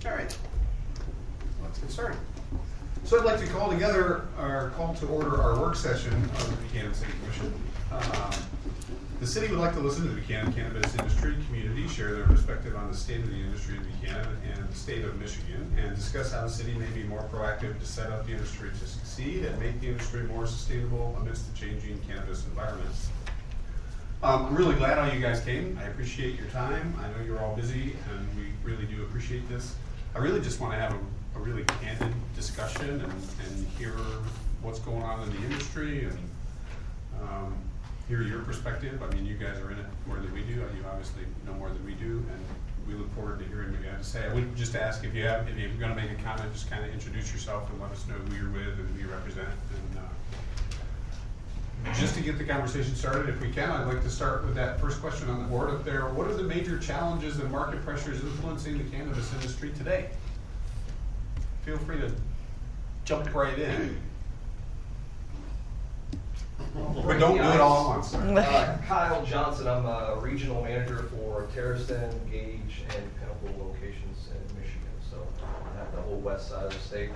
All right, let's get started. So I'd like to call to order our work session of the Buchanan City Commission. The city would like to listen to the Buchanan cannabis industry community, share their perspective on the state of the industry in Buchanan and the state of Michigan, and discuss how the city may be more proactive to set up the industry to succeed and make the industry more sustainable amidst the changing cannabis environment. I'm really glad all you guys came. I appreciate your time. I know you're all busy, and we really do appreciate this. I really just want to have a really candid discussion and hear what's going on in the industry and hear your perspective. I mean, you guys are in it more than we do. You obviously know more than we do, and we look forward to hearing what you have to say. I would just ask if you're going to make a comment, just kind of introduce yourself and let us know who you're with and who you represent. And just to get the conversation started, if we can, I'd like to start with that first question on the board up there. What are the major challenges and market pressures influencing the cannabis industry today? Feel free to jump right in. But don't do it all at once. Kyle Johnson, I'm a regional manager for Terraston, Gage, and Pinnacle locations in Michigan, so I have the whole west side of the state.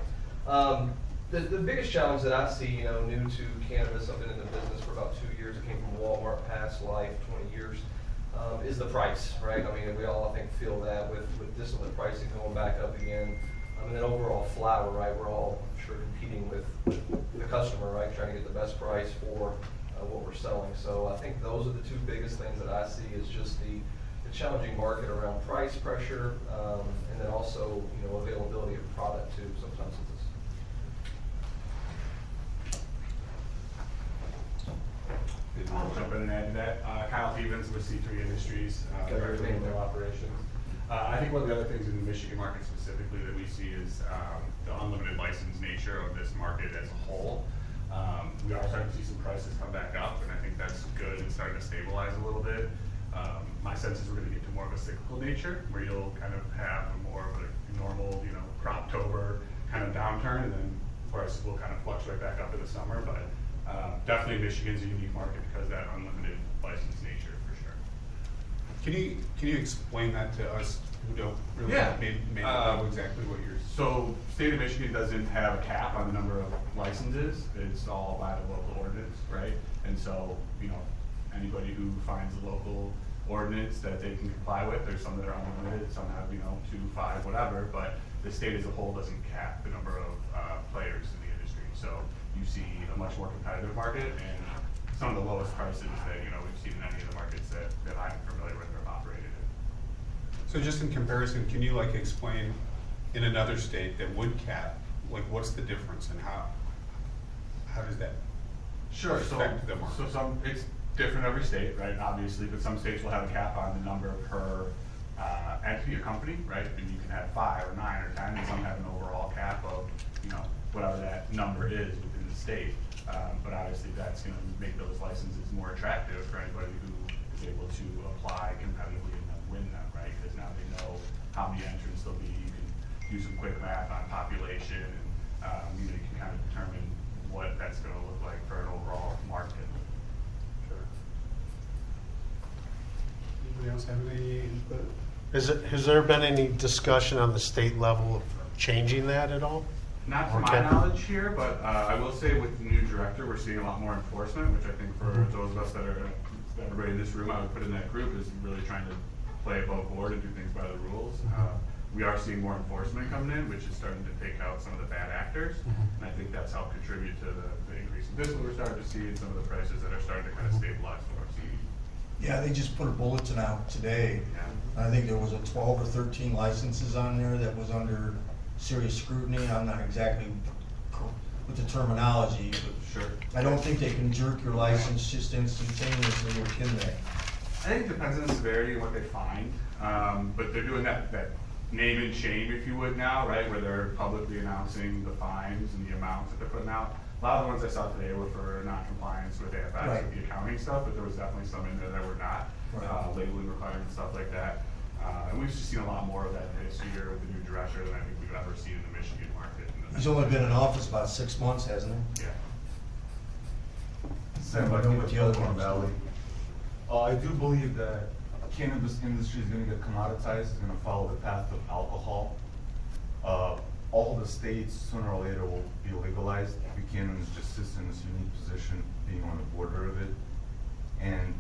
The biggest challenge that I see, new to cannabis, I've been in the business for about 2 years, I came from Walmart, past life, 20 years, is the price, right? I mean, we all, I think, feel that with distillate pricing going back up again. And then overall flower, right, we're all, I'm sure, competing with the customer, right, trying to get the best price for what we're selling. So I think those are the two biggest things that I see is just the challenging market around price pressure, and then also, availability of product too, sometimes I'll jump in and add to that. Kyle Stevens with C3 Industries, Director of Retail Operations. I think one of the other things in the Michigan market specifically that we see is the unlimited license nature of this market as a whole. We are starting to see some prices come back up, and I think that's good and starting to stabilize a little bit. My sense is we're going to get to more of a cyclical nature, where you'll kind of have more of a normal, Croptober kind of downturn, and then prices will kind of fluctuate back up in the summer. But definitely Michigan's a unique market because of that unlimited license nature for sure. Can you explain that to us who don't really know exactly what you're... So, state of Michigan doesn't have a cap on the number of licenses. It's all by the local ordinance, right? And so, anybody who finds a local ordinance that they can comply with, there's some that are unlimited, some have, 2, 5, whatever, but the state as a whole doesn't cap the number of players in the industry. So, you see a much more competitive market and some of the lowest prices that, we've seen in any of the markets that I'm familiar with or have operated in. So just in comparison, can you explain in another state that would cap, what's the difference and how does that affect the market? So it's different every state, right, obviously, but some states will have a cap on the number per entity or company, right? And you can have 5 or 9 or 10, and some have an overall cap of, whatever that number is within the state. But obviously that's going to make those licenses more attractive for anybody who is able to apply competitively and then win them, right? Because now they know how many entrants there'll be. You can do some quick math on population, and you can kind of determine what that's going to look like for an overall market. Sure. Anybody else have any input? Has there been any discussion on the state level of changing that at all? Not to my knowledge here, but I will say with the new director, we're seeing a lot more enforcement, which I think for those of us that are, everybody in this room, I would put in that group, is really trying to play above board and do things by the rules. We are seeing more enforcement coming in, which is starting to take out some of the bad actors, and I think that's helped contribute to the increase in business we're starting to see and some of the prices that are starting to kind of stabilize what we're seeing. Yeah, they just put a bulletin out today. Yeah. I think there was 12 or 13 licenses on there that was under serious scrutiny. I'm not exactly with the terminology, but Sure. I don't think they can jerk your license just instantaneously, or can they? I think it depends on the severity and what they find, but they're doing that name and shame, if you would, now, right, where they're publicly announcing the fines and the amounts that they're putting out. A lot of the ones I saw today were for non-compliance with AFS, Right. with the accounting stuff, but there was definitely some in there that were not, Right. labeling requirements, stuff like that. And we've just seen a lot more of that this year with the new director than I think we've ever seen in the Michigan market. He's only been in office about 6 months, hasn't he? Yeah. Sam Buckner with the other ones. Valley. I do believe that cannabis industry is going to get commoditized, is going to follow the path of alcohol. all the states sooner or later will be legalized. Buchanan is just sits in this unique position, being on the border of it. And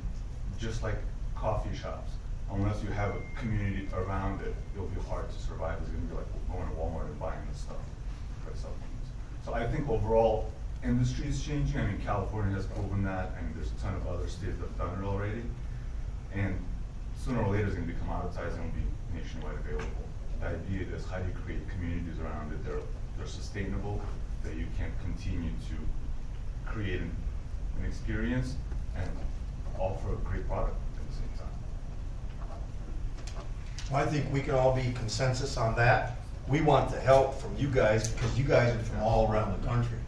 just like coffee shops, unless you have a community around it, it'll be hard to survive. It's gonna be like going to Walmart and buying this stuff for supplements. So I think overall, industry is changing. I mean, California has proven that. I mean, there's a ton of other states that have done it already. And sooner or later, it's gonna be commoditized and will be nationwide available. The idea is how do you create communities around it that they're sustainable, that you can continue to create an experience and offer a great product at the same time. Well, I think we can all be consensus on that. We want the help from you guys, because you guys are from all around the country.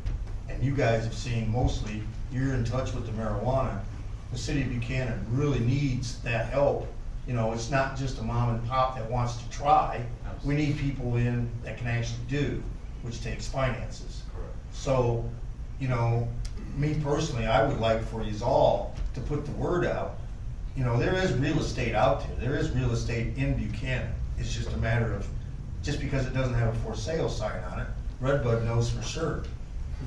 And you guys have seen mostly, you're in touch with the marijuana. The city of Buchanan really needs that help. You know, it's not just a mom and pop that wants to try. We need people in that can actually do, which takes finances. Correct. So, you know, me personally, I would like for you all to put the word out. You know, there is real estate out there. There is real estate in Buchanan. It's just a matter of, just because it doesn't have a for sale sign on it, Redbud knows for sure.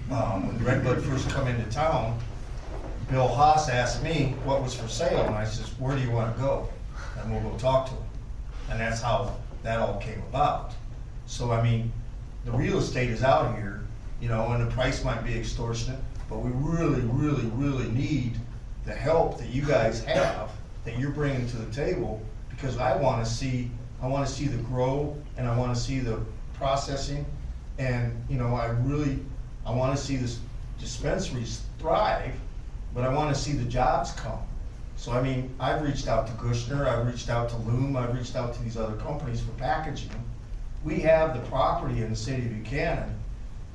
When Redbud first come into town, Bill Haas asked me what was for sale, and I says, where do you want to go? And we'll go talk to him. And that's how that all came about. So, I mean, the real estate is out here, you know, and the price might be extortionate, but we really, really, really need the help that you guys have, that you're bringing to the table, because I want to see the grow, and I want to see the processing, and, you know, I want to see this dispensaries thrive, but I want to see the jobs come. So, I mean, I've reached out to Kushner, I've reached out to Loom, I've reached out to these other companies for packaging. We have the property in the city of Buchanan,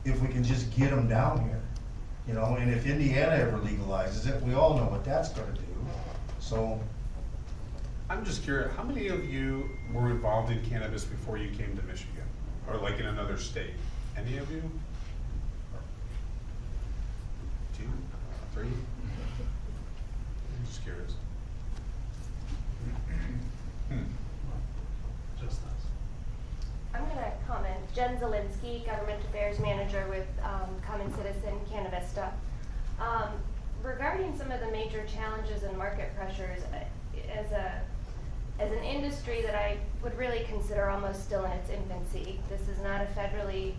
if we can just get them down here. You know, and if Indiana ever legalizes it, we all know what that's gonna do. So, I'm just curious, how many of you were involved in cannabis before you came to Michigan? Or like in another state? Any of you? 2, 3? I'm just curious. Just us. I'm going to comment. Jen Zielinski, Government Affairs Manager with Common Citizen Cannabista. Regarding some of the major challenges and market pressures, as an industry that I would really consider almost still in its infancy, this is not a federally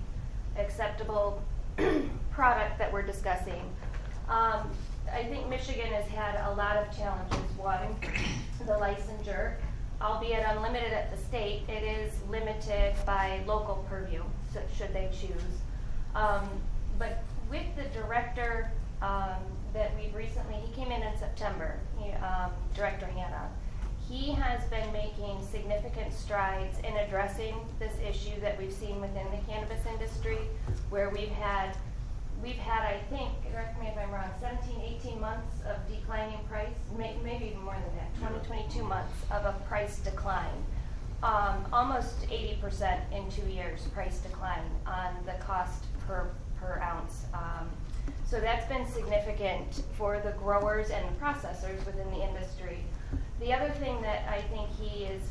acceptable product that we're discussing. I think Michigan has had a lot of challenges. One, the licensure, albeit unlimited at the state, it is limited by local purview, so should they choose. But with the director that we've recently, he came in September, Director Hanna. He has been making significant strides in addressing this issue that we've seen within the cannabis industry, where we've had, I think, correct me if I'm wrong, 17, 18 months of declining price, maybe even more than that, 20, 22 months of a price decline. Almost 80% in 2 years price decline on the cost per ounce. So that's been significant for the growers and the processors within the industry. The other thing that I think he is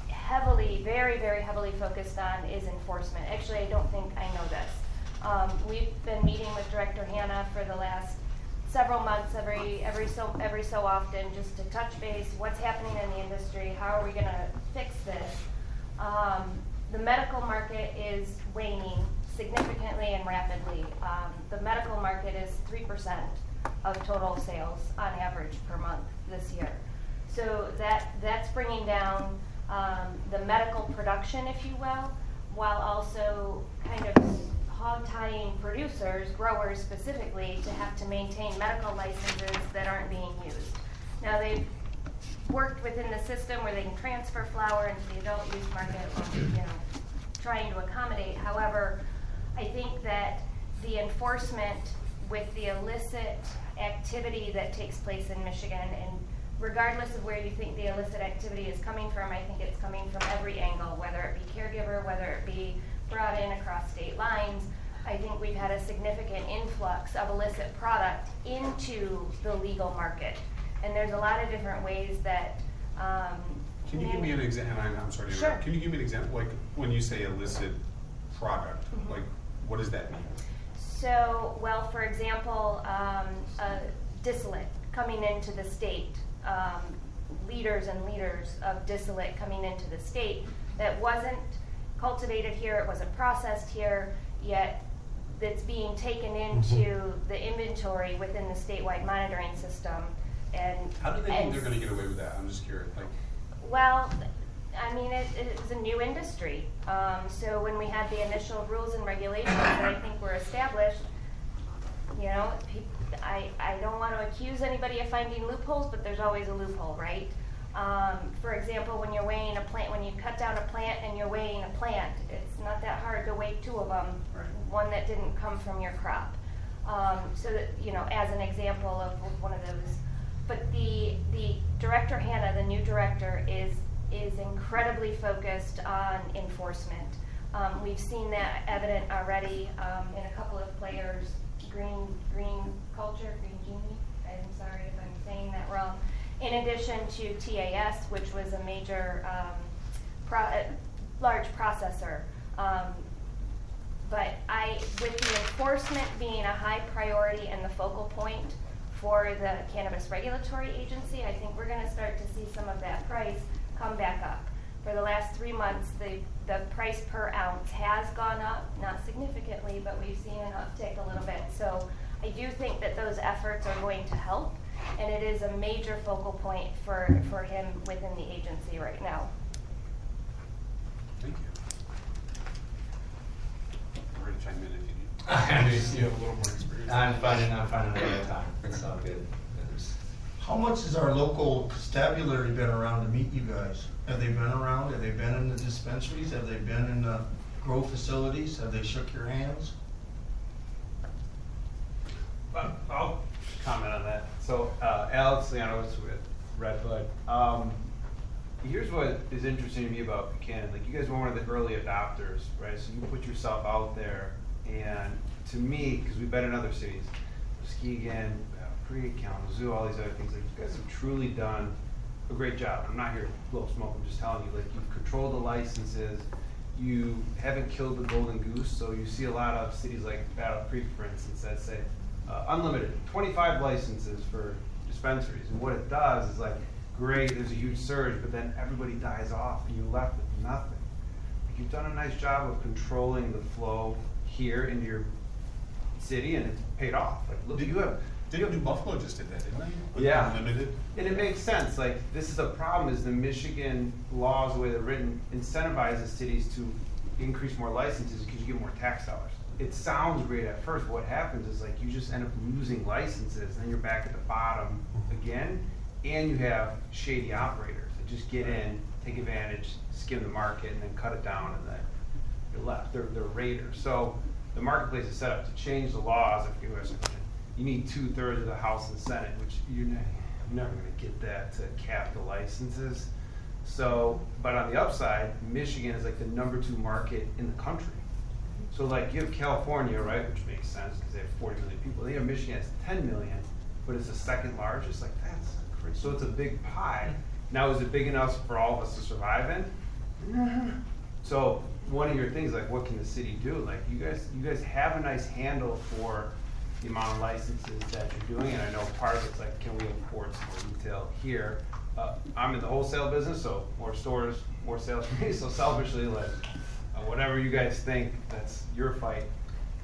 heavily, very, very heavily focused on is enforcement. Actually, I don't think I know this. We've been meeting with Director Hanna for the last several months, every so often, just to touch base, what's happening in the industry, how are we going to fix this. The medical market is waning significantly and rapidly. The medical market is 3% of total sales on average per month this year. So that's bringing down the medical production, if you will, while also kind of hog-tying producers, growers specifically, to have to maintain medical licenses that aren't being used. Now they've worked within the system where they can transfer flower into the adult use market, trying to accommodate. However, I think that the enforcement with the illicit activity that takes place in Michigan, and regardless of where you think the illicit activity is coming from, I think it's coming from every angle, whether it be caregiver, whether it be brought in across state lines. I think we've had a significant influx of illicit product into the legal market. And there's a lot of different ways that Can you give me an example? I'm sorry to interrupt. Sure. Can you give me an example, like when you say illicit product? Like, what does that mean? So, well, for example, distillate coming into the state, liters and liters of distillate coming into the state that wasn't cultivated here, it wasn't processed here, yet that's being taken into the inventory within the statewide monitoring system. And How do they think they're gonna get away with that? I'm just curious, like, well, I mean, it's a new industry. So when we had the initial rules and regulations that I think were established, you know, I don't want to accuse anybody of finding loopholes, but there's always a loophole, right? For example, when you're weighing a plant, when you cut down a plant and you're weighing a plant, it's not that hard to weigh two of them, Right. one that didn't come from your crop. So that, you know, as an example of one of those. But the director, Hannah, the new director, is incredibly focused on enforcement. We've seen that evident already in a couple of players, Green Culture, Green Genie, I'm sorry if I'm saying that wrong, in addition to TAS, which was a major large processor. But with the enforcement being a high priority and the focal point for the Cannabis Regulatory Agency, I think we're gonna start to see some of that price come back up. For the last 3 months, the price per ounce has gone up, not significantly, but we've seen an uptick a little bit. So I do think that those efforts are going to help, and it is a major focal point for him within the agency right now. thank you. I'm ready to chime in if you need. I just, you have a little more experience. I'm finding another time. It's all good. How much has our local constabulary been around to meet you guys? Have they been around? Have they been in the dispensaries? Have they been in the grow facilities? Have they shook your hands? I'll comment on that. So, Alex Leonos with Redbud. Here's what is interesting to me about Buchanan. Like, you guys were one of the early adopters, right? So you put yourself out there, and to me, because we've been in other cities, Muskegon, Creek, Kalamazoo, all these other things, like, you guys have truly done a great job. I'm not here to blow smoke, I'm just telling you, like, you've controlled the licenses, you haven't killed the golden goose, so you see a lot of cities like Battle Creek, for instance, that say, unlimited, 25 licenses for dispensaries, and what it does is, like, great, there's a huge surge, but then everybody dies off, and you're left with nothing. Like, you've done a nice job of controlling the flow here into your city, and it's paid off. Like, look, you have... Didn't New Buffalo just did that, didn't they? With Yeah. Unlimited? And it makes sense, like, this is the problem, is the Michigan laws, the way they're written, incentivizes cities to increase more licenses because you get more tax dollars. It sounds great at first, but what happens is, like, you just end up losing licenses, and then you're back at the bottom again, and you have shady operators that just get in, take advantage, skim the market, and then cut it down, and then you're left. They're raiders. So the marketplace is set up to change the laws. If you guys are you need 2/3 of the House and Senate, which you're never going to get that to cap the licenses. So, but on the upside, Michigan is like the #2 market in the country. So, like, you have California, right, which makes sense because they have 40 million people. Then you have Michigan has 10 million, but it's the second largest. Like, that's crazy. So it's a big pie. Now, is it big enough for all of us to survive in? So one of your things, like, what can the city do? Like, you guys have a nice handle for the amount of licenses that you're doing, and I know part of it's like, can we import some more retail here? I'm in the wholesale business, so more stores, more sales for me, so selfishly, like, whatever you guys think, that's your fight,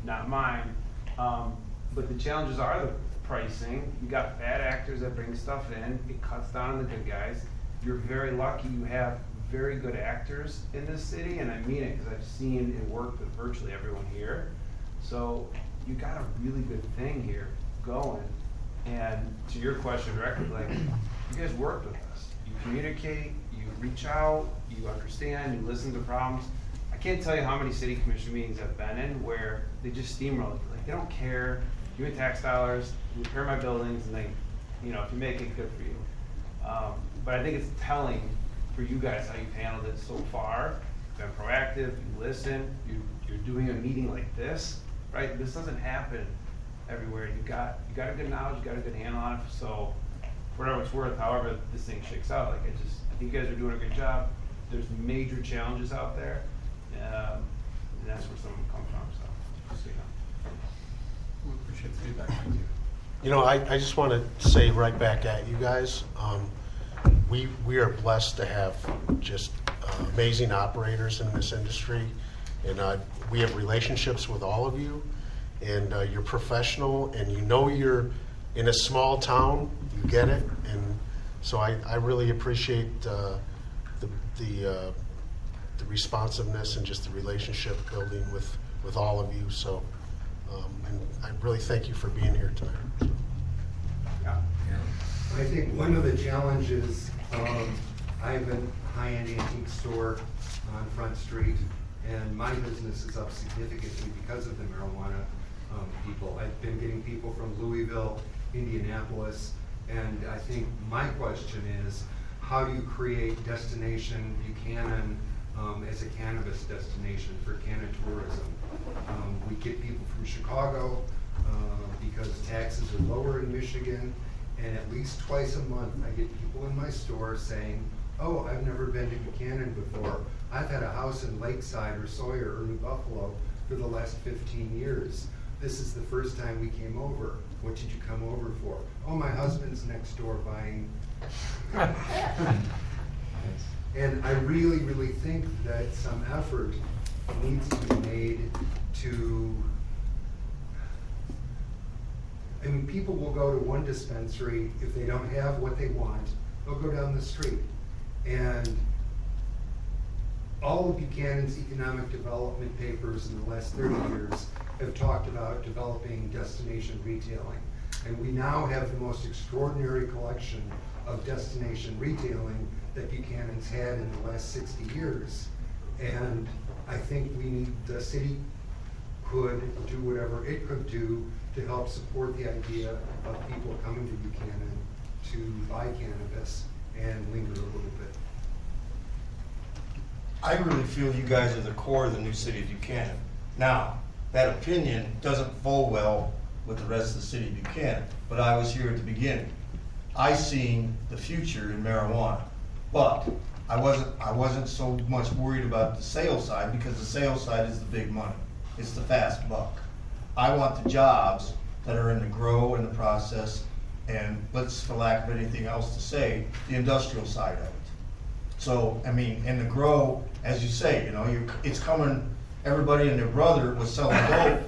not mine. But the challenges are the pricing. You got bad actors that bring stuff in, it cuts down on the good guys. You're very lucky you have very good actors in this city, and I mean it because I've seen and worked with virtually everyone here. So you got a really good thing here going. And to your question directly, like, you guys worked with us. You communicate, you reach out, you understand, you listen to problems. I can't tell you how many city commission meetings I've been in where they just steamroll. Like, they don't care, give me tax dollars, repair my buildings, and they, you know, if you make it, good for you. But I think it's telling for you guys how you've handled it so far. You've been proactive, you listen, you're doing a meeting like this, right? This doesn't happen everywhere. You got a good knowledge, you got a good handle on it. So for whatever it's worth, however this thing shakes out, like, I think you guys are doing a good job. There's major challenges out there. and that's where some of them come from, so, just so you know. We appreciate the feedback, thank you. You know, I just want to say right back at you guys, we are blessed to have just amazing operators in this industry, and we have relationships with all of you, and you're professional, and you know you're in a small town, you get it, and so I really appreciate the responsiveness and just the relationship building with all of you. So, and I really thank you for being here tonight. I think one of the challenges, I have a high-end antique store on Front Street, and my business is up significantly because of the marijuana people. I've been getting people from Louisville, Indianapolis, and I think my question is, how do you create Destination Buchanan as a cannabis destination for cannatourism? We get people from Chicago because taxes are lower in Michigan, and at least twice a month I get people in my store saying, oh, I've never been to Buchanan before. I've had a house in Lakeside or Sawyer or New Buffalo for the last 15 years. This is the first time we came over. What did you come over for? Oh, my husband's next door buying. And I really, really think that some effort needs to be made to, I mean, people will go to one dispensary, if they don't have what they want, they'll go down the street. And all of Buchanan's economic development papers in the last 30 years have talked about developing destination retailing. And we now have the most extraordinary collection of destination retailing that Buchanan's had in the last 60 years. And I think the city could do whatever it could do to help support the idea of people coming to Buchanan to buy cannabis and linger a little bit. I really feel you guys are the core of the new city of Buchanan. Now, that opinion doesn't fall well with the rest of the city of Buchanan, but I was here at the beginning. I seen the future in marijuana, but I wasn't so much worried about the sales side, because the sales side is the big money. It's the fast buck. I want the jobs that are in the grow and the process, and let's, for lack of anything else to say, the industrial side of it. So, I mean, and the grow, as you say, you know, it's coming, everybody and their brother was selling dope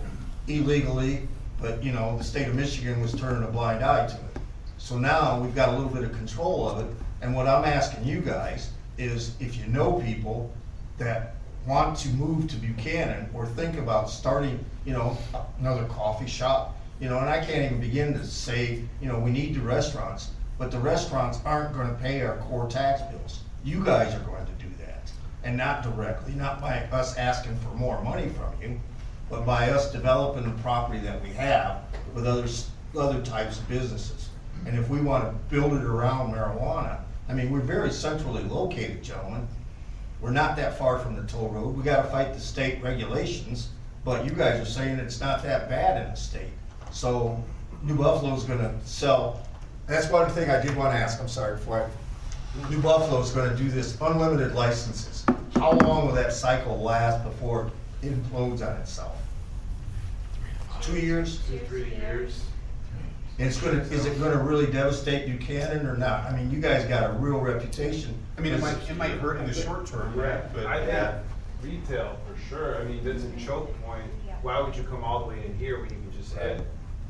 illegally, but, you know, the state of Michigan was turning a blind eye to it. So now we've got a little bit of control of it, and what I'm asking you guys is, if you know people that want to move to Buchanan or think about starting, you know, another coffee shop, you know, and I can't even begin to say, you know, we need the restaurants, but the restaurants aren't gonna pay our core tax bills. You guys are going to do that, and not directly, not by us asking for more money from you, but by us developing the property that we have with other types of businesses. And if we want to build it around marijuana, I mean, we're very centrally located, gentlemen. We're not that far from the toll road. We gotta fight the state regulations, but you guys are saying it's not that bad in the state. So New Buffalo's gonna sell, that's one thing I did wanna ask, I'm sorry, before New Buffalo's gonna do this unlimited licenses. How long will that cycle last before it implodes on itself? 2 years? 2 to 3 years. And is it gonna really devastate Buchanan or not? I mean, you guys got a real reputation. I mean, it might hurt in the short term, right? But I think retail for sure. I mean, there's a choke point. Yeah. Why would you come all the way in here when you can just hit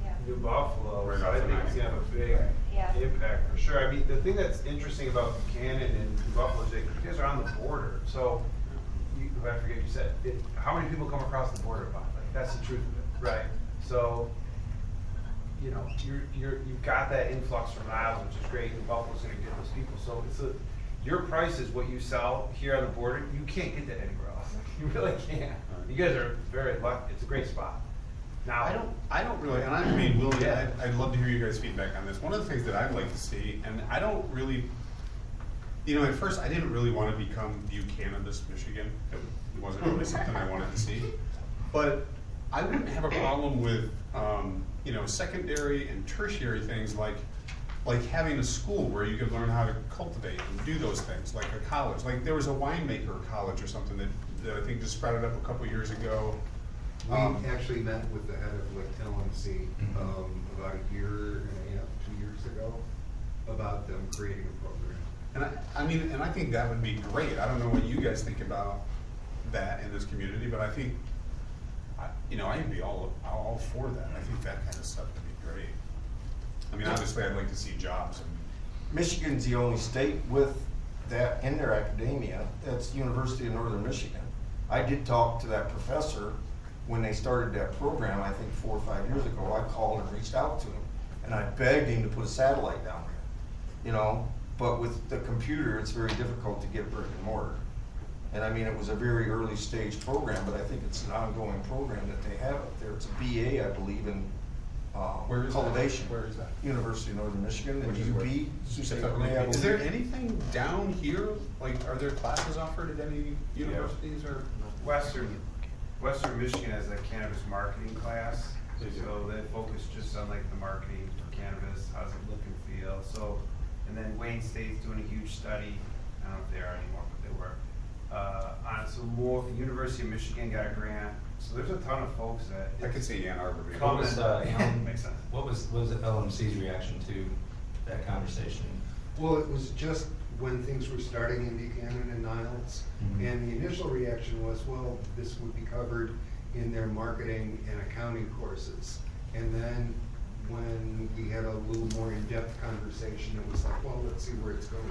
Yeah. New Buffalo? Right So off I the think it's gonna have a big Yeah. impact for sure. I mean, the thing that's interesting about Buchanan and New Buffalo is that you guys are on the border. So, I forget you said, how many people come across the border, Bob? Like, that's the truth of it, right? So, you know, you've got that influx from miles, which is great. New Buffalo's gonna get those people. So your price is what you sell here on the border. You can't get that anywhere else. You really can't. You guys are very lucky. It's a great spot. Now, I don't really, and I mean, Willie, Yeah. I'd love to hear you guys' feedback on this. One of the things that I'd like to see, and I don't really, you know, at first I didn't really want to become Buchananist, Michigan. It wasn't really something I wanted to see. But I wouldn't have a problem with, you know, secondary and tertiary things like having a school where you could learn how to cultivate and do those things, like a college. Like there was a winemaker college or something that that I think just sprouted up a couple years ago. We actually met with the head of like LMC, about a year and a half, 2 years ago, about them creating a program. And I think that would be great. I don't know what you guys think about that in this community, but I think, I'd be all for that. I think that kind of stuff would be great. I mean, obviously, I'd like to see jobs. Michigan's the only state with that in their academia. That's University of Northern Michigan. I did talk to that professor when they started that program, I think 4 or 5 years ago. I called and reached out to him, and I begged him to put a satellite down there, But with the computer, it's very difficult to get brick and mortar. And I mean, it was a very early stage program, but I think it's an ongoing program that they have up there. It's a BA, I believe, in Where is that? cultivation. Where is that? University of Northern Michigan, and Which is where? UP. Is there anything down here? Like, are there classes offered at any universities or? Western Michigan has a cannabis marketing class, They do. so they focus just on like the marketing for cannabis, how's it look and feel, so. And then Wayne State's doing a huge study, I don't know if they are anymore, but they were, on, so more, University of Michigan got a grant, so there's a ton of folks that. I could see Ann Arbor being. What was, Makes sense. what was LMC's reaction to that conversation? Well, it was just when things were starting in Buchanan and Niles, Mhm. and the initial reaction was, well, this would be covered in their marketing and accounting courses. And then when we had a little more in-depth conversation, it was like, well, let's see where it's going.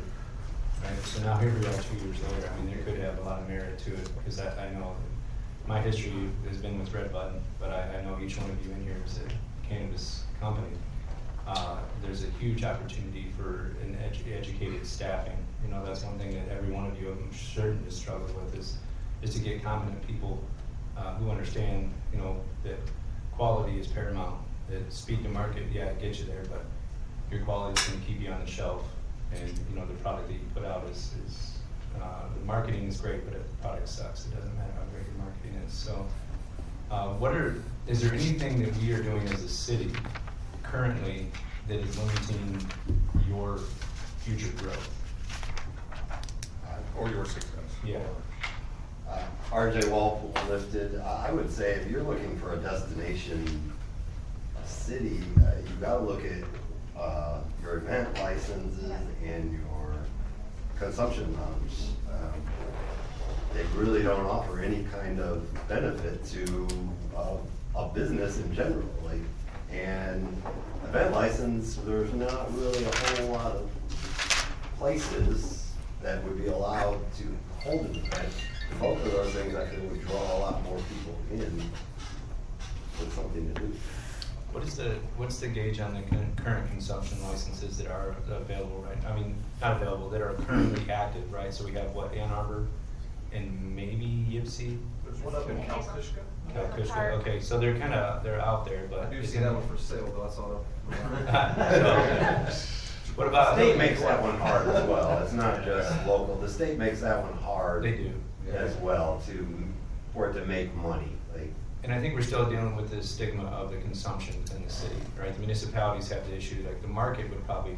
Right, so now here we are 2 years later, I mean, there could have a lot of merit to it, because I know my history has been with Red Button, but I know each one of you in here is a cannabis company. There's a huge opportunity for an educated staffing. That's one thing that every one of you, I'm certain, has struggled with is to get competent people who understand, that quality is paramount. That speed to market, yeah, it gets you there, but your quality is going to keep you on the shelf. And the product that you put out is the marketing is great, but if the product sucks, it doesn't matter how great your marketing is. So, is there anything that we are doing as a city currently that is limiting your future growth? Or your success. Yeah. RJ Walpole lifted. I would say if you're looking for a destination city, you've got to look at your event licenses and your consumption lounge. They really don't offer any kind of benefit to a business in general. And event license, there's not really a whole lot of places that would be allowed to hold an event. Both of those things I think would draw a lot more people in with something to do. What's the gauge on the current consumption licenses that are available right? I mean, not available, that are currently active, right? So we have Ann Arbor and maybe Yipsey? There's one up in Kalkushka. Kalkushka, okay, so they're out there, but. I do see that one for sale, though, that's all. What about? The state makes that one hard as well. It's not just local. The state makes that one hard. They do. As well for it to make money. And I think we're still dealing with the stigma of the consumption within the city, right? The municipalities have the issue, the market would probably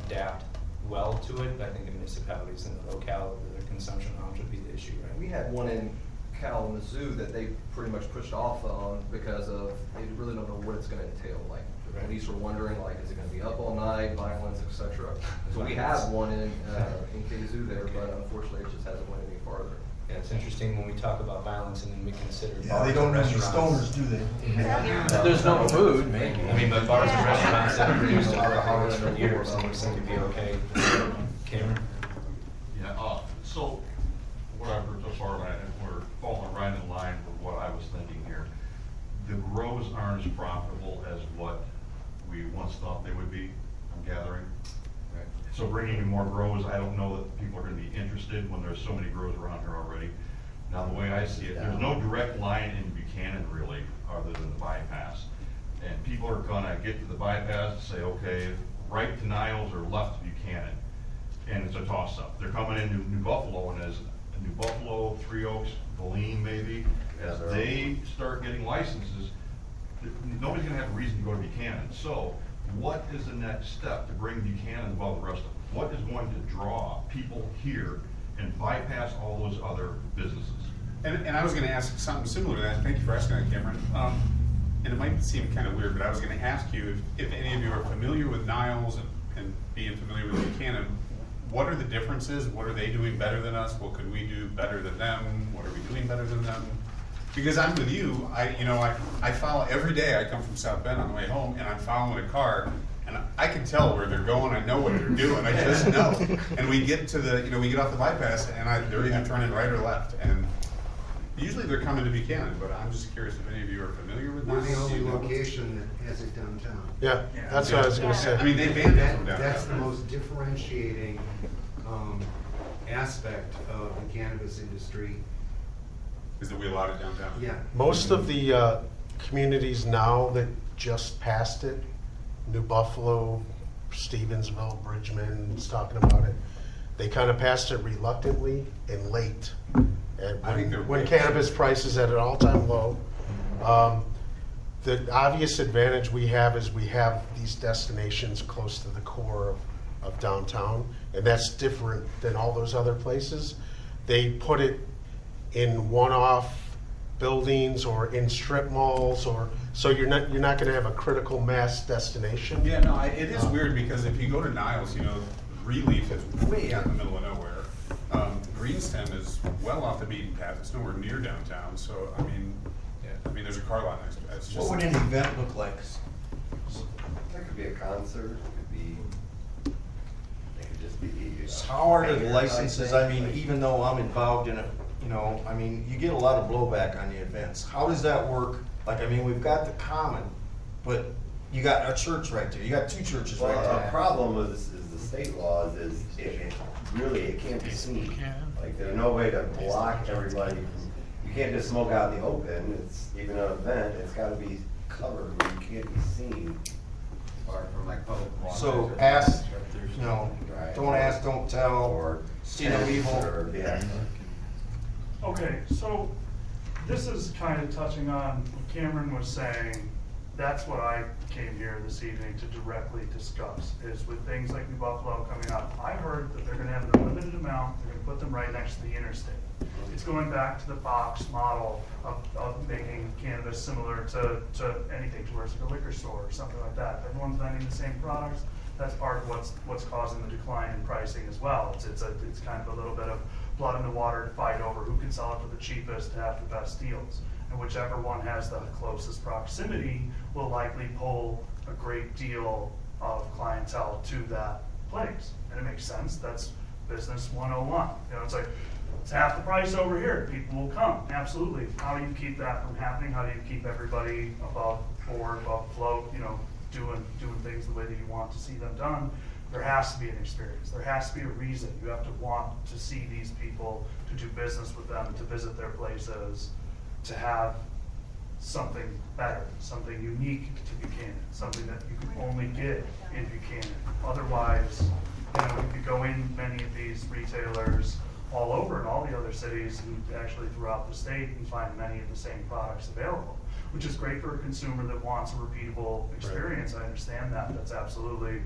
adapt well to it. I think the municipalities and the locale, the consumption lounge would be the issue, right? We had one in Kalamazoo that they pretty much pushed off on because of, they really don't know what it's gonna entail. Like, the police were wondering, is it gonna be up all night, violence, et cetera. So we have one in Kazoo there, but unfortunately it just hasn't went any farther. Yeah, it's interesting when we talk about violence and then we consider Yeah, they bars don't and know any restaurants. stoners, do they? There's no food, maybe. I mean, but bars and restaurants that have produced alcoholics for years, and seem to be okay. Cameron? Yeah, so what I've heard so far, and we're falling right in line with what I was thinking here. The grows aren't as profitable as what we once thought they would be, I'm gathering. So bringing in more grows, I don't know that people are gonna be interested when there's so many grows around here already. Now, the way I see it, there's no direct line in Buchanan really, other than the bypass. And people are gonna get to the bypass and say, okay, right to Niles or left to Buchanan. And it's a toss-up. They're coming into New Buffalo, and as New Buffalo, Three Oaks, Galene maybe, as they start getting licenses, nobody's gonna have a reason to go to Buchanan. So what is the next step to bring Buchanan above the rest of them? What is going to draw people here and bypass all those other businesses? And I was gonna ask something similar to that, thank you for asking that, Cameron. And it might seem kind of weird, but I was gonna ask you if any of you are familiar with Niles and being familiar with Buchanan, what are the differences? What are they doing better than us? What could we do better than them? What are we doing better than them? Because I'm with you, I follow every day. I come from South Bend on the way home, and I'm following a car, and I can tell where they're going. I know what they're doing. I just know. And we get to the, we get off the bypass, and they're either turning right or left. And usually they're coming to Buchanan, but I'm just curious if any of you are familiar with We're this. the only location that has it downtown. Yeah, that's what I was gonna say. I mean, they banned it from That's the downtown. most differentiating aspect of the cannabis industry. Is that we allowed it downtown? Yeah. Most of the communities now that just passed it, New Buffalo, Stevensville, Bridgman is talking about it, they kind of passed it reluctantly and late. And I think they're when big. cannabis price is at an all-time low. The obvious advantage we have is we have these destinations close to the core of downtown, and that's different than all those other places. They put it in one-off buildings or in strip malls, or so you're not going to have a critical mass destination. Yeah, no, it is weird because if you go to Niles, Greenleaf is way out in the middle of nowhere. Greenstem is well off the beaten path. It's nowhere near downtown. So there's a car lot next to it. It's just, What would an event look like? That could be a concert, it could just be. How are the fair licenses? type I mean, thing. even though I'm involved in it, you get a lot of blowback on the events. How does that work? Like, we've got the common, but you got a church right there. You got two churches right Well, a there. problem with this is the state laws is it can't be seen. Like, there's no way to block everybody from, you can't just smoke out in the open. It's even an event, it's gotta be covered where you can't be seen. Apart from like public. So ask, Right. don't ask, don't tell, Or see no tents evil. or, yeah. Okay, so this is kind of touching on what Cameron was saying. That's what I came here this evening to directly discuss, is with things like New Buffalo coming up. I heard that they're gonna have a limited amount, they're gonna put them right next to the interstate. It's going back to the Fox model of making cannabis similar to anything, to where it's like a liquor store or something like that. If everyone's vending the same products, that's part of what's causing the decline in pricing as well. It's kind of a little bit of blood in the water to fight over who can sell it for the cheapest to have the best deals. And whichever one has the closest proximity will likely pull a great deal of clientele to that place. And it makes sense, that's business 101. It's like, it's half the price over here, people will come, absolutely. How do you keep that from happening? How do you keep everybody above board, above float, doing things the way that you want to see them done? There has to be an experience. There has to be a reason. You have to want to see these people, to do business with them, to visit their places, to have something better, something unique to Buchanan, something that you can only get in Buchanan. Otherwise, you could go in many of these retailers all over in all the other cities and actually throughout the state and find many of the same products available, which is great for a consumer that wants a repeatable experience. I understand that. That's absolutely,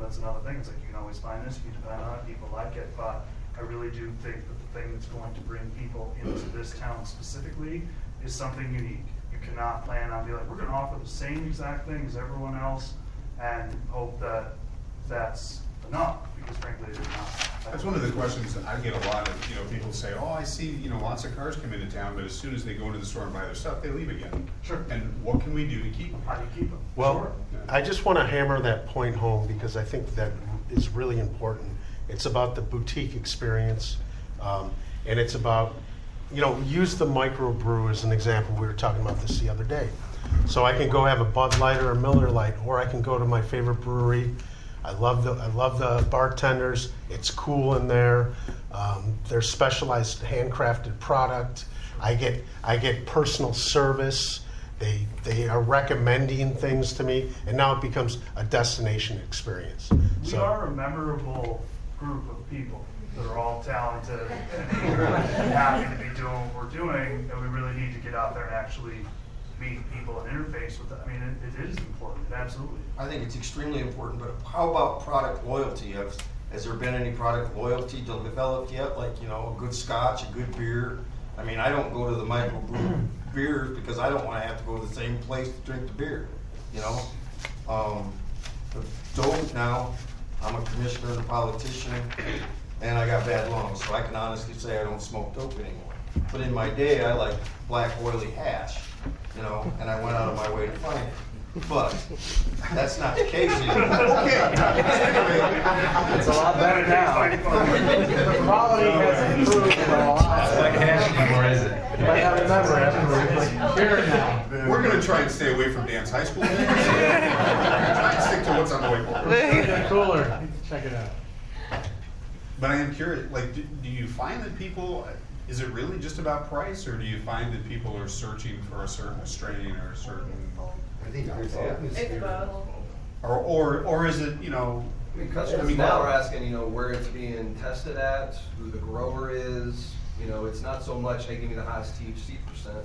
that's another thing. It's like, you can always find this, you can depend on it, people like it, but I really do think that the thing that's going to bring people into this town specifically is something unique. You cannot plan on being like, we're gonna offer the same exact thing as everyone else and hope that that's enough, because frankly it is not. that's one of the questions that I get a lot of, people say, oh, I see, lots of cars come into town, but as soon as they go into the store and buy their stuff, they leave again. Sure. And what can we do to keep them? How do you keep them? Well, Sure. I just want to hammer that point home because I think that is really important. It's about the boutique experience, and it's about, use the microbrew as an example. We were talking about this the other day. So I can go have a Bud Light or a Miller Lite, or I can go to my favorite brewery. I love the bartenders. It's cool in there. There's specialized handcrafted product. I get personal service. They are recommending things to me, and now it becomes a destination experience. We are a memorable group of people that are all talented and eager and happy to be doing what we're doing, and we really need to get out there and actually meet people and interface with them. I mean, it is important, absolutely. I think it's extremely important, but how about product loyalty? Has there been any product loyalty developed yet? Like, a good scotch, a good beer, I mean, I don't go to the microbrew beers because I don't wanna have to go to the same place to drink the beer, you know? Dope now, I'm a commissioner and a politician, and I got bad lungs, so I can honestly say I don't smoke dope anymore. But in my day, I like black oily hash, you know, and I went out of my way to find it. But that's not the case anymore. Okay. It's a lot better now. The quality has improved a lot. It's like hash anymore, is it? You might not remember afterwards, it's like beer now. We're gonna try and stay away from Dan's high school days. Try and stick to what's on the whiteboard. Cooler, check it out. But I am curious, like, do you find that people, is it really just about price, or do you find that people are searching for a certain strain or a certain, I think there's atmosphere. or is it, you know? I mean, customers now are asking, you know, where it's being tested at, who the grower is, you know, it's not so much, hey, give me the highest THC percent.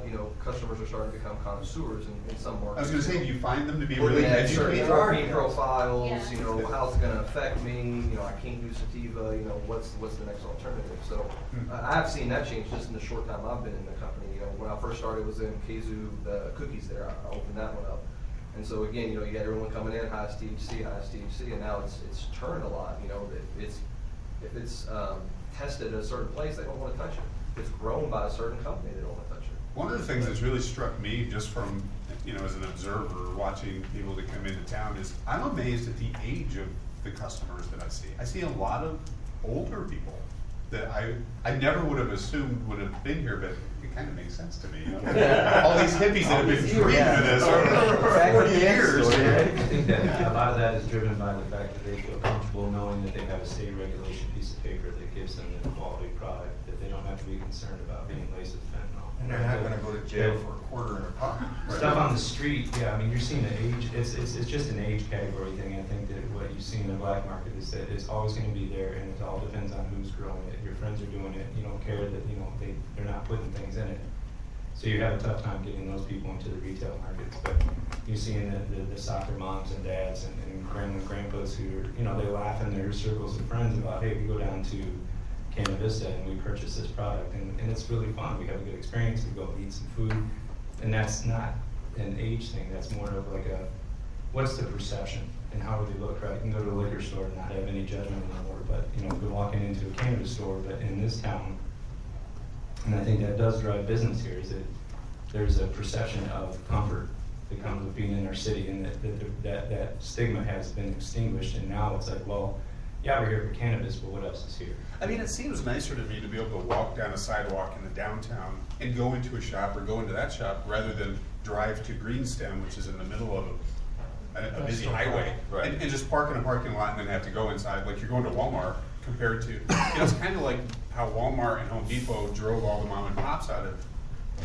You know, customers are starting to become connoisseurs in some markets. I was gonna say, do you find them to be Looking really at certain educated? terpene profiles, Yeah. you know, how's it gonna affect me, you know, I can't use sativa, you know, what's the next alternative? So, I've seen that change just in the short time I've been in the company. You know, when I first started, it was in Kazoo, the cookies there, I opened that one up. And so again, you know, you had everyone coming in, highest THC, and now it's turned a lot, you know, that if it's tested at a certain place, they don't wanna touch it. If it's grown by a certain company, they don't wanna touch it. One of the things that's really struck me, just from, you know, as an observer, watching people that come into town, is I'm amazed at the age of the customers that I see. I see a lot of older people that I never would have assumed would have been here, but it kind of makes sense to me. You know? All these hippies that have been dreaming of this for 40 years. I think that a lot of that is driven by the fact that they feel comfortable knowing that they have a state regulation piece of paper that gives them the quality product, that they don't have to be concerned about being laced with fentanyl. And they're not gonna go to jail for a quarter in their pocket. Stuff on the street, yeah, I mean, you're seeing an age, it's just an age category thing. I think that what you see in the black market is that it's always gonna be there, and it all depends on who's growing it. Your friends are doing it, you don't care that, you know, they're not putting things in it. So you have a tough time getting those people into the retail markets, but you're seeing the soccer moms and dads and grandpas who are, you know, they laugh in their circles of friends about, hey, we go down to Canada Vista and we purchase this product, and it's really fun. We have a good experience, we go eat some food, and that's not an age thing, that's more of like a, what's the perception and how do they look, right? You can go to a liquor store and not have any judgment anymore, but, you know, if you're walking into a cannabis store, but in this town, and I think that does drive business here, is that there's a perception of comfort that comes with being in our city, and that stigma has been extinguished, and now it's like, well, yeah, we're here for cannabis, but what else is here? I mean, it seems nicer to me to be able to walk down a sidewalk in the downtown and go into a shop or go into that shop rather than drive to Greenstem, which is in the middle of a busy highway, Right. and just park in a parking lot and then have to go inside, like you're going to Walmart compared to, you know, it's kind of like how Walmart and Home Depot drove all the mom and pops out of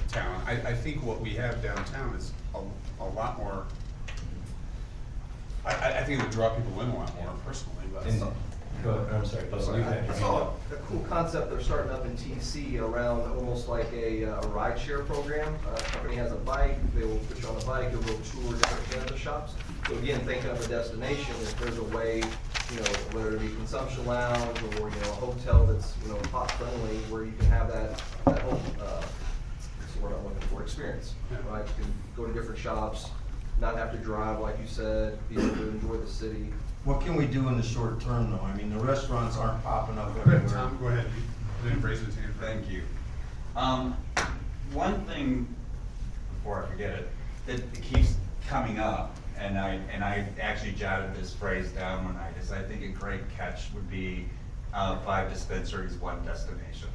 town. I think what we have downtown is a lot more, I think it would draw people in a lot more personally, but. And, I'm sorry, Bill, you had I your hand saw up. a cool concept they're starting up in TC around almost like a rideshare program. A company has a bike, they will put you on a bike, you'll go tour different cannabis shops. So again, thinking of a destination, if there's a way, you know, whether it be consumption lounge or, you know, a hotel that's, you know, pot friendly, where you can have that whole, that's the word I'm looking for, experience, right? You can go to different shops, not have to drive, like you said, be able to enjoy the city. What can we do in the short term though? I mean, the restaurants aren't popping up everywhere. Tom, go ahead. Then raise his hand. Thank you. One thing, before I forget it, that keeps coming up, and I actually jotted this phrase down one night, is I think a great catch would be 5 dispensaries, 1 destination.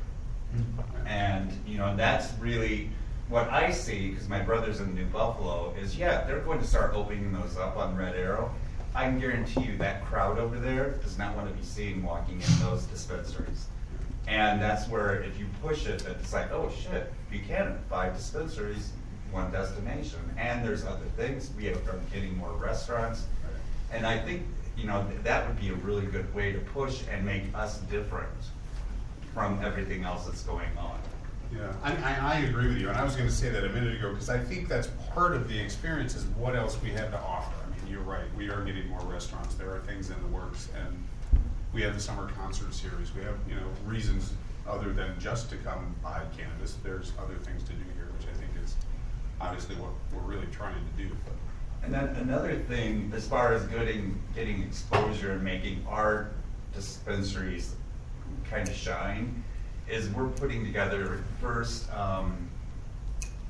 And, you know, that's really what I see, because my brother's in New Buffalo, is yeah, they're going to start opening those up on Red Arrow. I can guarantee you that crowd over there does not want to be seen walking in those dispensaries. And that's where if you push it, that it's like, oh shit, Buchanan, 5 dispensaries, 1 destination. And there's other things. We are getting more restaurants. And I think, you know, that would be a really good way to push and make us different from everything else that's going on. Yeah, I agree with you, and I was gonna say that a minute ago, because I think that's part of the experience is what else we have to offer. I mean, you're right, we are getting more restaurants, there are things in the works, and we have the summer concert series, we have, you know, reasons other than just to come buy cannabis. There's other things to do here, which I think is obviously what we're really trying to do. And then another thing, as far as getting exposure and making our dispensaries kind of shine, is we're putting together first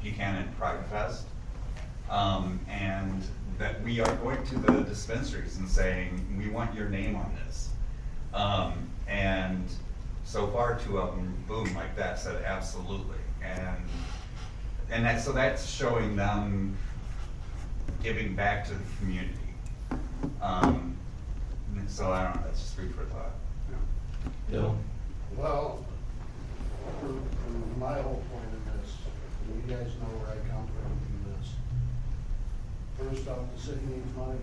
Buchanan Pride Fest, and that we are going to the dispensaries and saying, we want your name on this. And so far, 2 of them, boom, like that, said absolutely. And that's showing them giving back to the community. So I don't know, that's just food for thought. Bill? Well, from my whole point of this, and you guys know where I come from this. First off, the city needs money.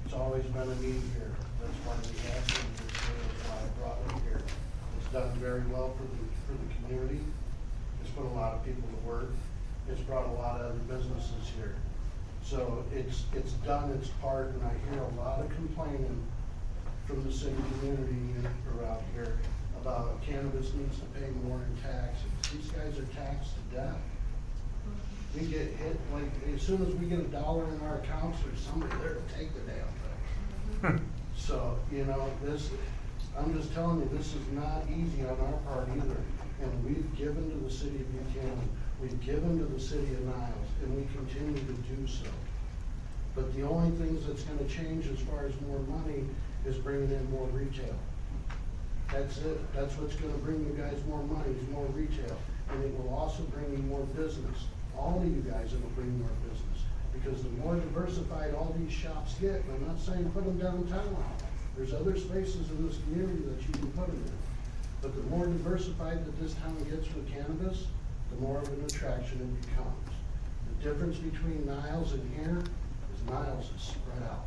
It's always been a need here. That's why we have things here. That's why I brought it here. It's done very well for the community. It's put a lot of people to work. It's brought a lot of other businesses here. So it's done its part, and I hear a lot of complaining from the city community around here about cannabis needs to pay more in taxes. These guys are taxed to death. We get hit, like, as soon as we get $1 in our accounts, there's somebody there to take the damn thing. So, you know, I'm just telling you, this is not easy on our part either. And we've given to the city of Buchanan, we've given to the city of Niles, and we continue to do so. But the only things that's gonna change as far as more money is bringing in more retail. That's it. That's what's gonna bring you guys more money, is more retail. And it will also bring you more business. All of you guys, it'll bring more business. Because the more diversified all these shops get, and I'm not saying put them downtown. There's other spaces in this community that you can put them in. But the more diversified that this town gets with cannabis, the more of an attraction it becomes. The difference between Niles and here is Niles is spread out.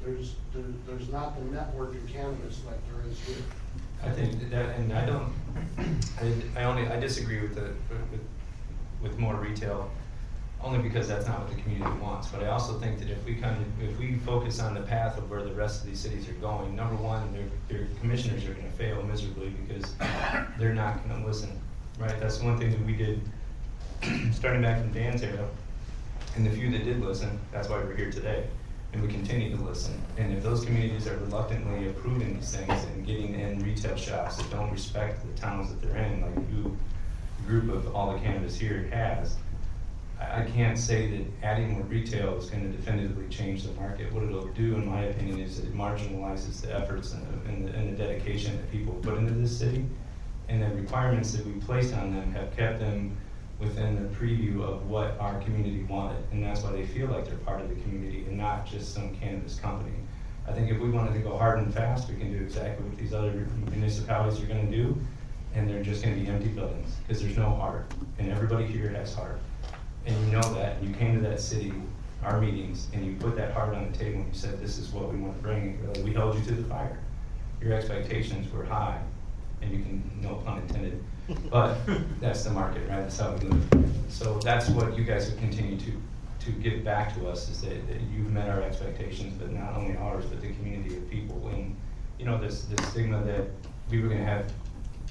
There's not the network of cannabis like there is here. I think that, and I disagree with more retail, only because that's not what the community wants. But I also think that if we focus on the path of where the rest of these cities are going, number one, their commissioners are gonna fail miserably because they're not gonna listen, right? That's one thing that we did, starting back from Dan's era, and the few that did listen, that's why we're here today. And we continue to listen. And if those communities are reluctantly approving these things and getting in retail shops that don't respect the towns that they're in, like the group of all the cannabis here has, I can't say that adding more retail is going to definitively change the market. What it'll do, in my opinion, is it marginalizes the efforts and the dedication that people put into this city. And the requirements that we placed on them have kept them within the preview of what our community wanted. And that's why they feel like they're part of the community and not just some cannabis company. I think if we wanted to go hard and fast, we can do exactly what these other municipalities are gonna do, and they're just gonna be empty buildings, because there's no heart, and everybody here has heart. And you know that, and you came to that city, our meetings, and you put that heart on the table and you said, this is what we want to bring, and we held you to the fire. Your expectations were high, and you can, no pun intended, but that's the market, right? That's how we live. So that's what you guys have continued to give back to us, is that you've met our expectations, but not only ours, but the community of people. And you know, this stigma that we were gonna have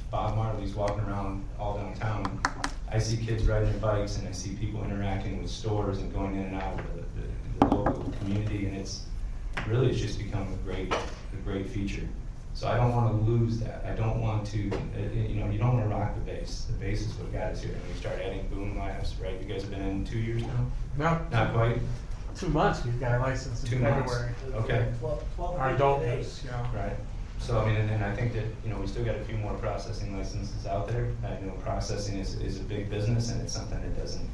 Bob Marley's walking around all downtown. I see kids riding their bikes, and I see people interacting with stores and going in and out of the local community, and it's just become a great feature. So I don't want to lose that. I don't want to, you don't want to rock the base. The base is what got us here. And we start adding boom labs, right? You guys have been in 2 years now? No. Not quite? 2 months, we've got a license in 2 months. February. Okay. Our adult use, yeah. Right. So, I mean, and I think that, we still got a few more processing licenses out there. I know processing is a big business, and it's something that doesn't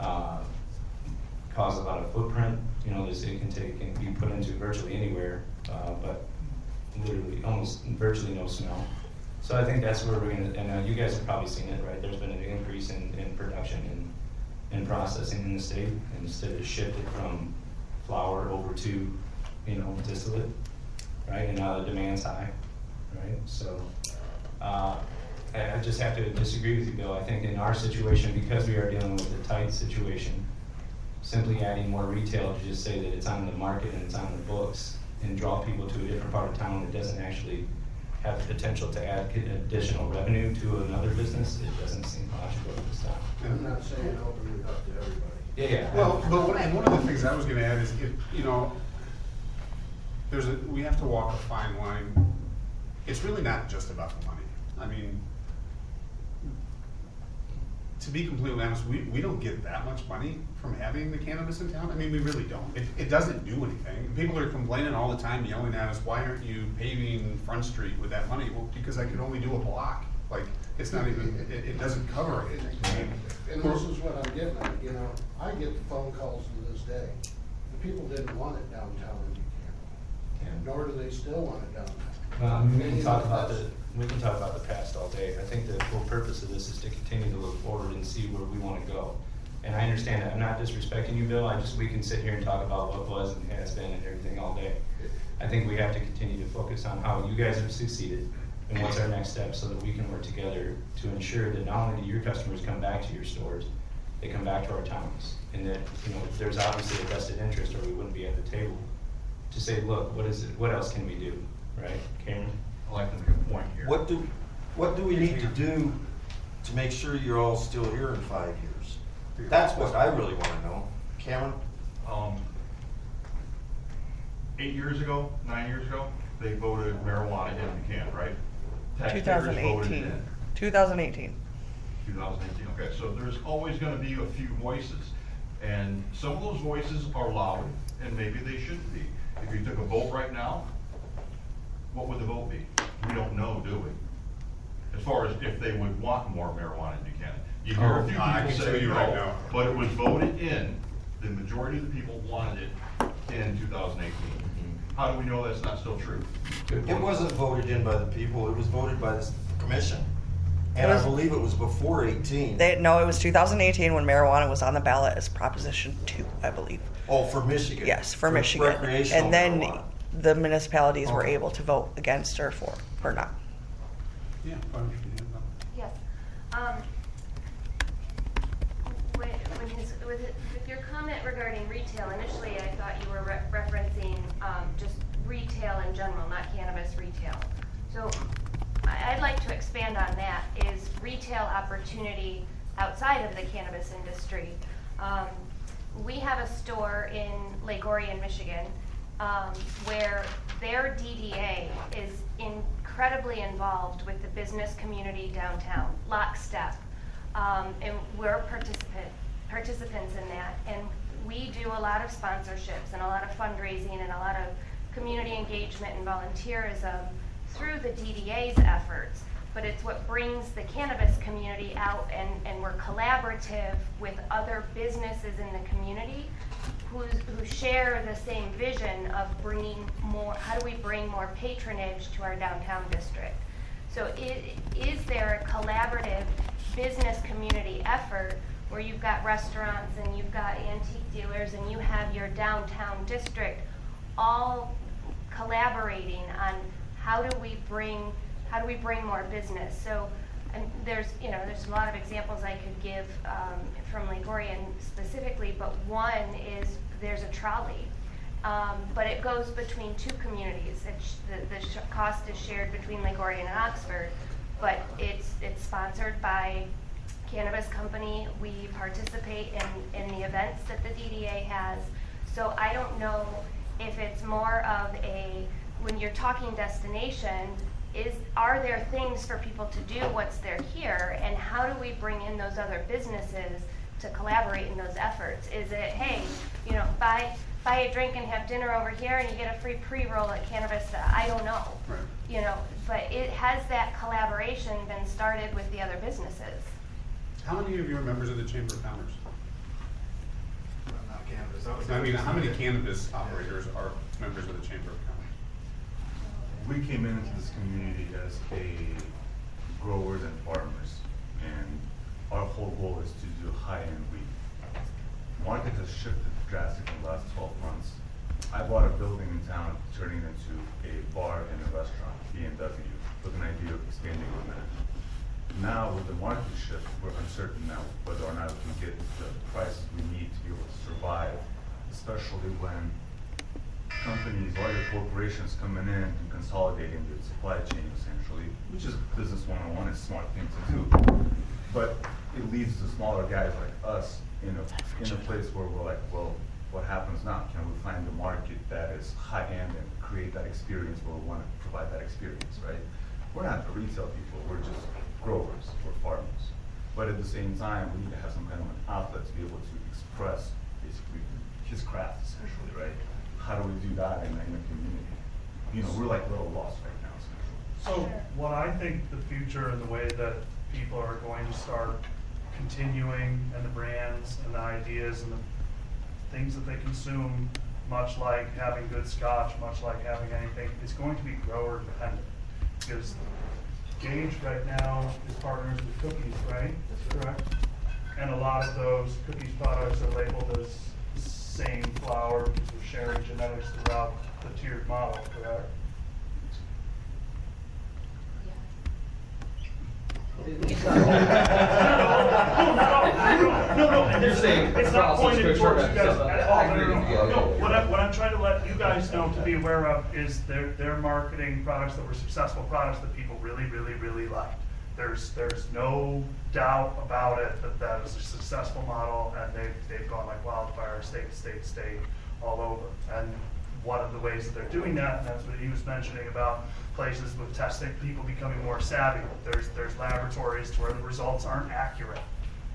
cause a lot of footprint. It can be put into virtually anywhere, but literally almost virtually no smell. So I think that's where we're gonna, and you guys have probably seen it, right? There's been an increase in production and processing in the state, and instead of shifted from flower over to, distillate, right? And now the demand's high, right? So I just have to disagree with you, Bill. I think in our situation, because we are dealing with a tight situation, simply adding more retail to just say that it's on the market and it's on the books and draw people to a different part of town that doesn't actually have the potential to add additional revenue to another business, it doesn't seem logical at this time. I'm not saying open it up to everybody. Yeah, yeah. Well, and one of the things I was gonna add is, we have to walk a fine line. It's really not just about the money. I mean, to be completely honest, we don't get that much money from having the cannabis in town. I mean, we really don't. It doesn't do anything. People are complaining all the time, yelling at us, why aren't you paving Front Street with that money? Well, because I could only do a block. Like, it's not even, it doesn't cover it. And this is what I'm getting at, I get the phone calls to this day. The people didn't want it downtown in Buchanan, nor do they still want it downtown. We can talk about the past all day. I think the whole purpose of this is to continue to look forward and see where we want to go. And I understand that. I'm not disrespecting you, Bill. We can sit here and talk about what was and has been and everything all day. I think we have to continue to focus on how you guys have succeeded and what's our next step so that we can work together to ensure that not only do your customers come back to your stores, they come back to our towns. And that, there's obviously a vested interest or we wouldn't be at the table to say, look, what else can we do? Right, Cameron? I like to make a point here. What do we need to do to make sure you're all still here in 5 years? That's what I really wanna know. Cameron? 8 years ago, 9 years ago, they voted marijuana in Buchanan, right? Taxpayers voted it 2018. in. 2018. 2018, okay, so there's always gonna be a few voices, and some of those voices are loud, and maybe they shouldn't be. If you took a vote right now, what would the vote be? We don't know, do we? As far as if they would want more marijuana in Buchanan. You hear a few I can people tell say you right no, now. but it was voted in, the majority of the people wanted it in 2018. How do we know that's not still true? It wasn't voted in by the people, it was voted by the commission. And I believe it was before 18. No, it was 2018 when marijuana was on the ballot as Proposition 2, I believe. Oh, for Michigan? Yes, for Michigan. Recreational And then marijuana. the municipalities were Okay. able to vote against or for, or not. Yeah. Yes. With your comment regarding retail, initially I thought you were referencing just retail in general, not cannabis retail. So I'd like to expand on that, is retail opportunity outside of the cannabis industry. We have a store in Lake Orion, Michigan, where their DDA is incredibly involved with the business community downtown, lockstep. And we're participants in that. And we do a lot of sponsorships and a lot of fundraising and a lot of community engagement and volunteerism through the DDA's efforts. But it's what brings the cannabis community out, and we're collaborative with other businesses in the community who share the same vision of bringing more, how do we bring more patronage to our downtown district? So is there a collaborative business community effort where you've got restaurants and you've got antique dealers and you have your downtown district all collaborating on how do we bring more business? So, and there's a lot of examples I could give from Lake Orion specifically, but one is there's a trolley, but it goes between two communities. The cost is shared between Lake Orion and Oxford, but it's sponsored by cannabis company. We participate in the events that the DDA has. So I don't know if it's more of when you're talking destination, are there things for people to do once they're here, and how do we bring in those other businesses to collaborate in those efforts? Is it, hey, buy a drink and have dinner over here and you get a free pre-roll at Cannabis? I don't know. Right. But has that collaboration been started with the other businesses? How many of you are members of the Chamber of Commerce? Not cannabis. I mean, how many cannabis operators are members of the Chamber of Commerce? We came into this community as growers and farmers, and our whole goal is to do high-end weed. The market has shifted drastically in the last 12 months. I bought a building in town, turning it into a bar and a restaurant, B&W, with an idea of expanding on that. Now, with the market shift, we're uncertain now whether or not we can get the prices we need to be able to survive, especially when companies, larger corporations coming in and consolidating the supply chain essentially, which is business 101, it's a smart thing to do. But it leaves the smaller guys like us in a place where we're like, well, what happens now? Can we find a market that is high-end and create that experience where we want to provide that experience, right? We're not the retail people, we're just growers, we're farmers. But at the same time, we need to have some kind of an outlet to be able to express basically his craft essentially, right? How do we do that in a community? You know, we're like a little lost right now essentially. So what I think the future and the way that people are going to start continuing, and the brands and the ideas and the things that they consume, much like having good scotch, much like having anything, is going to be grower dependent. Because Gage right now is partners with cookies, right? That's correct. And a lot of those cookies products are labeled as the same flour because we're sharing genetics throughout the tiered model, correct? No, and You're saying it's not pointed towards you guys at all. I agree with you. No, what I'm trying to let you guys know to be aware of is they're marketing products that were successful products that people really, really, really liked. There's no doubt about it that is a successful model, and they've gone like wildfire, state to state to state, all over. And one of the ways that they're doing that, and that's what he was mentioning about places with testing, people becoming more savvy. There's laboratories where the results aren't accurate.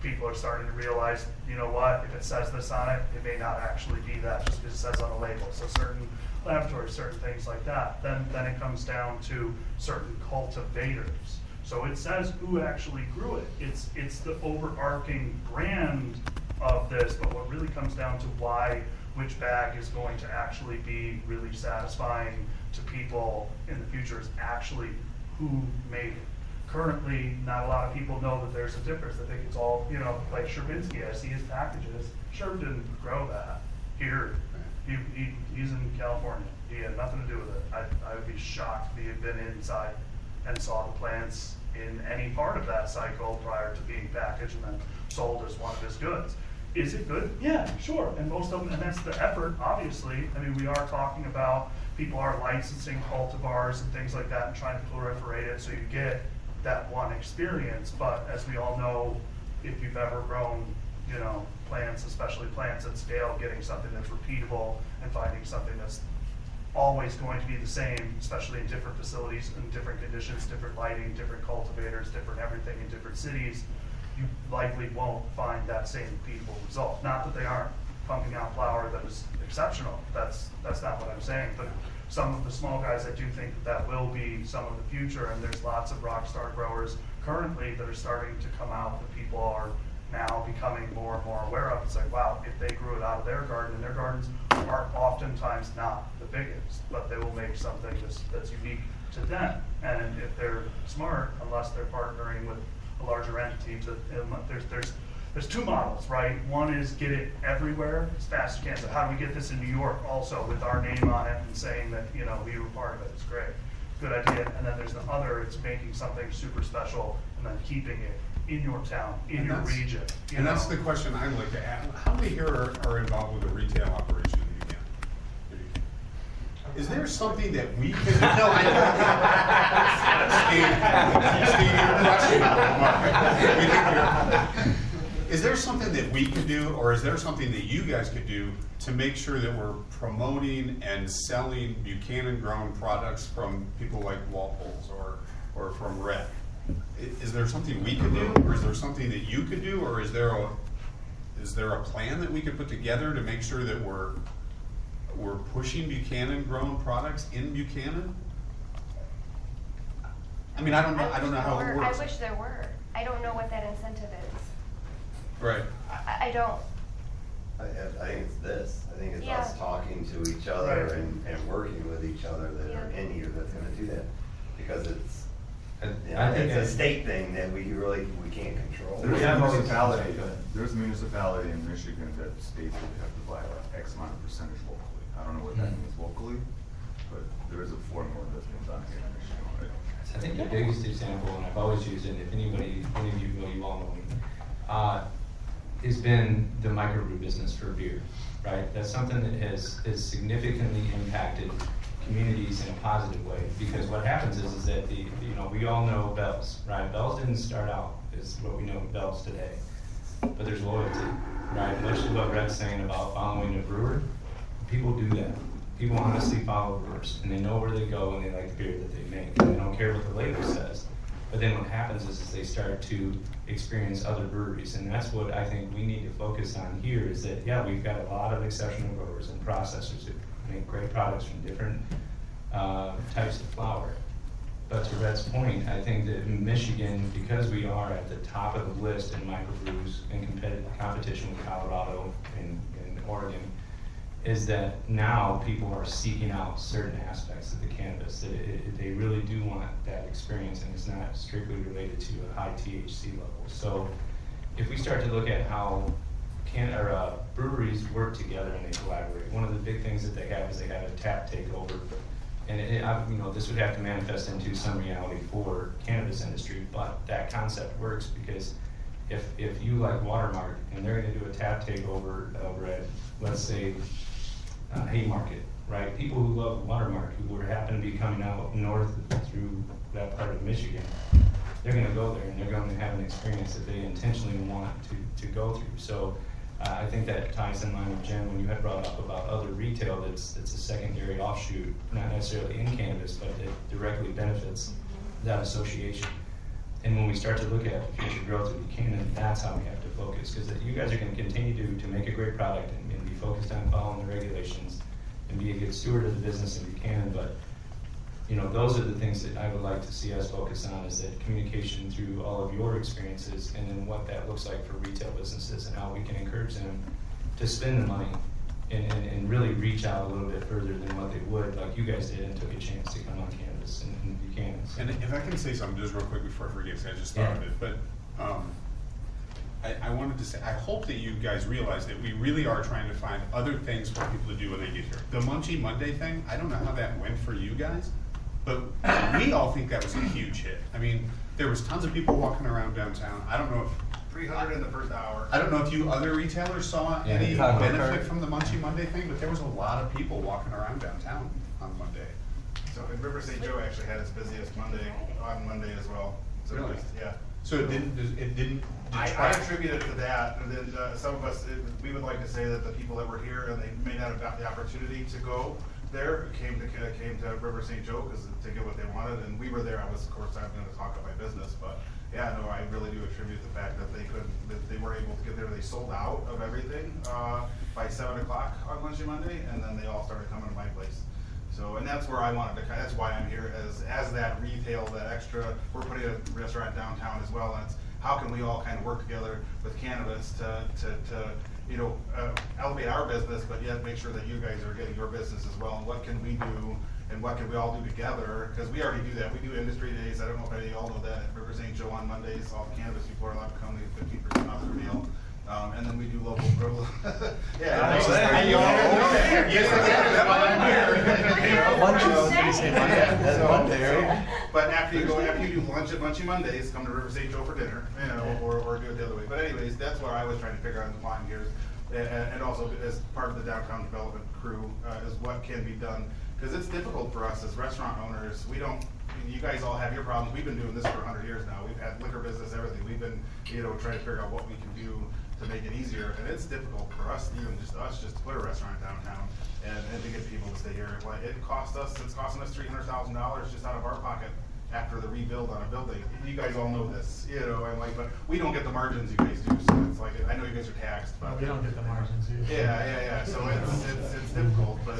People are starting to realize, you know what, if it says this on it, it may not actually be that just because it says on the label. So certain laboratories, certain things like that. Then it comes down to certain cultivators. So it says who actually grew it. It's the overarching brand of this, but what really comes down to which bag is going to actually be really satisfying to people in the future is actually who made it. Currently, not a lot of people know that there's a difference. They think it's all, you know, like Sherbinsky. I see his packages. Sherb didn't grow that here. He's in California. He had nothing to do with it. I would be shocked if he had been inside and saw the plants in any part of that cycle prior to being packaged and then sold as one of his goods. Is it good? Yeah, sure. And most of them, and that's the effort, obviously. I mean, we are talking about people are licensing cultivars and things like that and trying to proliferate it so you get that one experience. But as we all know, if you've ever grown, you know, plants, especially plants at scale, getting something that's repeatable and finding something that's always going to be the same, especially in different facilities, in different conditions, different lighting, different cultivators, different everything in different cities, you likely won't find that same repeatable result. Not that they aren't pumping out flour that is exceptional. That's not what I'm saying. But some of the small guys, I do think that will be some of the future, and there's lots of rock star growers currently that are starting to come out that people are now becoming more and more aware of. It's like, wow, if they grew it out of their garden, and their gardens are oftentimes not the biggest, but they will make something that's unique to them. And if they're smart, unless they're partnering with a larger entity, there's two models, right? One is get it everywhere as fast as you can. So how do we get this in New York also with our name on it and saying that, you know, we were part of it? It's great, good idea. And then there's the other, it's making something super special and then keeping it in your town, in your region. And that's the question I'd like to ask. How many here are involved with a retail operation in Buchanan? Is there something that we can do? No, I know. Is there something that we could do, or is there something that you guys could do to make sure that we're promoting and selling Buchanan-grown products from people like Walpole's or from Red? Is there something we could do, or is there something that you could do, or is there a plan that we could put together to make sure that we're pushing Buchanan-grown products in Buchanan? I mean, I don't know how it works. I wish there were. I don't know what that incentive is. Right. I don't. I think it's this. I think it's Yeah. us talking to each other Right. and working with each other that are in here that's gonna do that. Because it's, you know, I think it's a state thing that we can't control. There's Yeah, a most municipality, exactly. there's a municipality in Michigan that states that you have to buy like X amount of percentage locally. I don't know what that means locally, but there is a formula that's been done here in Michigan already. I think the biggest example, and I've always used it, and if any of you know, you all know me. has been the microbrew business for beer, right? That's something that has significantly impacted communities in a positive way, because what happens is that we all know Bell's, right? Bell's didn't start out as what we know Bell's today, but there's loyalty, right? Much of what Red's saying about following a brewer, people do that. People honestly follow brewers, and they know where they go and they like the beer that they make. And they don't care what the label says. But then what happens is they start to experience other breweries, and that's what I think we need to focus on here, is that, yeah, we've got a lot of exceptional growers and processors that make great products from different types of flour. But to Red's point, I think that in Michigan, because we are at the top of the list in microbrews in competition with Colorado and Oregon, is that now people are seeking out certain aspects of the cannabis, that they really do want that experience, and it's not strictly related to a high THC level. So if we start to look at how breweries work together and they collaborate, one of the big things that they have is they have a tap takeover. And this would have to manifest into some reality for cannabis industry, but that concept works because if you like Watermark and they're gonna do a tap takeover over at, let's say, Haymarket, right? People who love Watermark, who happen to be coming out north through that part of Michigan, they're gonna go there and they're gonna have an experience that they intentionally want to go through. So I think that ties in line with Jen when you had brought up about other retail that's a secondary offshoot, not necessarily in cannabis, but that directly benefits that association. And when we start to look at future growth of Buchanan, that's how we have to focus, because you guys are going to continue to make a great product and be focused on following the regulations and be a good steward of the business in Buchanan. But those are the things that I would like to see us focus on, is that communication through all of your experiences, and then what that looks like for retail businesses and how we can encourage them to spend the money and really reach out a little bit further than what they would, like you guys did, and took a chance to come on campus in Buchanan. And if I can say something just real quick before I forget, because I just thought of it, but I wanted to say, I hope that you guys realize that we really are trying to find other things for people to do when they get here. The Munchie Monday thing, I don't know how that went for you guys, but we all think that was a huge hit. I mean, there was tons of people walking around downtown. I don't know if 300 in the first hour. I don't know if you other retailers saw any benefit from the Munchie Monday thing, but there was a lot of people walking around downtown on Monday. So River St. Joe actually had its busiest Monday on Monday as well. So Really? Yeah. So it didn't I detract. attribute it to that, and then some of us, we would like to say that the people that were here and they may not have got the opportunity to go there came to River St. Joe because to get what they wanted, and we were there. I was, of course, I'm going to talk about my business, but yeah, no, I really do attribute the fact that they were able to get there. They sold out of everything by 7 o'clock on Monday, and then they all started coming to my place. So, and that's where I wanted to, that's why I'm here as that retail, that extra, we're putting a restaurant downtown as well, and it's how can we all kind of work together with cannabis to elevate our business, but yet make sure that you guys are getting your business as well, and what can we do, and what can we all do together, because we already do that. We do industry days. I don't know if any of y'all know that, at River St. Joe on Mondays, all the cannabis people are allowed to come, they get 15% off their meal. And then we do local grill. Yeah. But after you do lunch at Munchie Mondays, come to River St. Joe for dinner, or do it the other way. But anyways, that's what I was trying to figure out in the line here, and also as part of the downtown development crew, is what can be done. Because it's difficult for us as restaurant owners. You guys all have your problems. We've been doing this for 100 years now. We've had liquor business, everything. We've been, trying to figure out what we can do to make it easier. And it's difficult for us, even just to put a restaurant downtown and to get people to stay here. It's costing us $300,000 just out of our pocket after the rebuild on a building. You guys all know this, but we don't get the margins you guys do. So it's like, I know you guys are taxed, but we don't get the margins either. Yeah. So it's difficult, but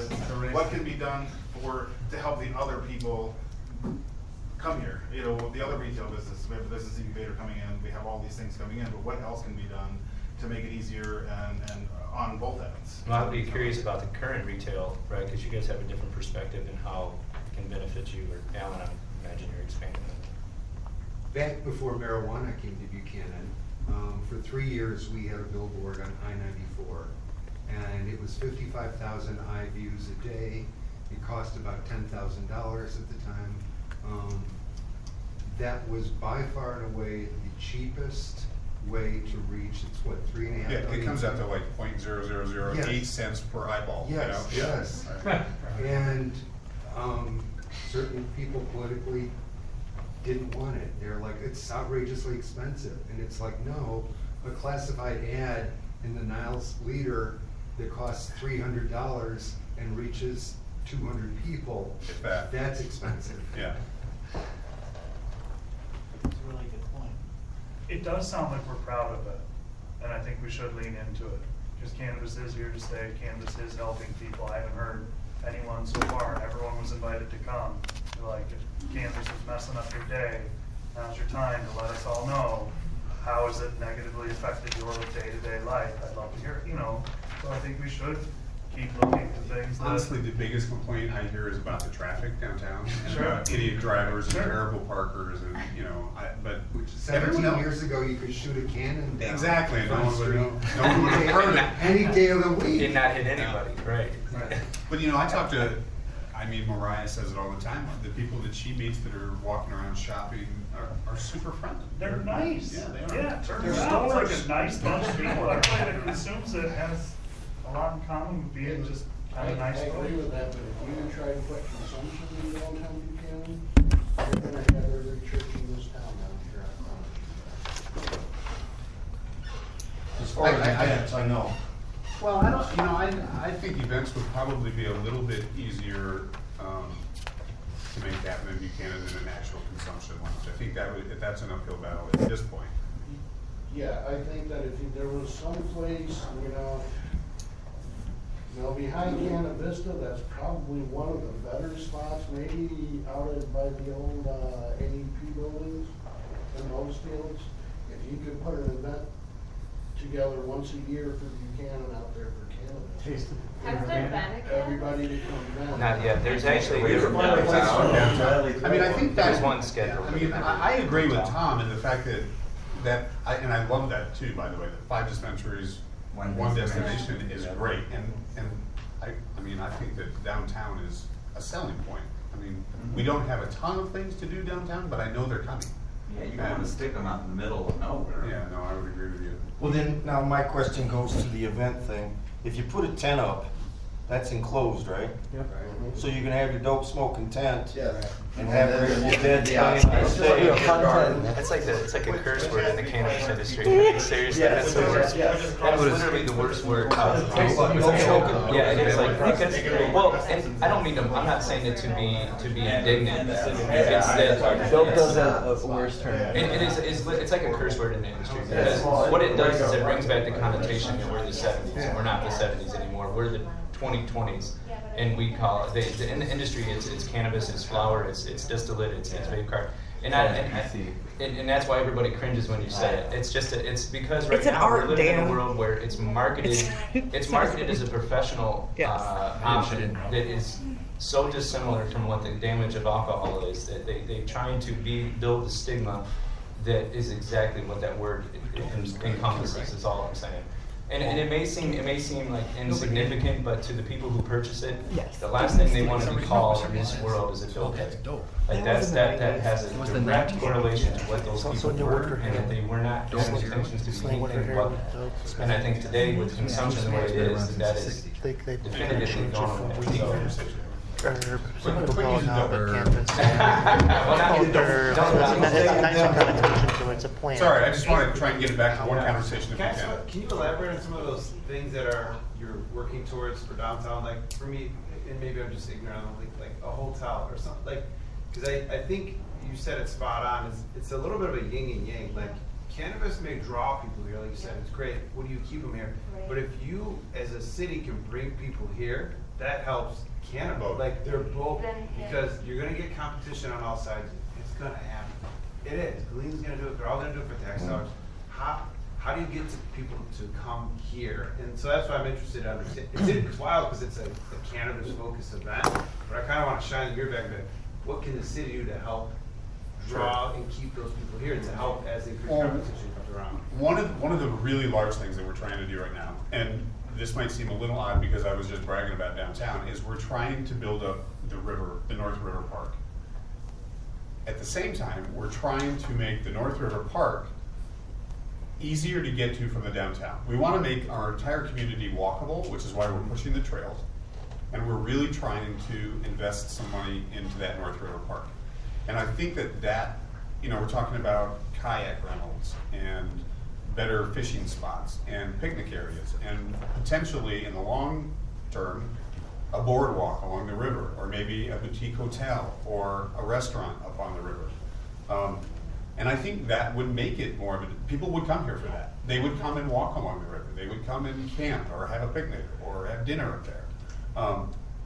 what can be done to help the other people come here? The other retail business. We have a business incubator coming in. We have all these things coming in, but what else can be done to make it easier and on both ends? Well, I'd be curious about the current retail, right? Because you guys have a different perspective in how it can benefit you. Or Alan, I imagine you're expanding that. Back before marijuana came to Buchanan, for 3 years we had a billboard on I-94, and it was 55,000 eye views a day. It cost about $10,000 at the time. That was by far and away the cheapest way to reach, it's what, 3.5 Yeah, it million comes out to people? like 0.0008 Yes. cents per eyeball, you Yes, know? yes. Right. And, certain people politically didn't want it. They're like, it's outrageously expensive. And it's like, no, a classified ad in the Niles Leader that costs $300 and reaches 200 people, If that. that's expensive. Yeah. That's a really good point. It does sound like we're proud of it, and I think we should lean into it. Because cannabis is here to stay, cannabis is helping people. I haven't heard anyone so far, everyone was invited to come. They're like, if cannabis is messing up your day, now's your time to let us all know. How has it negatively affected your day-to-day life? I'd love to hear, so I think we should keep looking at things that. Honestly, the biggest complaint I hear is about the traffic downtown, and Sure. about idiot drivers and Sure. terrible parkers, and, but. everyone 17 else- years ago, you could shoot a cannon down Exactly, and no Front one would Street. know, no one would have heard it. Any day of the week. Did not hit anybody, right? But I talk to, Mariah says it all the time, the people that she meets that are walking around shopping are super friendly. They're nice. Yeah, they are. Yeah, it turns They're out it's like stoners. a nice bunch of people. Everybody that consumes it has a lot in common with being just kind of nice I folks. agree with that, but if you try to put consumption in downtown Buchanan, you're gonna have every church in this town down here, I promise you. As far as events, I know. Well, I don't, I think events would probably be a little bit easier, to make happen in Buchanan than an actual consumption lounge. I think that's an uphill battle at this point. Yeah, I think that if there was some place, behind Canna Vista, that's probably one of the better spots, maybe out by the old AEP buildings in those fields. If you could put an event together once a year for Buchanan out there for cannabis. Has there been a Everybody to come down. Not yet. There's actually. I think that's. There's one scheduled. I agree with Tom in the fact that I love that too, by the way, that 5 dispensaries, one destination is great. And I think that downtown is a selling point. We don't have a ton of things to do downtown, but I know they're coming. Yeah, you don't want to stick them out in the middle of nowhere. Yeah, no, I would agree with you. Well, then, now my question goes to the event thing. If you put a tent up, that's enclosed, right? Yep. So you can have your dope smoking tent Yes. and have Grateful Dead Yeah. playing on It's stage. It's like a curse word in the cannabis industry. Seriously, that's the worst. That was literally the worst word. Yeah, it is like, because, and I don't mean to, I'm not saying it to be indignant. It's that. Dope does a worse term. It's like a curse word in the industry, because what it does is it brings back the connotation that we're the 70s, and we're not the 70s anymore, we're the 2020s. And we call it, in the industry, it's cannabis, it's flower, it's distillate, it's vape cart. And that's why everybody cringes when you say it. It's just, it's because right It's an now we're art, living in Dan. a world where it's marketed, it's marketed as a professional option that is so dissimilar from what the damage of alcohol is, that they trying to build the stigma that is exactly what that word encompasses, is all I'm saying. And it may seem like insignificant, but to the people who purchase it, the last thing they want to be called in this world is a dopehead. Like that has a direct correlation to what those people were, and that they were not doing intentions to be anything but that. And I think today, with consumption the way it is, that is definitively gone away. So. Sorry, I just want to try and get it back to one conversation if we can. Can you elaborate on some of those things that you're working towards for downtown? Like for me, and maybe I'm just ignorant, like a hotel or something, like, because I think you said it spot on. It's a little bit of a yin and yang. Like cannabis may draw people here, like you said, it's great. What do you keep them here? But if you, as a city, can bring people here, that helps cannabis. Like they're both, because you're gonna get competition on all sides. It's gonna happen. It is. Glean's gonna do it. They're all gonna do it for tax dollars. How do you get to people to come here? And so that's why I'm interested to understand. It's wild because it's a cannabis-focused event, but I kind of want to shine your back a bit. What can the city do to help draw and keep those people here, to help as the competition comes around? One of the really large things that we're trying to do right now, and this might seem a little odd because I was just bragging about downtown, is we're trying to build up the North River Park. At the same time, we're trying to make the North River Park easier to get to from the downtown. We want to make our entire community walkable, which is why we're pushing the trails. And we're really trying to invest some money into that North River Park. And I think that, we're talking about kayak rentals and better fishing spots and picnic areas and potentially in the long term, a boardwalk along the river, or maybe a boutique hotel or a restaurant up on the river. And I think that would make it more of people would come here for that. They would come and walk along the river. They would come and camp or have a picnic or have dinner up there.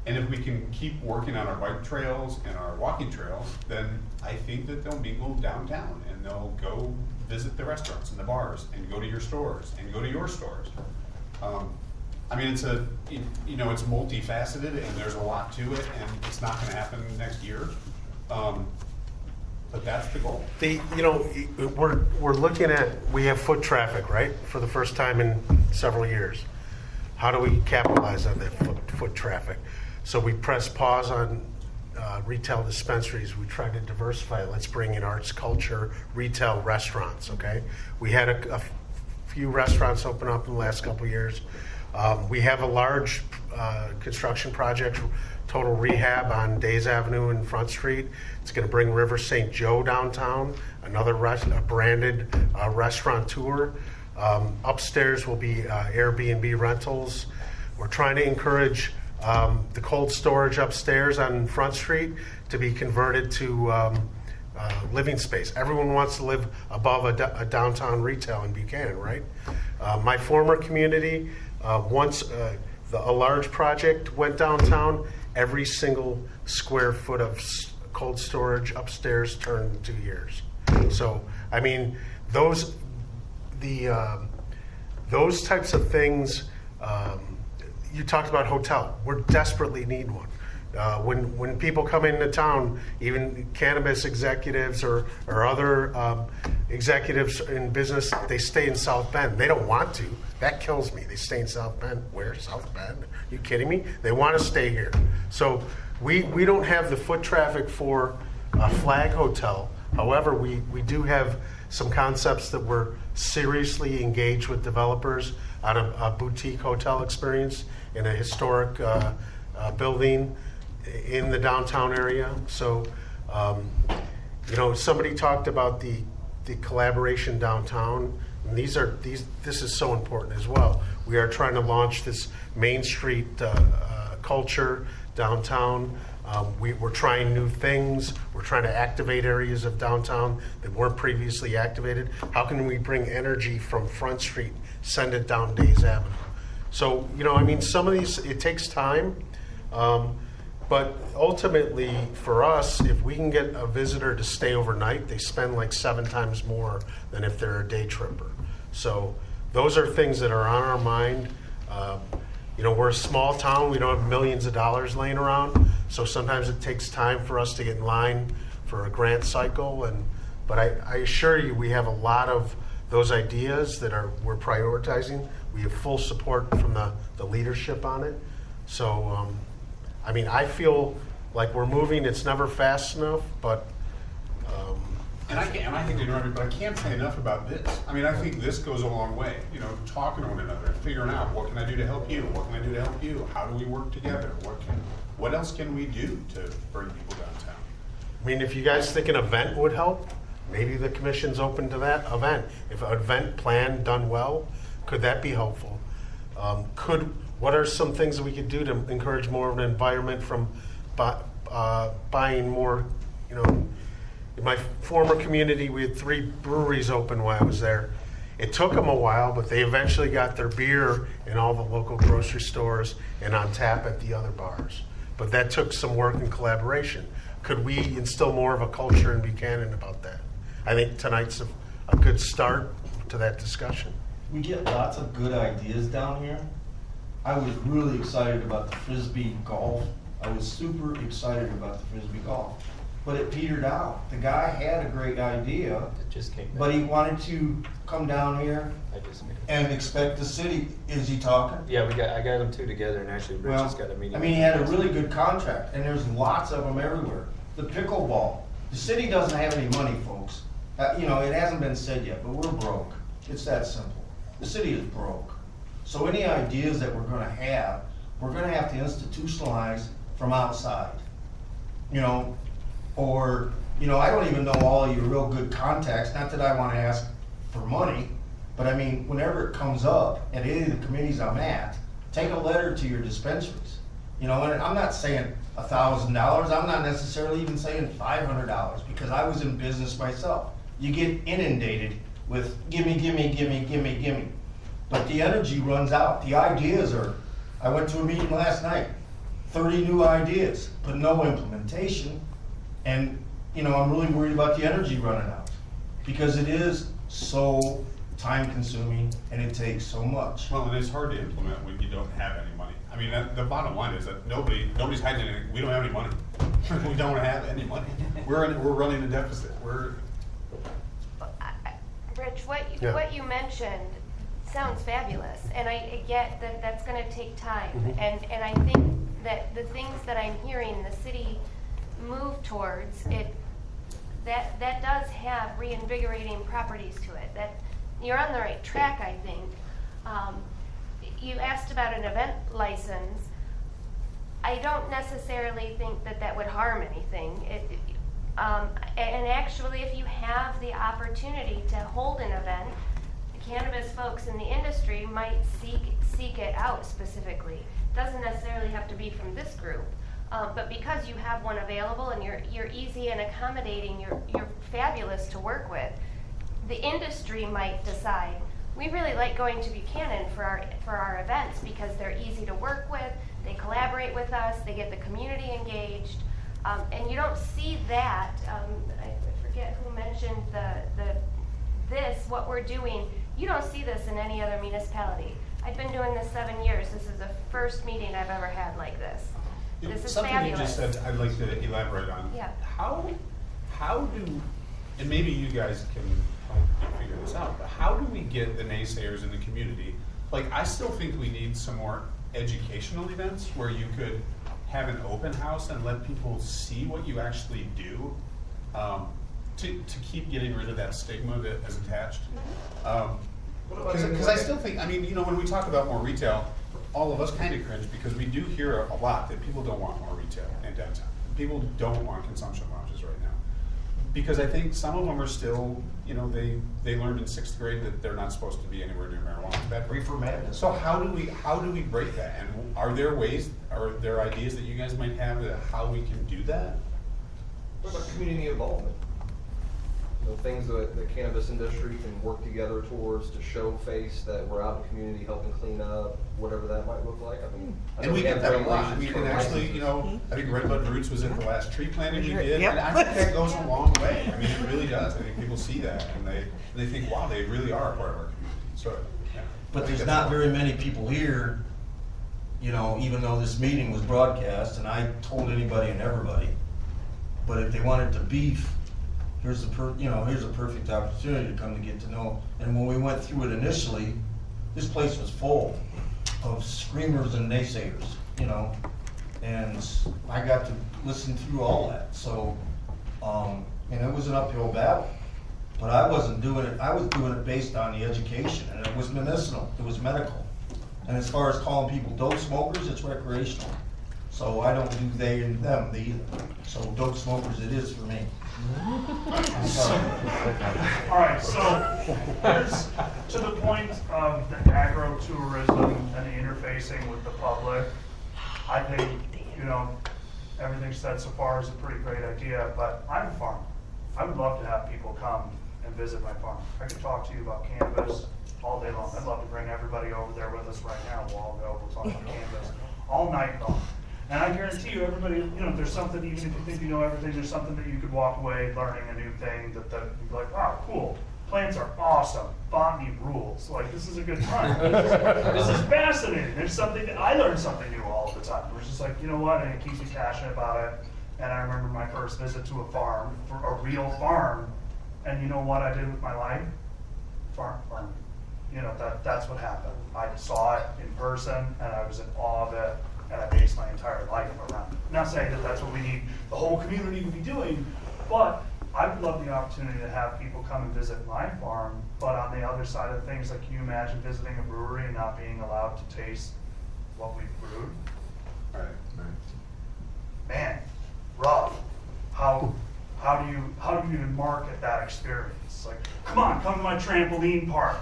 And if we can keep working on our bike trails and our walking trails, then I think that they'll mingle downtown and they'll go visit the restaurants and the bars and go to your stores and go to your stores. I mean, it's it's multifaceted and there's a lot to it, and it's not going to happen next year. But that's the goal. We're looking at, we have foot traffic, right, for the first time in several years. How do we capitalize on that foot traffic? So we press pause on retail dispensaries. We try to diversify. Let's bring in arts, culture, retail, restaurants, okay? We had a few restaurants open up in the last couple of years. We have a large construction project, total rehab on Days Avenue and Front Street. It's going to bring River St. Joe downtown, another branded restaurant tour. Upstairs will be Airbnb rentals. We're trying to encourage the cold storage upstairs on Front Street to be converted to living space. Everyone wants to live above a downtown retail in Buchanan, right? My former community, once a large project went downtown, every single square foot of cold storage upstairs turned 2 years. So, I mean, those types of things. You talked about hotel. We're desperately need one. When people come into town, even cannabis executives or other executives in business, they stay in South Bend. They don't want to. That kills me. They stay in South Bend. Where? South Bend? Are you kidding me? They want to stay here. So we don't have the foot traffic for a flag hotel. However, we do have some concepts that we're seriously engaged with developers on a boutique hotel experience in a historic building in the downtown area. So, somebody talked about the collaboration downtown. And this is so important as well. We are trying to launch this Main Street culture downtown. We're trying new things. We're trying to activate areas of downtown that weren't previously activated. How can we bring energy from Front Street, send it down Days Avenue? So, some of these, it takes time. But ultimately, for us, if we can get a visitor to stay overnight, they spend like 7 times more than if they're a day tripper. So those are things that are on our mind. We're a small town. We don't have millions of dollars laying around. So sometimes it takes time for us to get in line for a grant cycle. But I assure you, we have a lot of those ideas that we're prioritizing. We have full support from the leadership on it. So, I feel like we're moving. It's never fast enough, but. And I think to interrupt you, but I can't say enough about this. I think this goes a long way. Talking to one another and figuring out what can I do to help you? What can I do to help you? How do we work together? What else can we do to bring people downtown? If you guys think an event would help, maybe the commission's open to that event. If an event plan done well, could that be helpful? What are some things that we could do to encourage more of an environment from buying more? In my former community, we had 3 breweries open while I was there. It took them a while, but they eventually got their beer in all the local grocery stores and on tap at the other bars. But that took some work and collaboration. Could we instill more of a culture in Buchanan about that? I think tonight's a good start to that discussion. We get lots of good ideas down here. I was really excited about the Frisbee golf. I was super excited about the Frisbee golf. But it petered out. The guy had a great idea, but he wanted to come down here and expect the city. Is he talking? Yeah, I got them 2 together, and actually Rich has got a meeting. He had a really good contract, and there's lots of them everywhere. The pickleball. The city doesn't have any money, folks. It hasn't been said yet, but we're broke. It's that simple. The city is broke. So any ideas that we're gonna have to institutionalize from outside. You know, or, you know, I don't even know all of your real good contacts, not that I wanna ask for money, but I mean, whenever it comes up at any of the committees I'm at, take a letter to your dispensaries. You know, and I'm not saying $1,000, I'm not necessarily even saying $500, because I was in business myself. You get inundated with gimme, gimme, gimme, gimme, gimme. But the energy runs out. The ideas are, I went to a meeting last night, 30 new ideas, but no implementation. And, you know, I'm really worried about the energy running out, because it is so time consuming and it takes so much. Well, and it's hard to implement when you don't have any money. I mean, the bottom line is that nobody's hiding anything. We don't have any money. We don't have any money. We're running a deficit. Rich, Yeah. what you mentioned sounds fabulous, and I get that that's gonna take time. And I think that the things that I'm hearing the city move towards, that does have reinvigorating properties to it. That you're on the right track, I think. You asked about an event license. I don't necessarily think that would harm anything. And actually, if you have the opportunity to hold an event, the cannabis folks in the industry might seek it out specifically. It doesn't necessarily have to be from this group, but because you have one available and you're easy and accommodating, you're fabulous to work with. The industry might decide, we really like going to Buchanan for our events because they're easy to work with, they collaborate with us, they get the community engaged, and you don't see that. I forget who mentioned what we're doing. You don't see this in any other municipality. I've been doing this 7 years. This is the first meeting I've ever had like this. This is Something fabulous. you just said I'd like to elaborate on. Yeah. How do, and maybe you guys can help me figure this out, but how do we get the naysayers in the community? Like, I still think we need some more educational events where you could have an open house and let people see what you actually do, to keep getting rid of that stigma that is attached. Because I still think, I mean, you know, when we talk about more retail, all of us kind of cringe because we do hear a lot that people don't want more retail in downtown. People don't want consumption lounges right now. Because I think some of them are still, you know, they learned in 6th grade that they're not supposed to be anywhere near marijuana. Is that Reefer madness. So how do we break that? And are there ideas that you guys might have that how we can do that? What about community involvement? You know, things that the cannabis industry can work together towards to show face that we're out in the community helping clean up, whatever that might look like. I mean, I know And we get have that a lot. regulations We for can actually, licenses. you know, I think Red Bud Roots was at the last tree planting we did, Yep. and I think that goes a long way. I mean, it really does. I think people see that and they think, wow, they really are a part of our community. So, yeah. I But think there's that's not all. very many people here, you know, even though this meeting was broadcast, and I told anybody and everybody. But if they wanted to beef, here's a perfect opportunity to come to get to know. And when we went through it initially, this place was full of screamers and naysayers, you know? And I got to listen through all that, so, and it was an uphill battle. But I wasn't doing it, I was doing it based on the education, and it was medicinal, it was medical. And as far as calling people dope smokers, it's recreational. So I don't do they and them either. So dope smokers it is for me. I'm sorry. All right, so here's to the point of the agro-tourism and the interfacing with the public. I think, you know, everything said so far is a pretty great idea, but I'm a farmer. I would love to have people come and visit my farm. I could talk to you about cannabis all day long. I'd love to bring everybody over there with us right now. We'll all go, we'll talk about cannabis all night long. And I guarantee you, everybody, you know, there's something, even if you think you know everything, there's something that you could walk away learning a new thing that you'd be like, oh, cool. Plants are awesome. Botany rules. Like, this is a good time. This is fascinating. There's something, I learn something new all the time. It's just like, you know what, and it keeps me passionate about it. And I remember my first visit to a farm, for a real farm, and you know what I did with my life? Farming. You know, that's what happened. I saw it in person, and I was in awe of it. And I based my entire life around it. I'm not saying that that's what we need the whole community to be doing, but I would love the opportunity to have people come and visit my farm, But on the other side of things, like, can you imagine visiting a brewery and not being allowed to taste what we've brewed? Right. Man, rough. How do you even market that experience? Like, come to my trampoline park.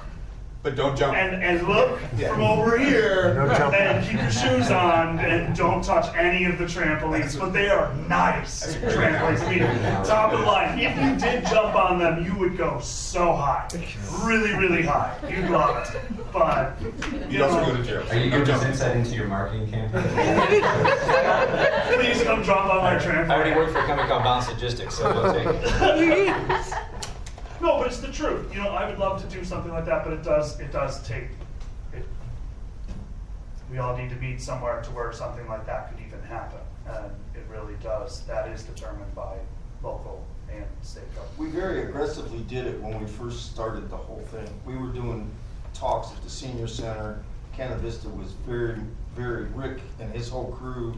But don't jump. And look Yeah. from over here, No jumping. and keep your shoes on, and don't touch any of the trampolines, but they are nice trampolines. I mean, top of the line. If you did jump on them, you would go so high. Really, really high. You'd love it. But, You'd also go to jail. Are you giving us insight into your marketing campaign? please come jump on my trampoline. I already work for a company called Bounce Logistics, so we'll take it. No, but it's the truth. I would love to do something like that, but it does take it. We all need to meet somewhere to where something like that could even happen, and it really does. That is determined by local and state government. We very aggressively did it when we first started the whole thing. We were doing talks at the senior center. Canavista was Rick and his whole crew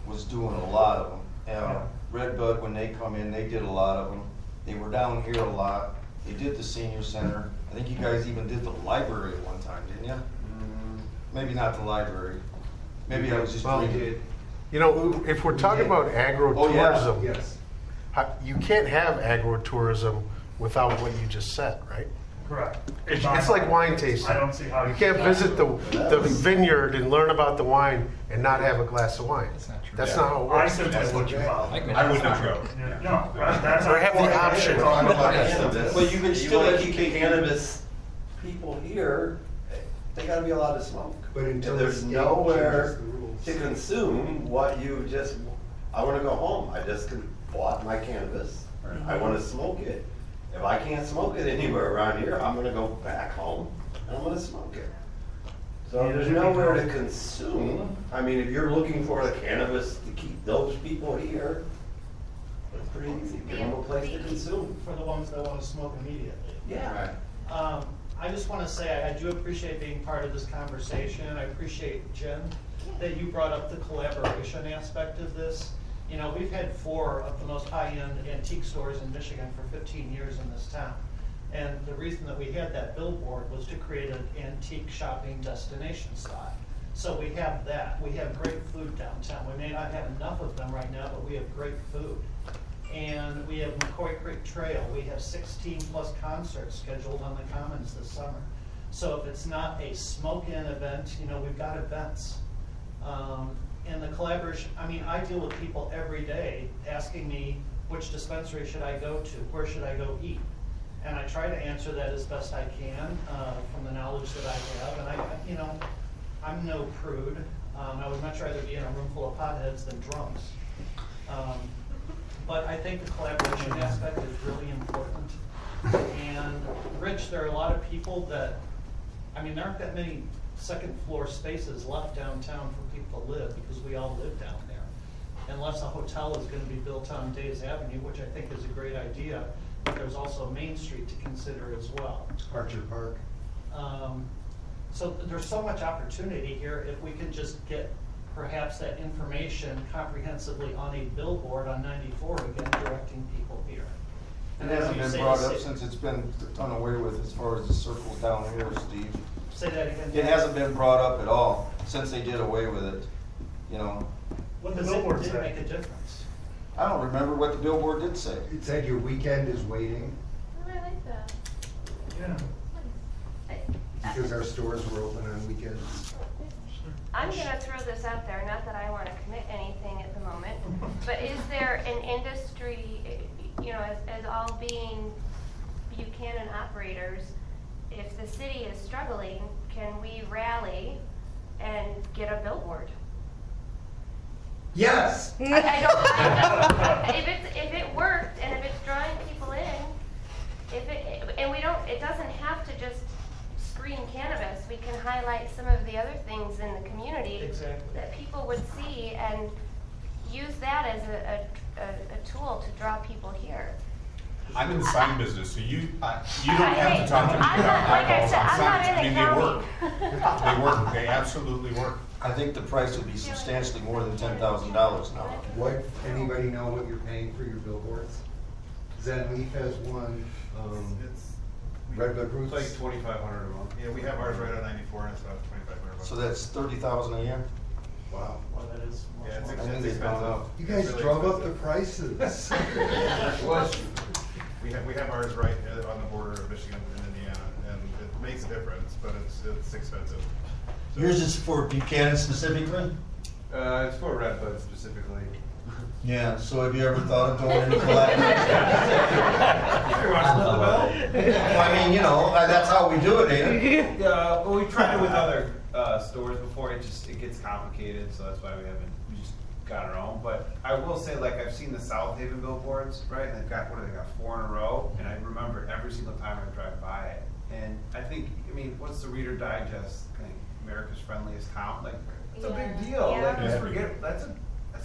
was doing a lot of them. Yeah. Redbud, when they come in, they did a lot of them. They were down here a lot. They did the senior center. I think you guys even did the library at one time, didn't you? Maybe not the library. Maybe I was just Well, dreaming. You know, if we're talking about Oh, yeah. agro-tourism, Yes. you can't have agro-tourism without what you just said, right? Correct. It's like wine tasting. I don't see how You can't visit the vineyard and learn about the wine and not have a glass of wine. That's not how it I works. simply wouldn't follow. I would not go. No, that's Or have the option. Well, you can still wanna educate keep the cannabis people here, they gotta be allowed to smoke. But until And the there's state nowhere changes the rules. to consume what you just, I wanna go home, I just bought my cannabis, I wanna smoke it. If I can't smoke it anywhere around here, I'm gonna go back home and I'm gonna smoke it. So if there's nowhere to consume, I mean, if you're looking for the cannabis to keep those people here, it's pretty easy, give them a place to consume. For the ones that want to smoke immediately. Yeah. I just want to say, I do appreciate being part of this conversation. I appreciate, Jen, that you brought up the collaboration aspect of this. We've had 4 of the most high-end antique stores in Michigan for 15 years in this town. And the reason that we had that billboard was to create an antique shopping destination spot. So we have that. We have great food downtown. We may not have enough of them right now, but we have great food. And we have McCoy Creek Trail. We have 16+ concerts scheduled on the Commons this summer. So if it's not a smoke-in event, we've got events. And the collaboration, I deal with people every day asking me, which dispensary should I go to? Where should I go eat? And I try to answer that as best I can from the knowledge that I have. And I'm no prude. I would much rather be in a room full of potheads than drunks. But I think the collaboration aspect is really important. And Rich, there are a lot of people that, there aren't that many second floor spaces left downtown for people to live because we all live down there. Unless a hotel is going to be built on Days Avenue, which I think is a great idea, but there's also Main Street to consider as well. Archer Park. So there's so much opportunity here if we can just get perhaps that information comprehensively on a billboard on 94 again, directing people here. It And as hasn't you been say, brought the up ci- since it's been done away with as far as the circle down here, Steve. Say that again. It hasn't been brought up at all since they did away with it, What the Because billboard it did say? make a difference. I don't remember what the billboard did say. It said your weekend is waiting Oh, I like that. Yeah. because our stores were open on weekends. I'm gonna throw this out there, not that I wanna commit anything at the moment, but is there an industry, as all being Buchanan operators, if the city is struggling, can we rally and get a billboard? Yes! I don't, if it worked and if it's drawing people in, it doesn't have to just screen cannabis. We can highlight some of the other things in the community Exactly. that people would see and use that as a tool to draw people here. I'm in the sign business, so you don't have to talk to me I'm about not, like I eyeballs said, on I'm not signs. in the They county. work. They work. They absolutely work. I think the price would be substantially more than $10,000 now. What, anybody know what you're paying for your billboards? Zen Leaf has one, Redbud Roots? It's like 2,500 a month. Yeah, we have ours right on 94, and it's about 2,500 So that's 30,000 a year? Wow. Well, that is much Yeah, it's more. I think it's they've gone expensive. up. You It's guys really drove up the expensive. prices. We have ours right on the border of Michigan and Indiana, and it makes a difference, but it's expensive. So- Yours is for Buchanan specifically? It's for Redbud specifically. Yeah, so have you ever thought of going into collaboration? Well, I mean, you know, that's how we do it, ain't it? Yeah, well, we've tried it with other stores before. It gets complicated, so that's why we just got our own. But I will say, like, I've seen the South Haven billboards, right? And they've got 4 in a row, and I remember every single time I drive by it. And I think, what's the Reader Digest thing? America's Friendliest Town. Like, it's a big deal. Yeah. Like, just forget it. That's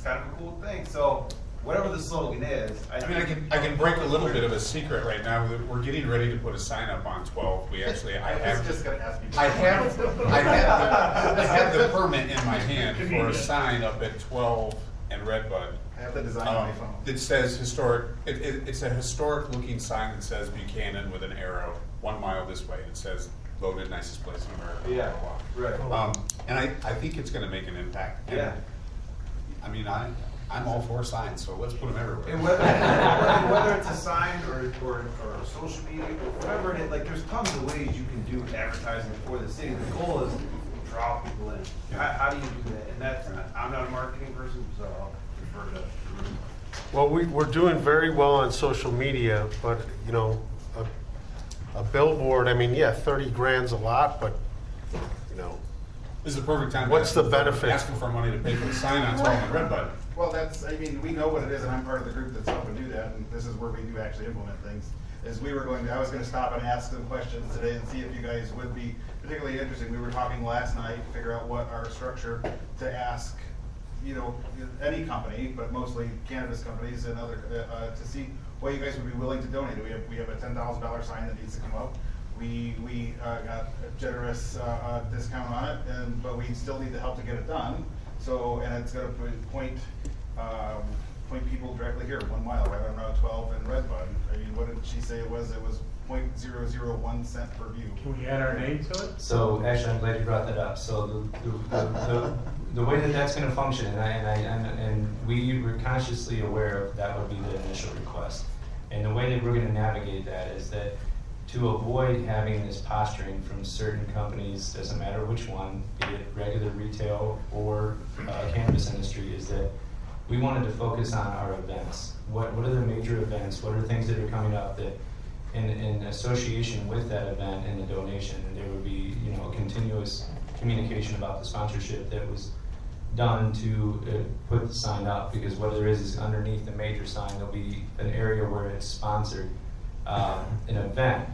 kind of a cool thing. So whatever the slogan is, I can break a little bit of a secret right now. We're getting ready to put a sign up on 12. I have just gonna ask you. I have the permit in my hand for a sign up at 12 and Redbud. I have the design on my phone. It says historic, it's a historic looking sign that says Buchanan with an arrow, 1 mile this way. It says voted nicest place in America. Yeah, blah, blah, blah. right. And I think it's gonna make an impact. And, Yeah. I'm all for signs, so let's put them everywhere. And whether it's a sign or social media or whatever it is, like there's tons of ways you can do advertising for the city. The goal is to draw people in. How do you do that? And that's I'm not a marketing person, so I'll defer to. Well, we're doing very well on social media, but, you know, a billboard, I mean, yeah, 30 grand's a lot, but, you know, This is the perfect time. What's to the benefit? Asking for money to pay for the sign on 12 and Redbud. Well, we know what it is, and I'm part of the group that's helping do that, and this is where we do actually implement things. I was gonna stop and ask some questions today and see if you guys would be particularly interested. We were talking last night, figure out what our structure to ask, any company, but mostly cannabis companies and other, to see what you guys would be willing to donate. We have a $10,000 sign that needs to come up. We got a generous discount on it, but we still need the help to get it done. So, and it's gonna point people directly here, 1 mile, right on Route 12 in Redbud. I mean, what did she say it was? It was 0.001 cent per view. Can we add our name to it? So actually, I'm glad you brought that up. So the way that that's going to function, and we were consciously aware of that would be the initial request. And the way that we're going to navigate that is that to avoid having this posturing from certain companies, doesn't matter which one, be it regular retail or cannabis industry, is that we wanted to focus on our events. What are the major events? What are things that are coming up that in association with that event and the donation, there would be, a continuous communication about the sponsorship that was done to put the sign up, because what there is underneath the major sign, there'll be an area where it's sponsored an event.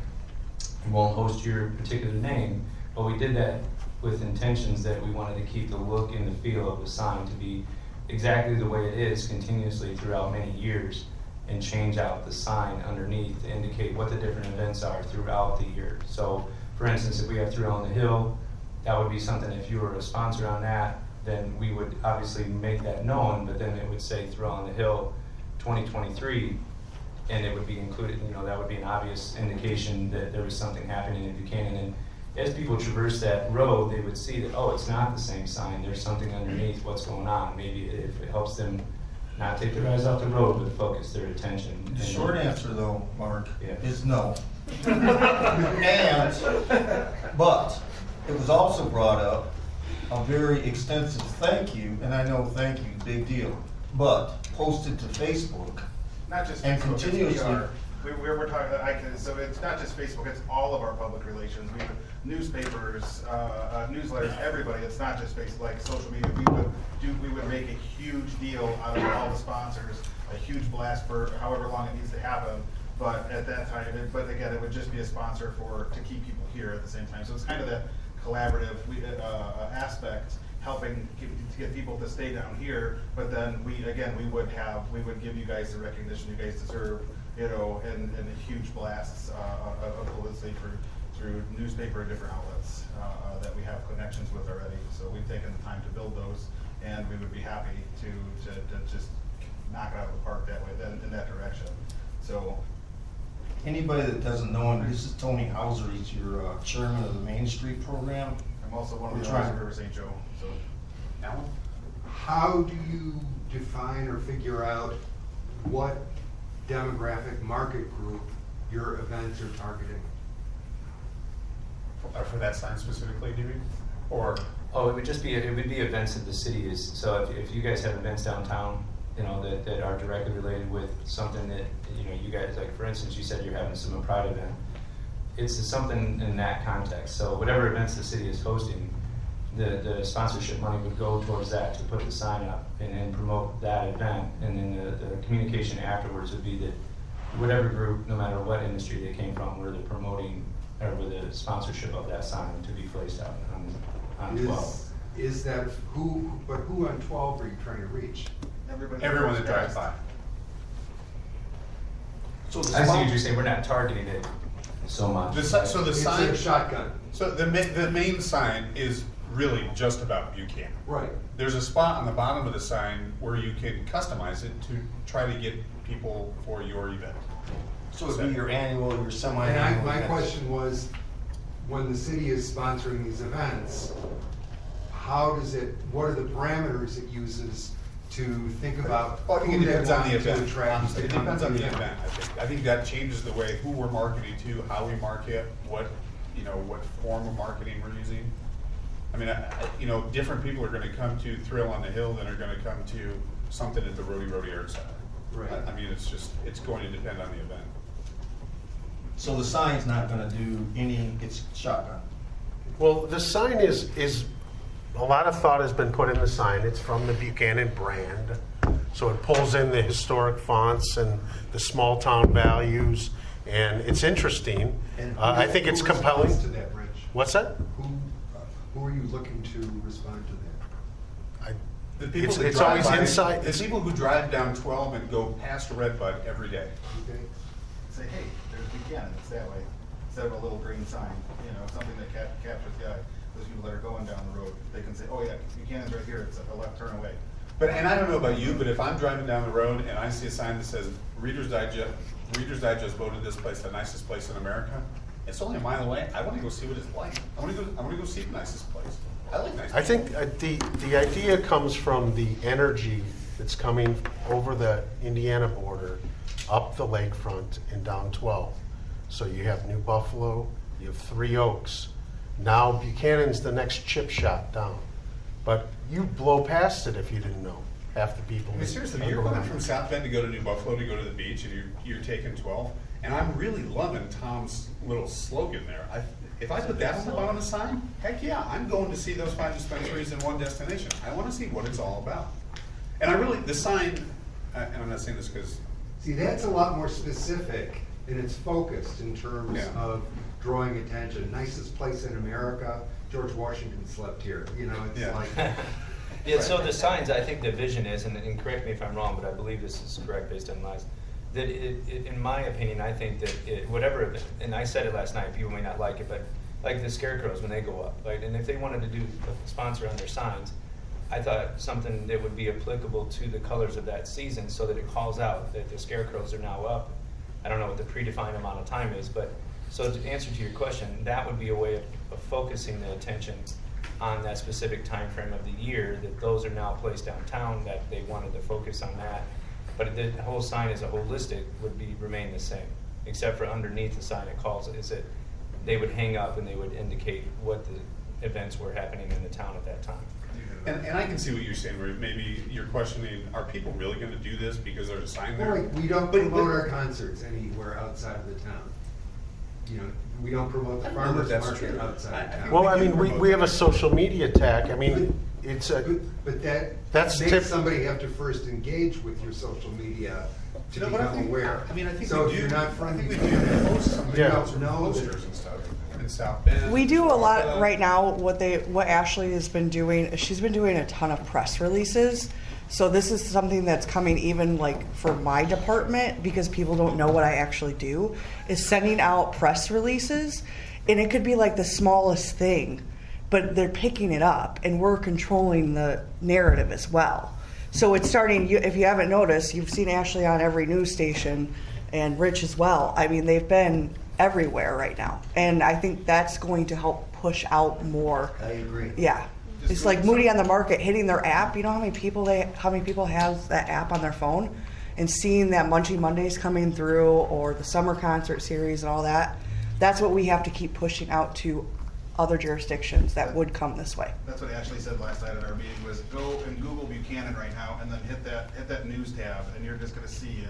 It won't host your particular name, but we did that with intentions that we wanted to keep the look and the feel of the sign to be exactly the way it is continuously throughout many years, and change out the sign underneath to indicate what the different events are throughout the year. So, for instance, if we have Thrill on the Hill, that would be something, if you were a sponsor on that, then we would obviously make that known, but then it would say Thrill on the Hill 2023, and it would be included, that would be an obvious indication that there was something happening in Buchanan. And as people traverse that road, they would see that, oh, it's not the same sign, there's something underneath, what's going on? Maybe if it helps them not take their eyes off the road, but focus their attention. The short answer though, Mark, Yeah. is no. But it was also brought up a very extensive thank you, and I know thank you, big deal, but posted to Facebook. Not just And Facebook, it's continuously- PR. We're talking, so it's not just Facebook, it's all of our public relations. We have newspapers, newsletters, everybody. It's not just Facebook, like social media. We would make a huge deal out of all the sponsors, a huge blast for however long it needs to happen. But at that time, but again, it would just be a sponsor to keep people here at the same time. So it's kind of that collaborative aspect, helping to get people to stay down here. But then we would give you guys the recognition you guys deserve, and the huge blasts of publicity through newspaper and different outlets that we have connections with already. So we've taken the time to build those, and we would be happy to just knock it out of the park that way, then in that direction. So anybody that doesn't know him, this is Tony Hauser. He's your chairman of the Main Street program. I'm also one We're of the trying- owners of River St. Joe, so. Alan? How do you define or figure out what demographic market group your events are targeting? For that sign specifically, do you mean? Or? Oh, it would be events that the city is, so if you guys have events downtown, you know, that are directly related with something that, you know, you guys, like for instance, you said you're having some Pride event. It's something in that context. So whatever events the city is hosting, the sponsorship money would go towards that to put the sign up and then promote that event. And then the communication afterwards would be that whatever group, no matter what industry they came from, where they're promoting or with the sponsorship of that sign to be placed out on 12. Is that who on 12 are you trying to reach? Everyone that drives by. So I see what you're saying. We're not targeting it so much. So the It's sign. a shotgun. So the main sign is really just about Buchanan. Right. There's a spot on the bottom of the sign where you can customize it to try to get people for your event. So it'd be your annual, your And semi-annual. my events. question was, when the city is sponsoring these events, what are the parameters it uses to think about Well, I think who it they depends on want the to event. attract Honestly, to it come depends to on the event? event, I think. I think that changes the way who we're marketing to, how we market, what form of marketing we're using. I mean, different people are gonna come to Thrill on the Hill than are gonna come to something at the Rhodey Art Center. Right. I mean, it's going to depend on the event. So the sign's not gonna do it's shotgun. Well, the sign is, a lot of thought has been put in the sign. It's from the Buchanan brand. So it pulls in the historic fonts and the small town values, and it's interesting. And I think it's who compelling. responds to that, Rich? What's that? Who are you looking to respond to that? The people that It's drive always by, inside. the people who drive down 12 and go past Redbud every day. Okay. Say, hey, there's Buchanan, it's that way, instead of a little green sign, something that captures the eye. Those people that are going down the road, they can say, oh yeah, Buchanan's right here, it's a left turn away. And I don't know about you, but if I'm driving down the road and I see a sign that says Reader's Digest voted this place the nicest place in America, it's only a mile away. I want to go see what it's like. I want to go see the nicest place. I like nice. I think the idea comes from the energy that's coming over the Indiana border, up the lakefront and down 12. So you have New Buffalo, you have Three Oaks. Now Buchanan's the next chip shot down. But you blow past it if you didn't know, half the people. I mean, seriously, you're coming from South Bend to go to New Buffalo to go to the beach, and you're taking 12. And I'm really loving Tom's little slogan there. If I put that on the bottom of the sign, heck yeah, I'm going to see those 5 dispensaries in one destination. I want to see what it's all about. And the sign, and I'm not saying this because... See, that's a lot more specific, and it's focused in terms Yeah. of drawing attention. Nicest place in America, George Washington slept here. It's Yeah. like... Yeah, so the signs, I think the vision is, and correct me if I'm wrong, but I believe this is correct based on lies, that in my opinion, I think that whatever, and I said it last night, people may not like it, but like the scarecrows when they go up, right? And if they wanted to do a sponsor on their signs, I thought something that would be applicable to the colors of that season so that it calls out that the scarecrows are now up. I don't know what the predefined amount of time is, but so to answer to your question, that would be a way of focusing the attention on that specific time frame of the year, that those are now placed downtown, that they wanted to focus on that. But the whole sign as a holistic would remain the same, except for underneath the sign it calls it, is that they would hang up and they would indicate what the events were happening in the town at that time. And I can see what you're saying, where maybe you're questioning, are people really going to do this because there's a sign there? Well, we don't promote our concerts anywhere outside of the town. We don't promote the I don't know farmers that that's market true. outside of town. Well, I mean, we have a social media tack. I mean, it's a... But That's makes tip- somebody have to first engage with your social media to No, but I become think- aware. I mean, I think So we if do. you're not I friendly think with we do them, post some of the you council don't know that- posters and stuff in South Bend. We do a lot Florida. right now. What Ashley has been doing is she's been doing a ton of press releases. So this is something that's coming even like for my department, because people don't know what I actually do, is sending out press releases, and it could be like the smallest thing, but they're picking it up, and we're controlling the narrative as well. So it's starting. If you haven't noticed, you've seen Ashley on every news station and Rich as well. I mean, they've been everywhere right now, and I think that's going to help push out more. I agree. Yeah, it's like Moody on the Market hitting their app. You know how many people have that app on their phone, and seeing that Munchie Mondays coming through, or the summer concert series and all that. That's what we have to keep pushing out to other jurisdictions that would come this way. That's what Ashley said last night at our meeting, was go and Google Buchanan right now, and then hit that news tab, and you're just gonna see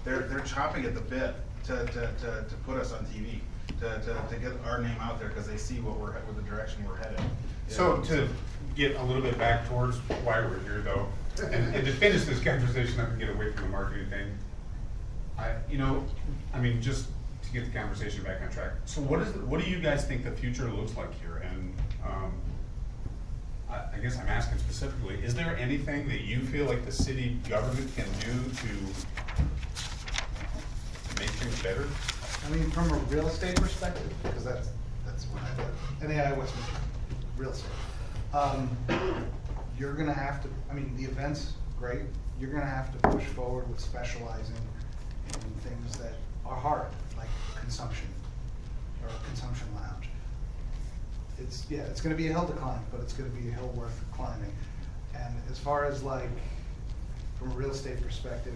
they're chomping at the bit to put us on TV, to get our name out there, because they see where the direction we're headed. So to get a little bit back towards why we're here though, and to finish this conversation up and get away from the marketing thing, just to get the conversation back on track. So what do you guys think the future looks like here? And I guess I'm asking specifically, is there anything that you feel like the city government can do to make things better? I mean, from a real estate perspective, because that's what I did, NAI West Michigan, real estate. You're gonna have to, the event's great, you're gonna have to push forward with specializing in things that are hard, like consumption, or a consumption lounge. It's gonna be a hill to climb, but it's gonna be a hill worth climbing. And as far as from a real estate perspective,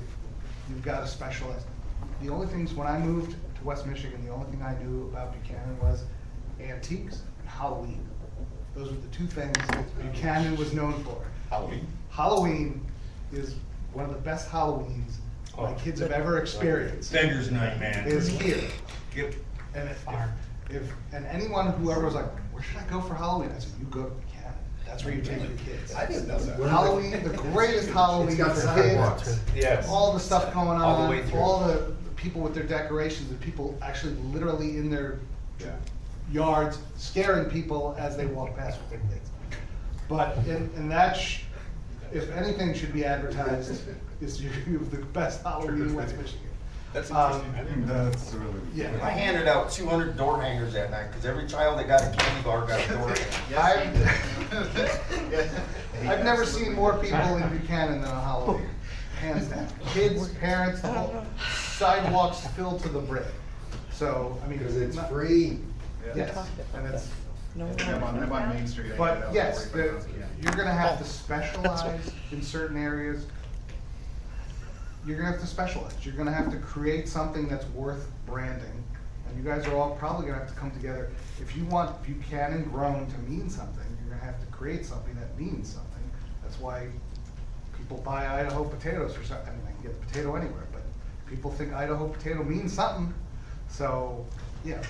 you've gotta specialize. The only things, when I moved to West Michigan, the only thing I knew about Buchanan was antiques and Halloween. Those were the two things that Buchanan was known for. Halloween? Halloween is one of the best Halloweens my kids have ever experienced. Beggars Night, man. Is here. And anyone who ever was like, where should I go for Halloween? I said, you go to Buchanan. That's where you take your kids. I didn't know that. Halloween, the greatest Halloween for kids. Yes. All the stuff going on, All the way through. all the people with their decorations, and people actually literally in their yards scaring people as they walk past with their kids. But if anything should be advertised, is you have the best Halloween in West Michigan. That's interesting. I think that's really. Yeah. I handed out 200 door hangers that night, because every child that got a candy bar got a door hanger. I've never seen more people in Buchanan than on Halloween, hands down. Kids, parents, the whole sidewalks filled to the brim. So, Because it's free. Yes, and it's, I'm on Main Street. I but get out yes, 45,000, yeah. you're gonna have to specialize in certain areas. You're gonna have to specialize. You're gonna have to create something that's worth branding. And you guys are all probably gonna have to come together. If you want Buchanan grown to mean something, you're gonna have to create something that means something. That's why people buy Idaho potatoes for something. I can get a potato anywhere, but people think Idaho potato means something. So, yeah,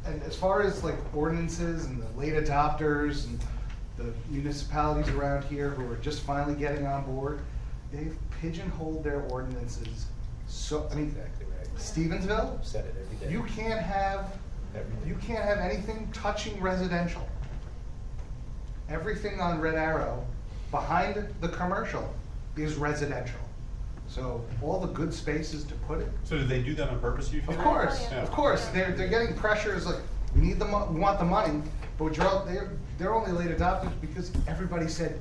and as far as ordinances and the late adopters and the municipalities around here who are just finally getting on board, they've pigeonholed their ordinances. So, Stevensville, Said it every day. you can't have anything touching residential. Everything on Red Arrow behind the commercial is residential. So all the good spaces to put it. So did they do that on purpose, you feel? Of course, Yeah. of course. They're getting pressures like, we need we want the money, but they're only late adopters because everybody said,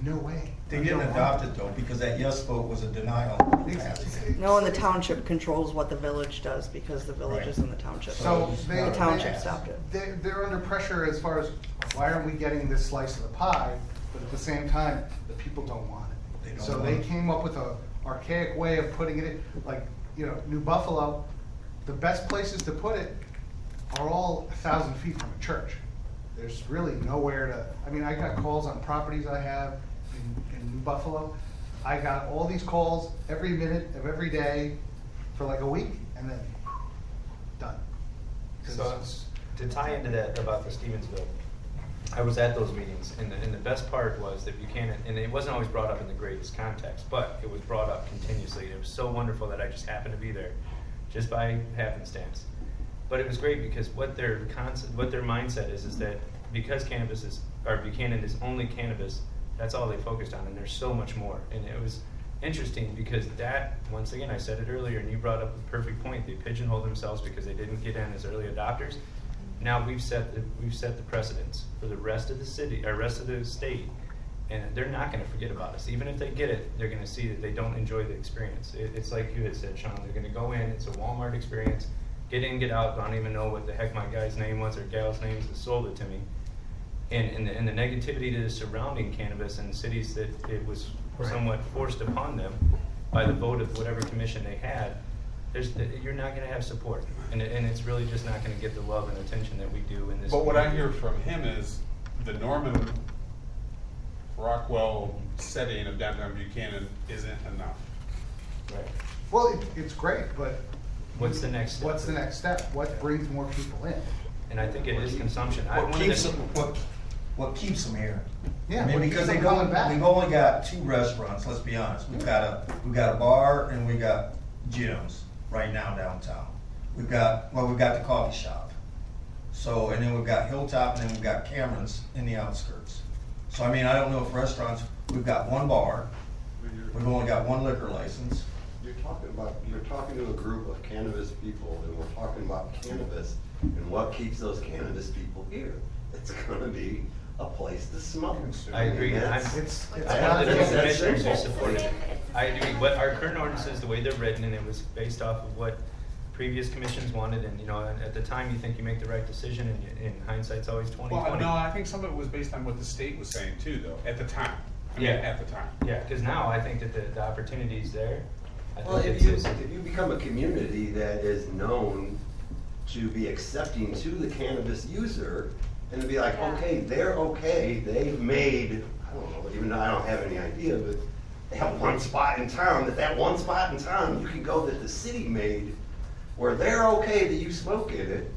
no way. They We didn't don't adopt want it though, because that yes vote was a denial. Exactly. No, and the township controls what the village does, because the village is in the township. So The township stopped it. They're under pressure as far as, why aren't we getting this slice of the pie? But at the same time, the people don't want it. So they came up with a archaic way of putting it in, New Buffalo, the best places to put it are all 1,000 feet from a church. There's really nowhere to, I got calls on properties I have in New Buffalo. I got all these calls every minute of every day for a week, and then done. 'Cause So to tie into that about the Stevensville, I was at those meetings, and the best part was that Buchanan, and it wasn't always brought up in the greatest context, but it was brought up continuously. It was so wonderful that I just happened to be there, just by happenstance. But it was great because what their mindset is that because Buchanan is only cannabis, that's all they focused on, and there's so much more. And it was interesting because that, once again, I said it earlier, and you brought up the perfect point. They pigeonholed themselves because they didn't get in as early adopters. Now we've set the precedence for the rest of the city, or rest of the state, And they're not gonna forget about us. Even if they get it, they're gonna see that they don't enjoy the experience. It's like you had said, Sean, they're gonna go in, it's a Walmart experience, get in, get out, I don't even know what the heck my guy's name was or gal's name that sold it to me. And the negativity that is surrounding cannabis in cities that it was somewhat forced upon them by the vote of whatever commission they had, you're not gonna have support. And it's really just not gonna get the love and attention that we do in this. But what I community. hear from him is the Norman Rockwell setting of downtown Buchanan isn't enough. Right. Well, it's great, but. What's the next step? What's the next step? What brings more people in? And I think it is consumption. What keeps them here? Yeah, I mean, what because keeps them coming back? we've only got 2 restaurants, let's be honest. We've got a bar and we got Jim's right now downtown. We've got the coffee shop. So, and then we've got Hilltop and then we've got Cameron's in the outskirts. So, I mean, I don't know if restaurants, we've got 1 bar, we've only got 1 liquor license. You're talking to a group of cannabis people, and we're talking about cannabis, and what keeps those cannabis people here? It's gonna be a place to smoke. I agree. And I'm it's one not of the that commissioners who simple. supported it. I agree. What our current ordinances, the way they're written, and it was based off of what previous commissions wanted, and at the time you think you make the right decision, and in hindsight it's always 20/20. Well, no, I think some of it was based on what the state was saying too, though, at the time. I mean, Yeah. at the time. Yeah, because now I think that the opportunity is there. I Well, think if you become a community that is known to be accepting to the cannabis user, and to be like, okay, they're okay, they've made, I don't know, even though I don't have any idea, but they have 1 spot in town, that 1 spot in town, you can go that the city made, where they're okay that you smoke in it,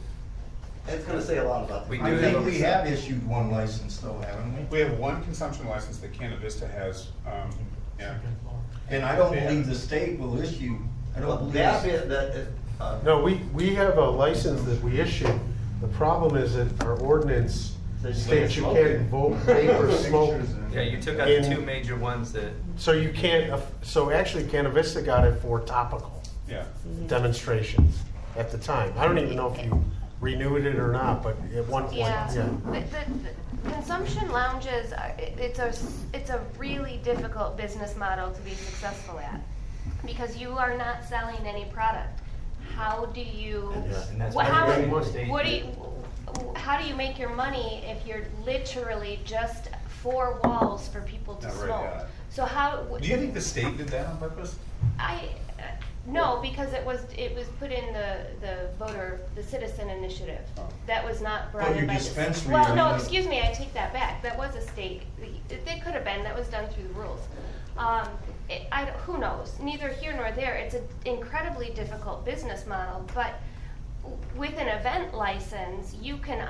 it's gonna say a lot about the. I think we have issued 1 license though, haven't we? We have 1 consumption license that Cannavista has, yeah. And I don't believe the state will issue, I don't believe. No, we have a license that we issue. The problem is that our ordinance states you can't vote, vape, or smoke. Yeah, you took out the 2 major ones that. So you can't, so actually Cannavista got it for topical. Yeah. Demonstrations at the time. I don't even know if you renewed it or not, but at one point, Yeah, yeah. the consumption lounges, it's a really difficult business model to be successful at, because you are not selling any product. How do you, And that's what, why how, we're getting more state. how do you make your money if you're literally just 4 walls for people to Not right, smoke? yeah. So how? Do you think the state did that on purpose? No, because it was put in the citizen initiative. That was not brought But in your by the. dispensary Well, or no, the- excuse me, I take that back. That was a state, it could have been, that was done through the rules. Who knows? Neither here nor there. It's an incredibly difficult business model, but with an event license, you can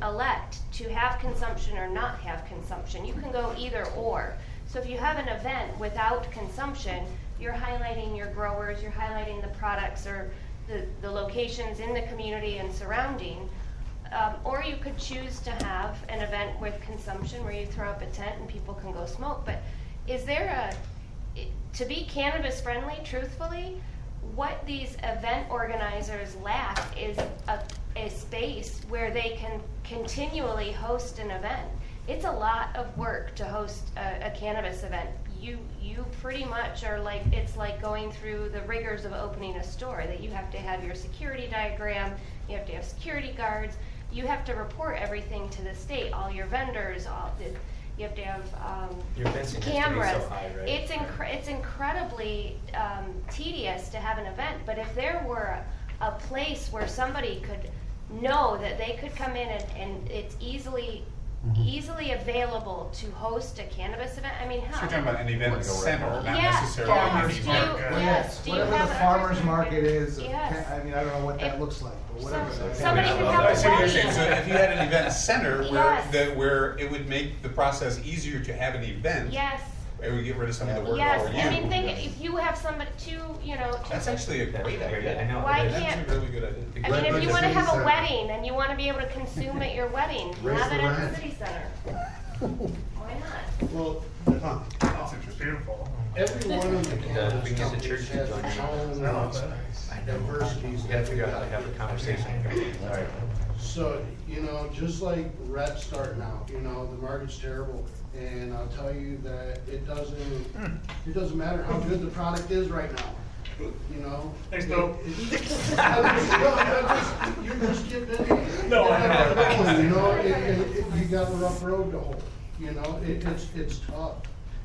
elect to have consumption or not have consumption. You can go either or. So if you have an event without consumption, you're highlighting your growers, you're highlighting the products or the locations in the community and surrounding. Or you could choose to have an event with consumption where you throw up a tent and people can go smoke. But is there to be cannabis friendly, truthfully, what these event organizers lack is a space where they can continually host an event. It's a lot of work to host a cannabis event. You pretty much are like, it's like going through the rigors of opening a store, that you have to have your security diagram, you have to have security guards, you have to report everything to the state, all your vendors, you have to have Your fencing has to be so cameras. high, right? It's incredibly tedious to have an event, but if there were a place where somebody could know that they could come in and it's easily available to host a cannabis event, I mean, So how? you're talking about an event center, not Yes, necessarily farmers an market. event. Yes, do you Whatever have the a- farmer's market is, Yes. I mean, I don't know what that looks like, but whatever. Somebody could I have see a what you're saying. wedding. So if you had an event center Yes. where it would make the process easier to have an event, Yes, it would get rid of some of the work yes, for you. I mean, think, if you have somebody, two That's actually a great idea. I know. Why That's can't- a really good idea. I mean, if you wanna have a Center. wedding and you wanna be able to consume at your wedding, Raise have the it at rent. the city center. Why not? Well, That's interesting. Beautiful. every one of the we cannabis can get the companies church to has join its in. own diversities. We gotta figure out how to have a conversation. All right. So, you know, just like Red starting out, you know, the market's terrible. And I'll tell you that it doesn't matter how good the product is right now, you know? Thanks, Bill. You're just getting in. No, I know. You know, you got a rough road to hoe, you know, it's tough.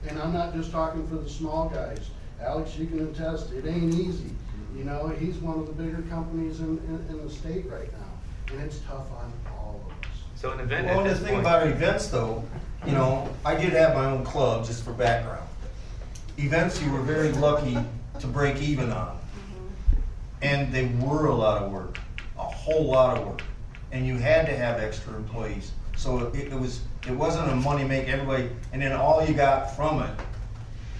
And I'm not just talking for the small guys. Alex, you can attest, it ain't easy. You know, he's one of the bigger companies in the state right now, and it's tough on all of us. So an event Well, at the this thing point. about events though, you know, I did have my own club, just for background. Events you were very lucky to break even on. And they were a lot of work, a whole lot of work. And you had to have extra employees. So it wasn't a money make everybody, and then all you got from it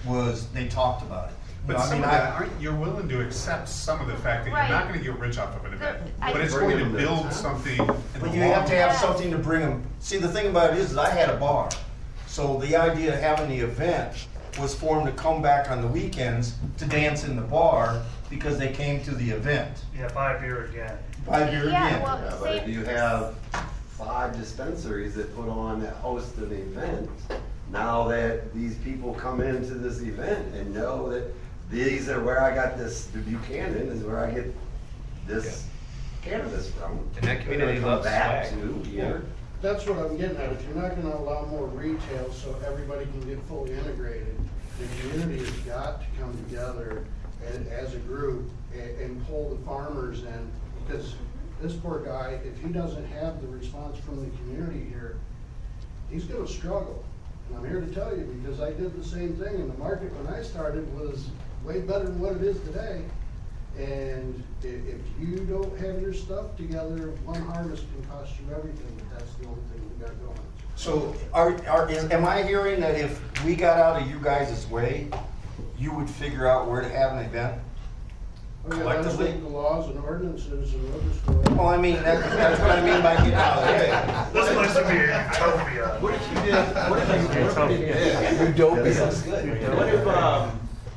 was they talked about it. You But know, some of that, aren't you willing to accept some of the fact that Right. you're not gonna get rich off of an event, I- but it's going to build something in the But you long have to have Yeah. something to bring them. See, the thing about it is I had a bar. So the idea of having the event was for them to come back on the weekends to dance in the bar because they came to the event. Yeah, buy a beer again. Buy beer Yeah, again. well, Yeah, but if you have 5 dispensaries that put on, that host an event, now that these people come into this event and know that these are where I got this, the Buchanan is where I get this cannabis from. And that community They're gonna loves come back swag. to here. That's what I'm getting at. If you're not gonna allow more retail so everybody can get fully integrated, the community has got to come together as a group and pull the farmers in. Because this poor guy, if he doesn't have the response from the community here, he's gonna struggle. And I'm here to tell you, because I did the same thing, and the market when I started was way better than what it is today. And if you don't have your stuff together, one harvest can cost you everything, but that's the only thing we got going. So am I hearing that if we got out of you guys' way, you would figure out where to have an event? Okay, Collectively? let's look at the laws and ordinances and liquor store. Well, I mean, that's what I mean by getting out of the way. This place would be a utopia. What if you did, what if you did this? Utopia. What if,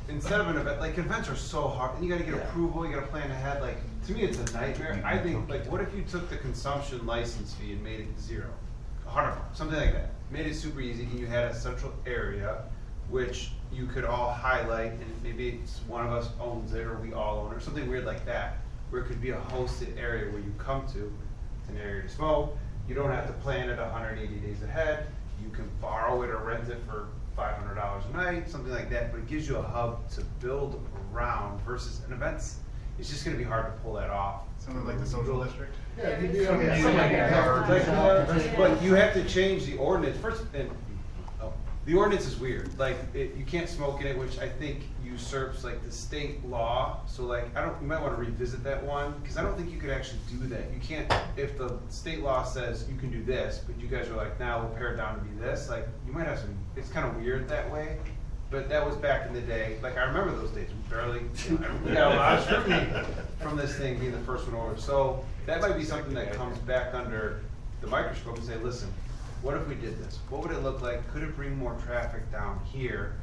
instead of an event, like events are so hard, and you gotta get approval, you gotta plan ahead, like, to me, it's a nightmare. I think, like, what if you took the consumption license fee and made it 0? $100, something like that. Made it super easy, and you had a central area, which you could all highlight, and maybe it's one of us owns it, or we all own it, or something weird like that, where it could be a hosted area where you come to, it's an area to smoke, you don't have to plan it 180 days ahead, you can borrow it or rent it for $500 a night, something like that, but it gives you a hub to build around versus an events. It's just gonna be hard to pull that off. Something like the social district? Yeah, you'd be Something able like that. to. But you have to change the ordinance first, and the ordinance is weird. Like you can't smoke in it, which I think usurps like the state law. So like you might want to revisit that one because I don't think you could actually do that. You can't if the state law says you can do this, but you guys are like now we'll pare it down to be this. Like you might have some. It's kind of weird that way. But that was back in the day. Like I remember those days. We barely we got a lot of scrutiny from this thing being the first one over. So that might be something that comes back under the microscope and say, listen, what if we did this? What would it look like? Could it bring more traffic down here?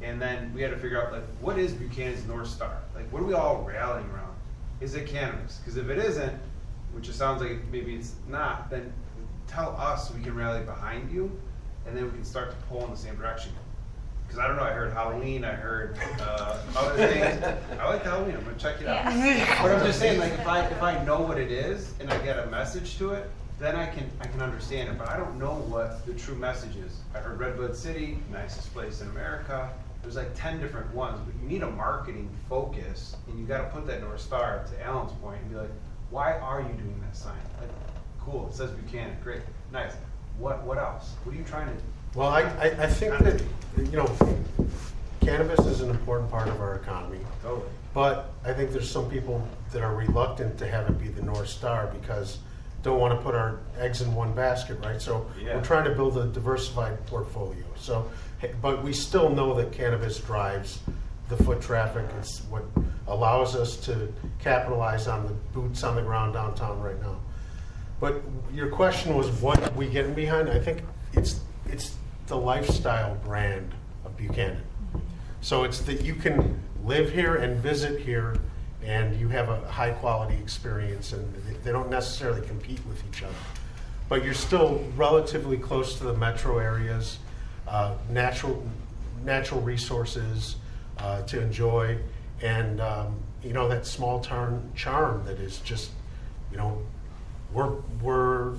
And then we had to figure out like, what is Buchanan's North Star? Like, what are we all rallying around? Is it cannabis? Because if it isn't, which it sounds like maybe it's not, then tell us so we can rally behind you, and then we can start to pull in the same direction. Because I don't know, I heard Halloween, I heard other things. I like Halloween, I'm gonna check it out. Yeah. But I'm just saying, like, if I know what it is and I get a message to it, then I can understand it. But I don't know what the true message is. I heard Redbud City, nicest place in America. There's like 10 different ones, but you need a marketing focus, and you got to put that North Star to Alan's point and be like, why are you doing that sign? Like, cool, it says Buchanan, great, nice. What else? What are you trying to do? Well, I think that, you know, cannabis is an important part of our economy. Totally. But I think there's some people that are reluctant to have it be the North Star because don't want to put our eggs in one basket, right? So Yeah. we're trying to build a diversified portfolio. So, but we still know that cannabis drives the foot traffic. It's what allows us to capitalize on the boots on the ground downtown right now. But your question was what we getting behind? I think it's the lifestyle brand of Buchanan. So it's that you can live here and visit here and you have a high-quality experience, and they don't necessarily compete with each other. But you're still relatively close to the metro areas, natural resources to enjoy, and that small town charm that is just, we're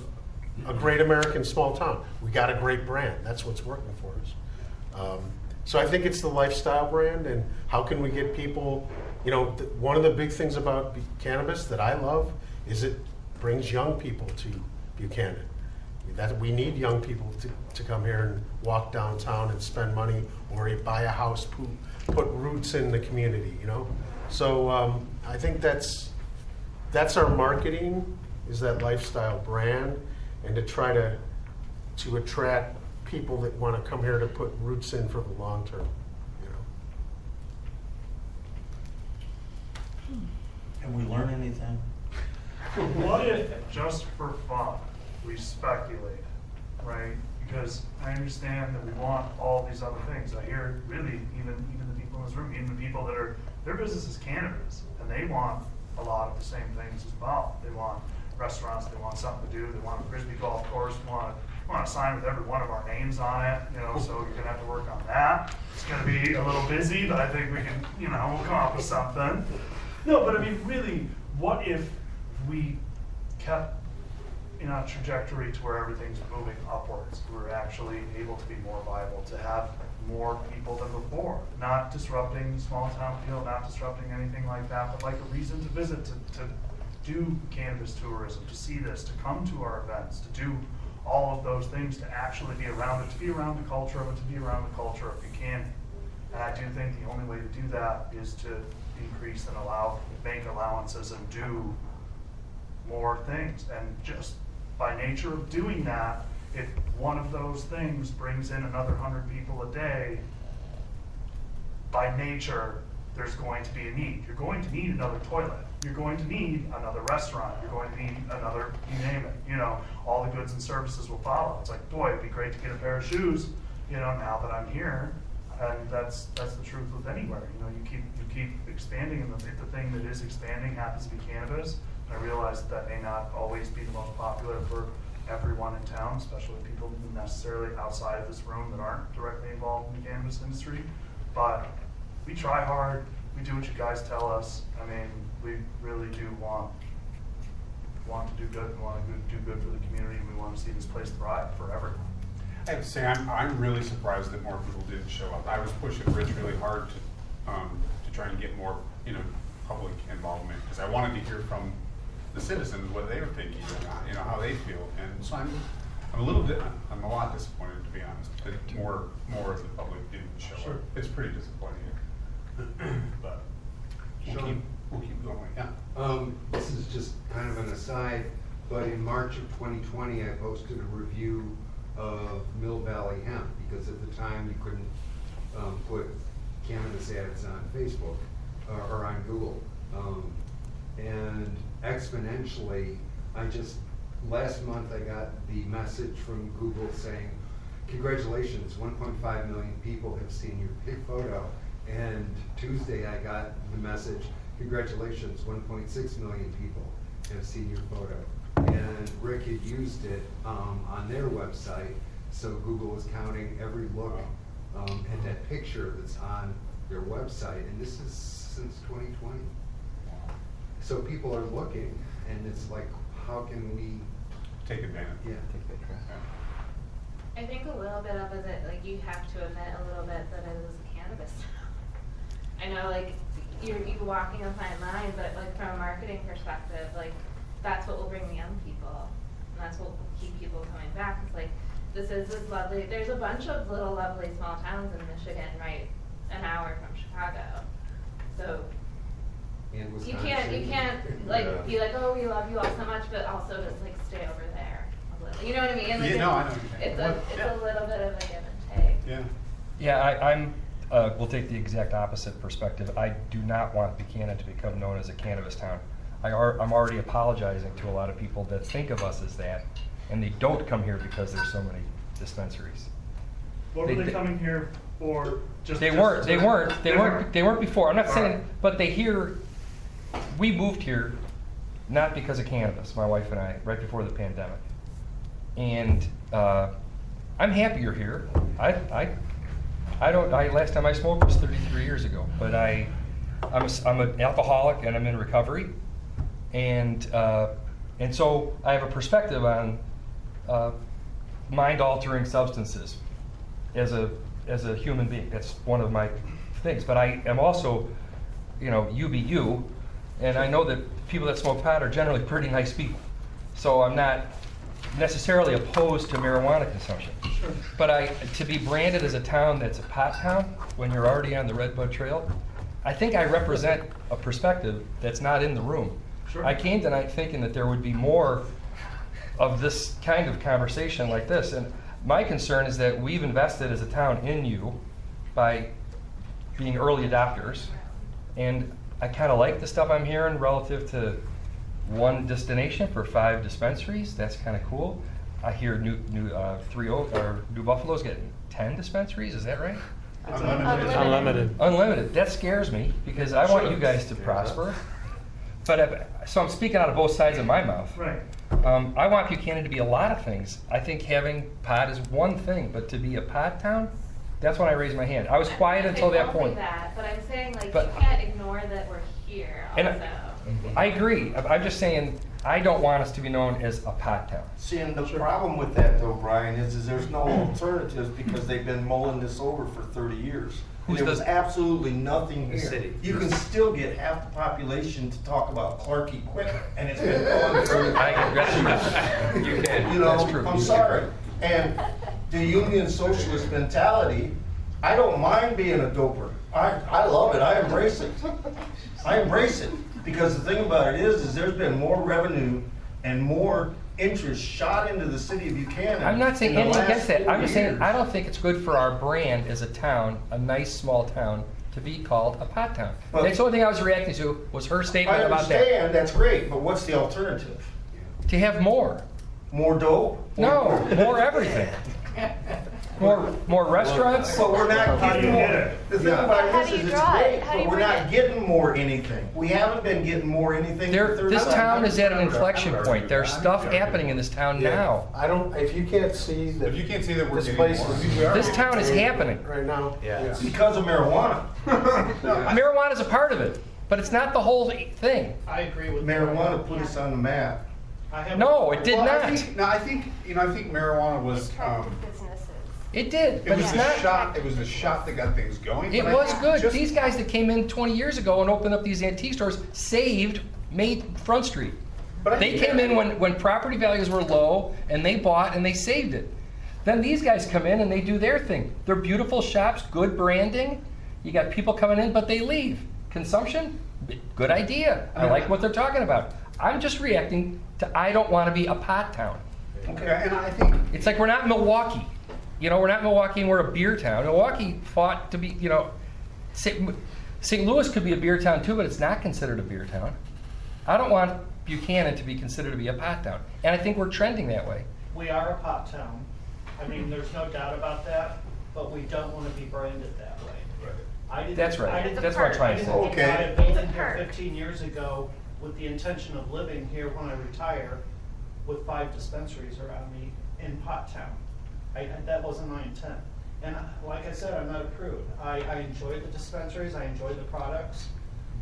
a great American small town. We got a great brand. That's what's working for us. So I think it's the lifestyle brand, and how can we get people, one of the big things about cannabis that I love is it brings young people to Buchanan. That we need young people to come here and walk downtown and spend money or buy a house, put roots in the community, So I think that's our marketing, is that lifestyle brand, and to try to attract people that want to come here to put roots in for the long term. Have we learned anything? What if, just for fun, we speculate, right? Because I understand that we want all these other things. I hear really even the people in this room, even the people that their business is cannabis, and they want a lot of the same things as well. They want restaurants, they want something to do, they want a Frisbee golf course, want a sign with every one of our names on it, so you're gonna have to work on that. It's gonna be a little busy, but I think we can, we'll come up with something. No, but I mean, really, what if we kept in a trajectory to where everything's moving upwards? We're actually able to be more viable, to have more people than before, not disrupting small town feel, not disrupting anything like that, but like a reason to visit, to do cannabis tourism, to see this, to come to our events, to do all of those things, to actually be around it, to be around the culture of it, to be around the culture of Buchanan. And I do think the only way to do that is to increase and make allowances and do more things. And just by nature of doing that, if one of those things brings in another 100 people a day, by nature, there's going to be a need. You're going to need another toilet. You're going to need another restaurant. You're going to need another, you name it. All the goods and services will follow. It's like, boy, it'd be great to get a pair of shoes, now that I'm here. And that's the truth with anywhere. You keep expanding, and the thing that is expanding happens to be cannabis. And I realize that may not always be the most popular for everyone in town, especially people necessarily outside of this room that aren't directly involved in the cannabis industry. But we try hard. We do what you guys tell us. I mean, we really do want to do good. We want to do good for the community. We want to see this place thrive forever. I have to say, I'm really surprised that more people didn't show up. I was pushing Rich really hard to try and get more, public involvement, because I wanted to hear from the citizens what they were thinking, and how they feel. And so I'm a lot disappointed, to be honest, that more of the public didn't show up. It's pretty disappointing. But we'll keep going. Yeah. This is just kind of an aside, but in March of 2020, I posted a review of Mill Valley Hemp, because at the time you couldn't put cannabis ads on Facebook or on Google. And exponentially, last month I got the message from Google saying, congratulations, 1.5 million people have seen your pig photo. And Tuesday I got the message, congratulations, 1.6 million people have seen your photo. And Rick had used it on their website, so Google was counting every look at that picture that's on their website, and this is since 2020. So people are looking, and it's like, how can we take advantage? Yeah, take that track. I think a little bit of it, like, you have to admit a little bit that it is cannabis. I know, like, you're walking a fine line, but like from a marketing perspective, like, that's what will bring the young people, and that's what will keep people coming back. It's like, this lovely, there's a bunch of little lovely small towns in Michigan, right, an hour from Chicago. So you can't like be like, oh, we love you all so much, but also just like stay over there a little. You know what I mean? Like, I know. It's a little bit of a give and take. Yeah. Yeah, I'm we'll take the exact opposite perspective. I do not want Buchanan to become known as a cannabis town. I'm already apologizing to a lot of people that think of us as that, and they don't come here because there's so many dispensaries. What were they coming here for? They weren't before. I'm not saying, but they hear we moved here not because of cannabis, my wife and I, right before the pandemic. And I'm happy you're here. Last time I smoked was 33 years ago, but I'm an alcoholic and I'm in recovery. And so I have a perspective on mind-altering substances as a human being. That's one of my things. But I am also, UBU, and I know that people that smoke pot are generally pretty nice people. So I'm not necessarily opposed to marijuana consumption. Sure. But to be branded as a town that's a pot town when you're already on the Redbud Trail, I think I represent a perspective that's not in the room. Sure. I came tonight thinking that there would be more of this kind of conversation like this. And my concern is that we've invested as a town in you by being early adopters. And I kind of like the stuff I'm hearing relative to one destination for 5 dispensaries. That's kind of cool. I hear New Buffalo's getting 10 dispensaries. Is that right? Unlimited. Unlimited. That scares me because I want you guys to prosper. But so I'm speaking out of both sides of my mouth. Right. I want Buchanan to be a lot of things. I think having pot is one thing, but to be a pot town, that's when I raised my hand. I was quiet until that point. That, but I'm saying you But- can't ignore that we're here. And Also. I agree. I'm just saying I don't want us to be known as a pot town. See, and the problem with that though, Brian, is there's no alternatives because they've been mulling this over for 30 years. There was absolutely nothing here. city. You can still get half the population to talk about Clark equipment, and it's been on for. You can. You know, That's true. I'm sorry. And the union socialist mentality, I don't mind being a doper. I love it. I embrace it. I embrace it. Because the thing about it is there's been more revenue and more interest shot into the city of Buchanan. I'm not saying in the anything last against that. 4 I'm just saying years. I don't think it's good for our brand as a town, a nice small town, to be called a pot town. But- That's the only thing I was reacting to was her statement I about that. understand, that's great, but what's the alternative? To have more. More dope? No, more everything. More restaurants. But we're not How do getting you more. get it? The thing How about do this you is it's draw it? great, How do but you we're bring not it? getting more anything. We haven't been getting more anything for 30 This years. town is at an inflection point. There's stuff happening in this town now. I don't, if you can't see that. If you can't see that we're this getting place more. is- This town is happening. Right now. It's because of marijuana. Marijuana is a part of it, but it's not the whole thing. I agree with Marijuana put us on the map. No, it did Well, not. I think marijuana was. Attractive businesses. It did, It but was it's the not. shot. It was the shot that got things going. It but I was think good. just- These guys that came in 20 years ago and opened up these antique stores made Front Street. But I They think- came in when property values were low and they bought and they saved it. Then these guys come in and they do their thing. They're beautiful shops, good branding. You got people coming in, but they leave. Consumption, good idea. I like what they're talking about. I'm just reacting to I don't want to be a pot town. Okay, and I think It's like we're not Milwaukee. We're not Milwaukee and we're a beer town. Milwaukee fought to be, St. Louis could be a beer town too, but it's not considered a beer town. I don't want Buchanan to be considered to be a pot town. And I think we're trending that way. We are a pot town. I mean, there's no doubt about that, but we don't want to be branded that way. I didn't- That's right. I didn't- That's what I'm trying to say. I didn't Okay. buy a building here 15 years ago with the intention of living here when I retire with 5 dispensaries around me in Pot Town. That wasn't my intent. And like I said, I'm not a prude. I enjoy the dispensaries, I enjoy the products,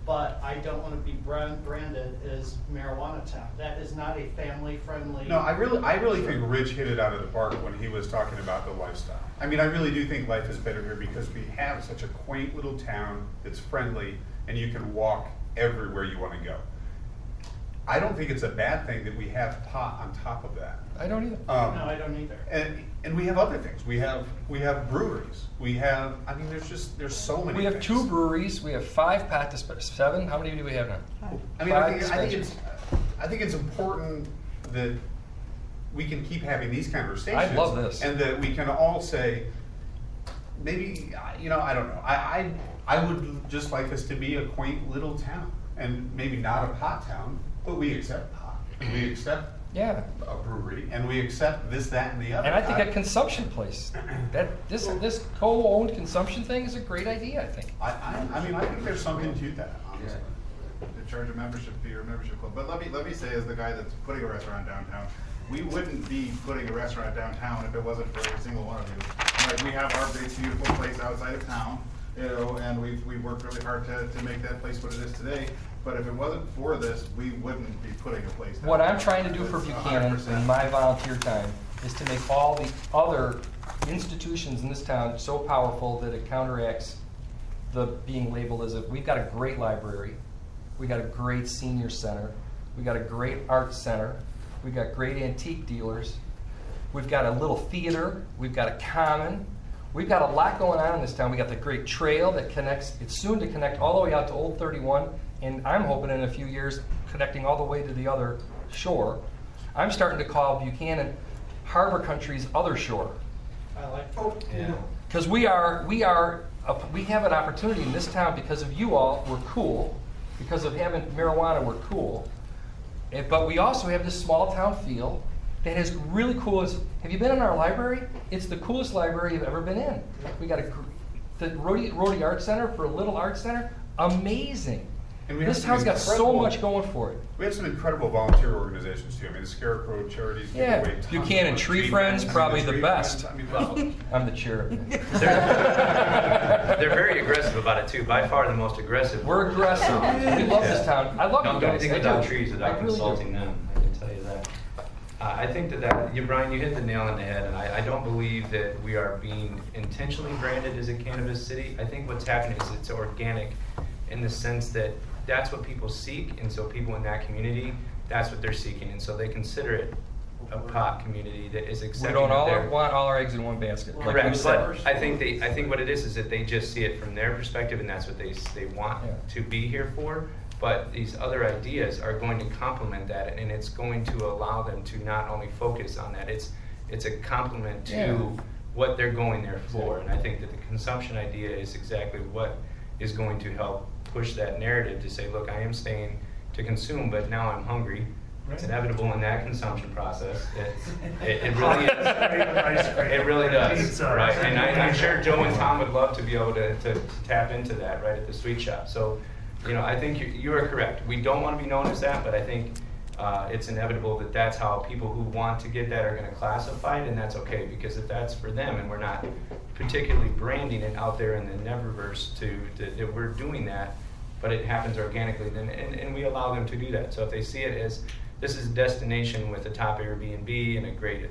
but I don't want to be branded as marijuana town. That is not a family-friendly. No, I really think Rich hit it out of the park when he was talking about the lifestyle. I mean, I really do think life is better here because we have such a quaint little town that's friendly and you can walk everywhere you want to go. I don't think it's a bad thing that we have pot on top of that. I don't either. No, I don't either. And we have other things. We have breweries. We have. I mean, there's so many. We have things. 2 breweries. We have 5 pot dispensaries. 7? How many do we have now? I mean, 5 I think it's important that we can keep having these conversations. I love this. And that we can all say, maybe, I don't know. I would just like us to be a quaint little town, and maybe not a pot town, but we accept pot. We accept a brewery, and we accept this, that, and the other. And I think a consumption place. This co-owned consumption thing is a great idea, I think. I mean, I think there's something to that, honestly. to charge a membership fee or a membership club. But let me say, as the guy that's putting a restaurant downtown, we wouldn't be putting a restaurant downtown if it wasn't for every single one of you. Like, we have our big, beautiful place outside of town, you know, and we've worked really hard to make that place what it is today. But if it wasn't for this, we wouldn't be putting a place down. What I'm trying to do for It's Buchanan 100%. in my volunteer time is to make all the other institutions in this town so powerful that it counteracts the being labeled as we've got a great library, we got a great senior center, we got a great art center, we got great antique dealers, we've got a little theater, we've got a common, we've got a lot going on in this town. We got the great trail that connects, it's soon to connect all the way out to Old 31, and I'm hoping in a few years connecting all the way to the other shore. I'm starting to call Buchanan Harbor Country's other shore. I like Yeah. Because we have an opportunity in this town because of you all, we're cool. Because of having marijuana, we're cool. But we also have this small town feel that is really cool. Have you been in our library? It's the coolest library you've ever been in. We got the Rhodey Art Center for a little art center, amazing. And we have This some town's got so incredible- much going for it. We have some incredible volunteer organizations too. I mean, the Scarecrow Charities give Yeah, away tons Buchanan of Tree Friends, probably the Tree best. Friends. I mean, well, I'm the chair of it. They're very aggressive about it too, by far the most aggressive. We're aggressive. We love this town. I love you Don't do guys. anything I without do. trees I without really do. consulting them, I can tell you that. I think Brian, you hit the nail on the head, and I don't believe that we are being intentionally branded as a cannabis city. I think what's happening is it's organic in the sense that that's what people seek, and so people in that community, that's what they're seeking, and so they consider it a pot community that is We accepting don't of all their... want all our eggs in one basket. Like you Correct, said. but I think what it is that they just see it from their perspective, and that's what they want to be here for. But these other ideas are going to complement that, and it's going to allow them to not only focus on that. It's a complement to what they're going there for, and I think that the consumption idea is exactly what is going to help push that narrative to say, look, I am staying to consume, but now I'm hungry. It's inevitable in that consumption process. It really is. It really does. Pizza. Right. And I'm sure Joe and Tom would love to be able to tap into that right at the sweet shop. So, I think you are correct. We don't want to be known as that, but I think it's inevitable that that's how people who want to get that are going to classify it, and that's okay, because if that's for them and we're not particularly branding it out there in the Neververse that we're doing that, but it happens organically, then and we allow them to do that. So if they see it as this is a destination with a top Airbnb and a great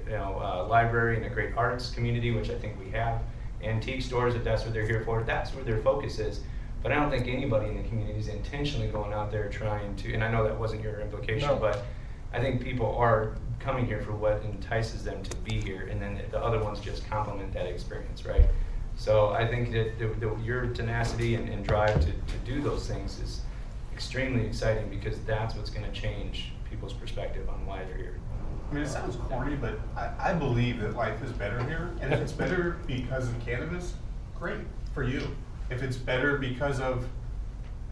library and a great arts community, which I think we have, antique stores, if that's what they're here for, that's where their focus is. But I don't think anybody in the community is intentionally going out there trying to, and I know that wasn't your implication, No. but I think people are coming here for what entices them to be here, and then the other ones just complement that experience, right? So I think that your tenacity and drive to do those things is extremely exciting, because that's what's going to change people's perspective on why they're here. I mean, it sounds corny, but I believe that life is better here. And if it's better because of cannabis, great for you. If it's better because of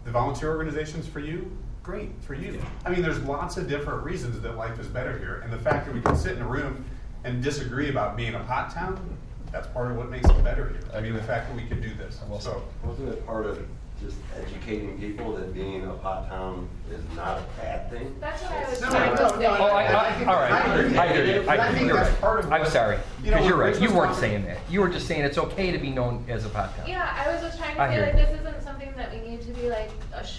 the volunteer organizations for you, great for you. I mean, there's lots of different reasons that life is better here. And the fact that we can sit in a room and disagree about being a pot town, that's part of what makes it better here. I mean, the fact that we can do this. So, Wasn't it part of just educating people that being a pot town is not a bad thing? That's what I was No, trying no, to no, say. no, all right. I hear you. I think You're that's right. part of I'm what- sorry. you know, Because you're right. Christmas You weren't time- saying that. You were just saying it's okay to be known as a pot town. Yeah, I was just trying to I say, hear like, you. this isn't something that we need to be like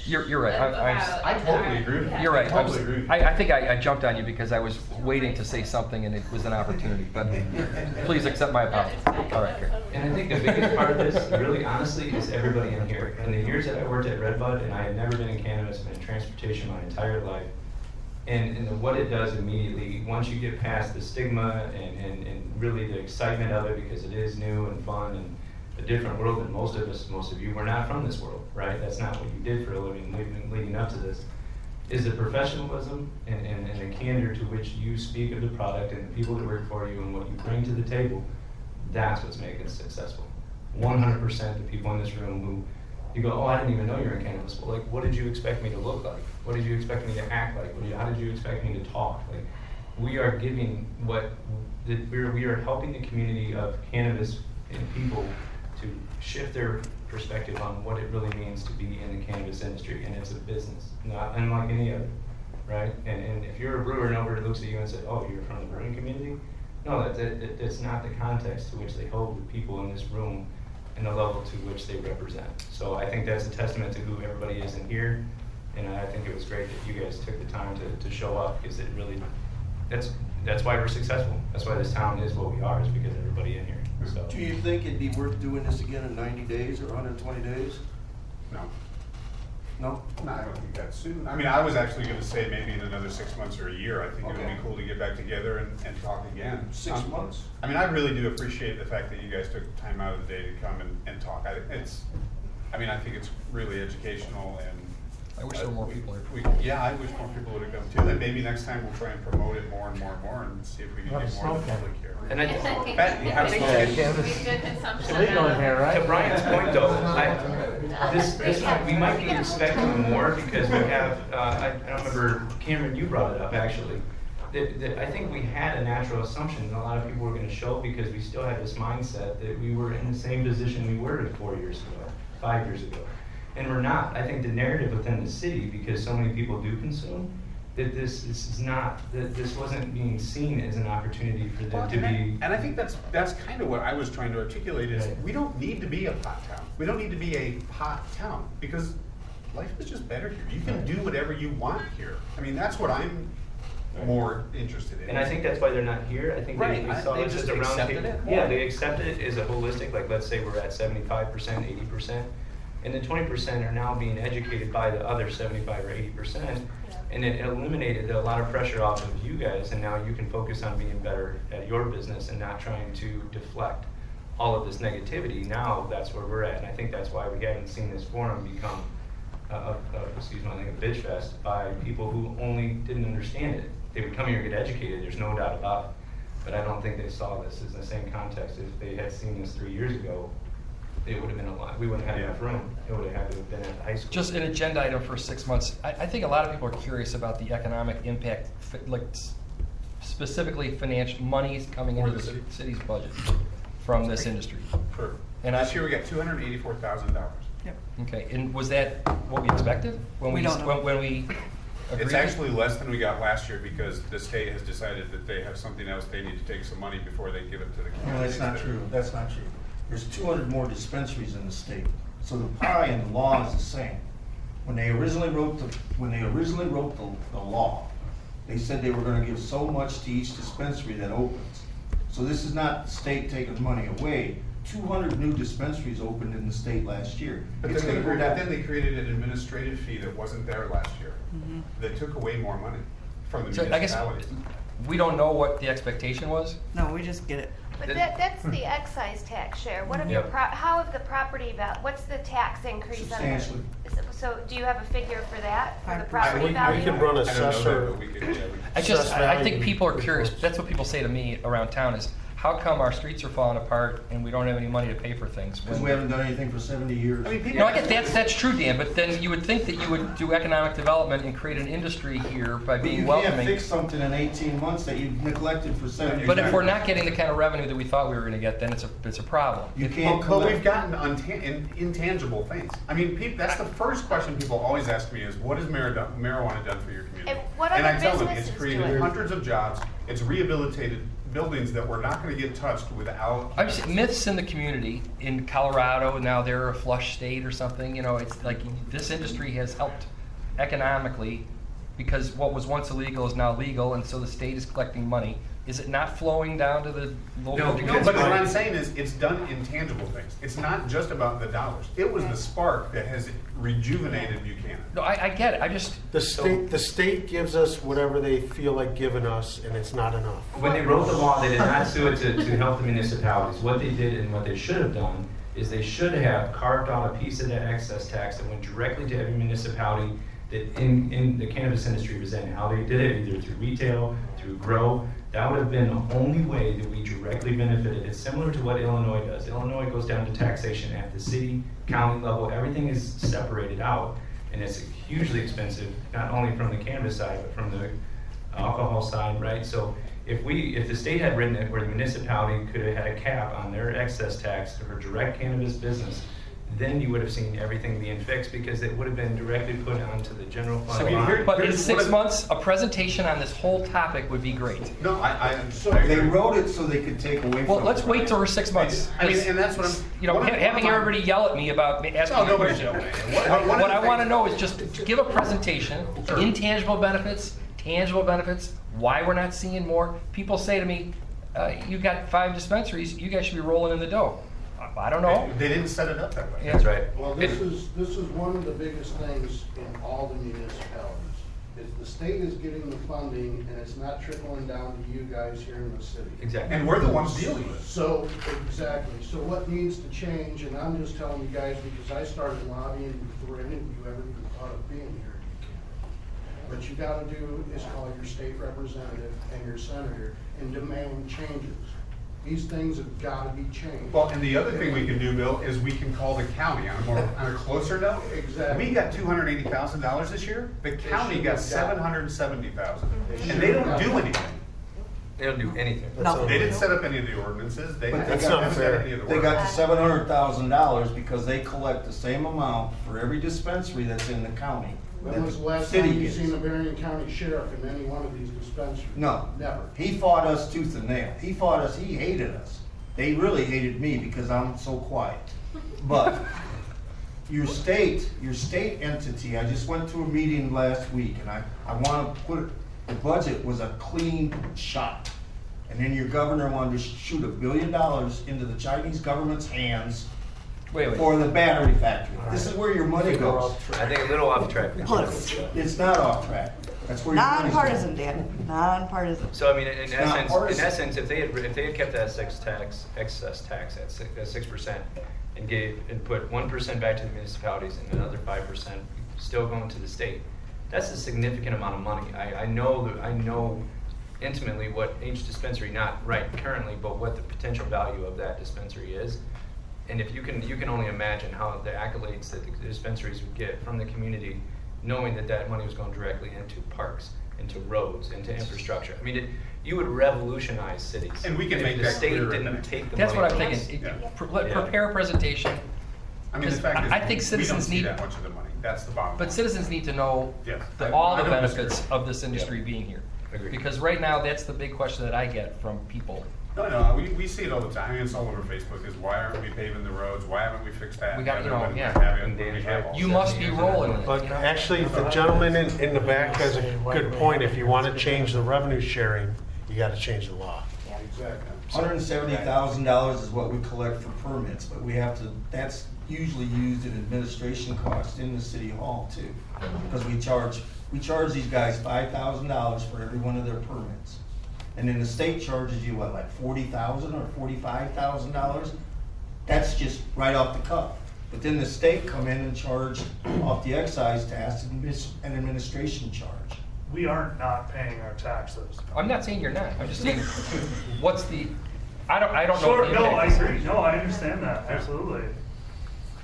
You're right. about. I totally agree with you. You're right. I totally agree with you. I think I jumped on you because I was waiting to say something and it was an opportunity. But please accept my apology. All right, Karen. And I think the biggest part of this, really honestly, is everybody in here. In the years that I worked at Redbud, and I had never been in cannabis, I've been in transportation my entire life. And what it does immediately, once you get past the stigma and really the excitement of it, because it is new and fun and a different world than most of you, we're not from this world, right? That's not what you did for a living leading up to this. Is the professionalism and the candor to which you speak of the product and the people that work for you and what you bring to the table, that's what's making it successful. 100% the people in this room who, you go, oh, I didn't even know you were in cannabis. Well, like, what did you expect me to look like? What did you expect me to act like? How did you expect me to talk? Like, we are giving we are helping the community of cannabis and people to shift their perspective on what it really means to be in the cannabis industry, and it's a business, not unlike any other, right? And if you're a brewer, nobody looks at you and says, oh, you're from the brewing community? No, that's not the context to which they hold the people in this room and the level to which they represent. So I think that's a testament to who everybody is in here, and I think it was great that you guys took the time to show up, because it really, that's why we're successful. That's why this town is what we are, is because everybody in here. So. Do you think it'd be worth doing this again in 90 days or 120 days? No. No? No, I don't think that's soon. I mean, I was actually gonna say maybe in another 6 months or a year. I think it would Okay. be cool to get back together and talk again. 6 months? I mean, I really do appreciate the fact that you guys took time out of the day to come and talk. I think it's really educational, and I wish there were more people here. Yeah, I wish more people would have come too. And maybe next time we'll try and promote it more and more and more, and see if we can get more of the public here. And I Yeah, to Brian's point though, we might be expecting more, because we have, I don't remember, Cameron, you brought it up actually. I think we had a natural assumption that a lot of people were going to show, because we still had this mindset that we were in the same position we were 4 years ago, 5 years ago. And we're not. I think the narrative within the city, because so many people do consume, that this is not, that this wasn't being seen as an opportunity for them to be. And I think that's kind of what I was trying to articulate is, we don't need to be a pot town. We don't need to be a pot town, because life is just better here. You can do whatever you want here. I mean, that's what I'm more interested in. And I think that's why they're not here. I think Right. we saw They it just as a round accepted table. it? Yeah, they accepted it as a holistic, like let's say we're at 75%, 80%. And the 20% are now being educated by the other 75 or 80%. And it eliminated a lot of pressure off of you guys, and now you can focus on being better at your business and not trying to deflect all of this negativity. Now that's where we're at, and I think that's why we haven't seen this forum become a bitch fest by people who only didn't understand it. They would come here and get educated, there's no doubt about it. But I don't think they saw this as the same context. If they had seen this 3 years ago, it would have been a lot. We wouldn't have had enough room. It would have had to have been at high school. Just an agenda item for 6 months. I think a lot of people are curious about the economic impact, like specifically financial monies coming into the city's budget from this industry. For And this year we got $284,000. Yep. Okay, and was that what we expected when We don't know. when we agreed? It's actually less than we got last year, because the state has decided that they have something else they need to take some money before they give it to the No, communities. that's not true, that's not true. There's 200 more dispensaries in the state, so the pie and the law is the same. When they originally wrote the law, they said they were gonna give so much to each dispensary that opens. So this is not the state taking money away. 200 new dispensaries opened in the state last year. But It's then gonna go down. they created an administrative fee that wasn't there last year. That took away more money from the So I guess municipalities. we don't know what the expectation was. No, we just get it. But that's the excise tax share. What have Yep. how have the property what's the tax increase on the? Substantially. So do you have a figure for that, for the 5%. property We value? could run I don't know that, assessor. but we could, yeah, we could. I think people are curious. That's what people say to me around town is, how come our streets are falling apart and we don't have any money to pay for things? Because we haven't done anything for 70 years. I mean, people. No, I get that's true, Dan. But then you would think that you would do economic development and create an industry here by But being you can't welcoming. fix something in 18 months that you've neglected for 7 years. But if we're not getting the kind of revenue that we thought we were going to get, then it's a problem. You can't But collect. we've gotten intangible things. I mean, that's the first question people always ask me is, what has marijuana done for your community? And what And other I tell them, it's businesses created do it? hundreds of jobs, it's rehabilitated buildings that were not gonna get touched without. I've seen myths in the community in Colorado. Now they're a flush state or something. You know, it's like this industry has helped economically because what was once illegal is now legal, and so the state is collecting money. Is it not flowing down to the local? No, but what I'm saying is, it's done intangible things. It's not just about the dollars. It was the spark that has rejuvenated Buchanan. No, I get it. I just The state gives us whatever they feel like giving us, and it's not enough. When they wrote the law, they did not do it to help the municipalities. What they did and what they should have done is they should have carved out a piece of that excess tax that went directly to every municipality that in the cannabis industry was in. How they did it, either through retail, through grow, that would have been the only way that we directly benefited. It's similar to what Illinois does. Illinois goes down to taxation at the city, county level. Everything is separated out, and it's hugely expensive, not only from the cannabis side, but from the alcohol side, right? So If the state had written it where the municipality could have had a cap on their excess tax for direct cannabis business, then you would have seen everything being fixed because it would have been directly put onto the general fund. But in 6 months, a presentation on this whole topic would be great. No, I They wrote it so they could take away from. Well, let's wait till we're 6 months. I mean, and that's what I'm. You know, having everybody yell at me about asking me nobody's questions. yelling. What I want to know is just give a presentation, intangible benefits, tangible benefits, why we're not seeing more. People say to me, you got 5 dispensaries, you guys should be rolling in the dough. I don't know. They didn't set it up that way. Yeah. That's right. Well, this is one of the biggest things in all the municipalities, is the state is getting the funding and it's not trickling down to you guys here in the city. Exactly. And we're the ones dealing with it. So, exactly, so what needs to change, and I'm just telling you guys because I started lobbying before any of you ever even thought of being here. What you gotta do is call your state representative and your senator and demand changes. These things have gotta be changed. Well, and the other thing we can do, Bill, is we can call the county on a closer note. Exactly. We got $280,000 this year. The county got $770,000, and they don't do anything. They don't do anything. They didn't set up any of the ordinances. They But haven't that's not done fair. any of the They work. got the $700,000 because they collect the same amount for every dispensary that's in the county. When was the last City time you gets. seen a Berrien County sheriff in any one of these dispensaries? No. Never. He fought us tooth and nail. He fought us, he hated us. They really hated me because I'm so quiet. But your state entity, I just went to a meeting last week and I want to put it, the budget was a clean shot. And then your governor wanted to shoot $1 billion into the Chinese government's hands for the battery factory. This is where your money goes. I think a little off track. It's not off track. That's where your money's going. Nonpartisan, Dan, nonpartisan. So I mean, It's not partisan. if they had kept that excess tax at 6% and put 1% back to the municipalities and another 5% still going to the state, that's a significant amount of money. I know intimately what each dispensary, not right currently, but what the potential value of that dispensary is. And if you can only imagine how the accolades that the dispensaries would get from the community, knowing that money was going directly into parks, into roads, into infrastructure. I mean, you would revolutionize cities. And we can if make the that state clear. didn't take the That's money what I'm from us. thinking. Yeah. Prepare a presentation. I mean, the 'Cause fact is, I think we don't citizens see need, that much of the money. That's the bottom but line. citizens need to know Yes. all I the don't benefits disagree. of this industry being here. Agreed. Because right now, that's the big question that I get from people. No, we see it all the time. I mean, it's all over Facebook. Is why aren't we paving the roads? Why haven't we fixed that? We got, you know, When we yeah. have it, when we have all You that. must be rolling in it. But actually, the gentleman in the back has a good point. If you want to change the revenue sharing, you got to change the law. Exactly. $170,000 is what we collect for permits, but we have to, that's usually used in administration costs in the city hall too. Because we charge these guys $5,000 for every one of their permits. And then the state charges you what, like $40,000 or $45,000? That's just right off the cuff. But then the state come in and charge off the excise tax and administration charge. We aren't not paying our taxes. I'm not saying you're not. I'm just saying, what's the, I don't know. Sure, what the no, I impact is. agree. No, I understand that, absolutely.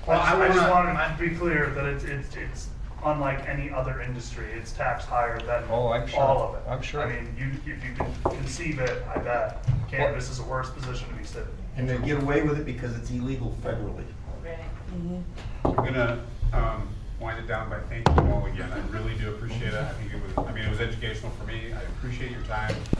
Well, I just wanna- wanted to be clear that it's unlike any other industry. It's taxed higher than Oh, I'm sure. all of it. I'm sure. I mean, if you can conceive it, I bet cannabis is a worse position to be sitting in. And they get away with it because it's illegal federally. I'm gonna wind it down by thanking you all again. I really do appreciate it. I think it was educational for me. I appreciate your time. I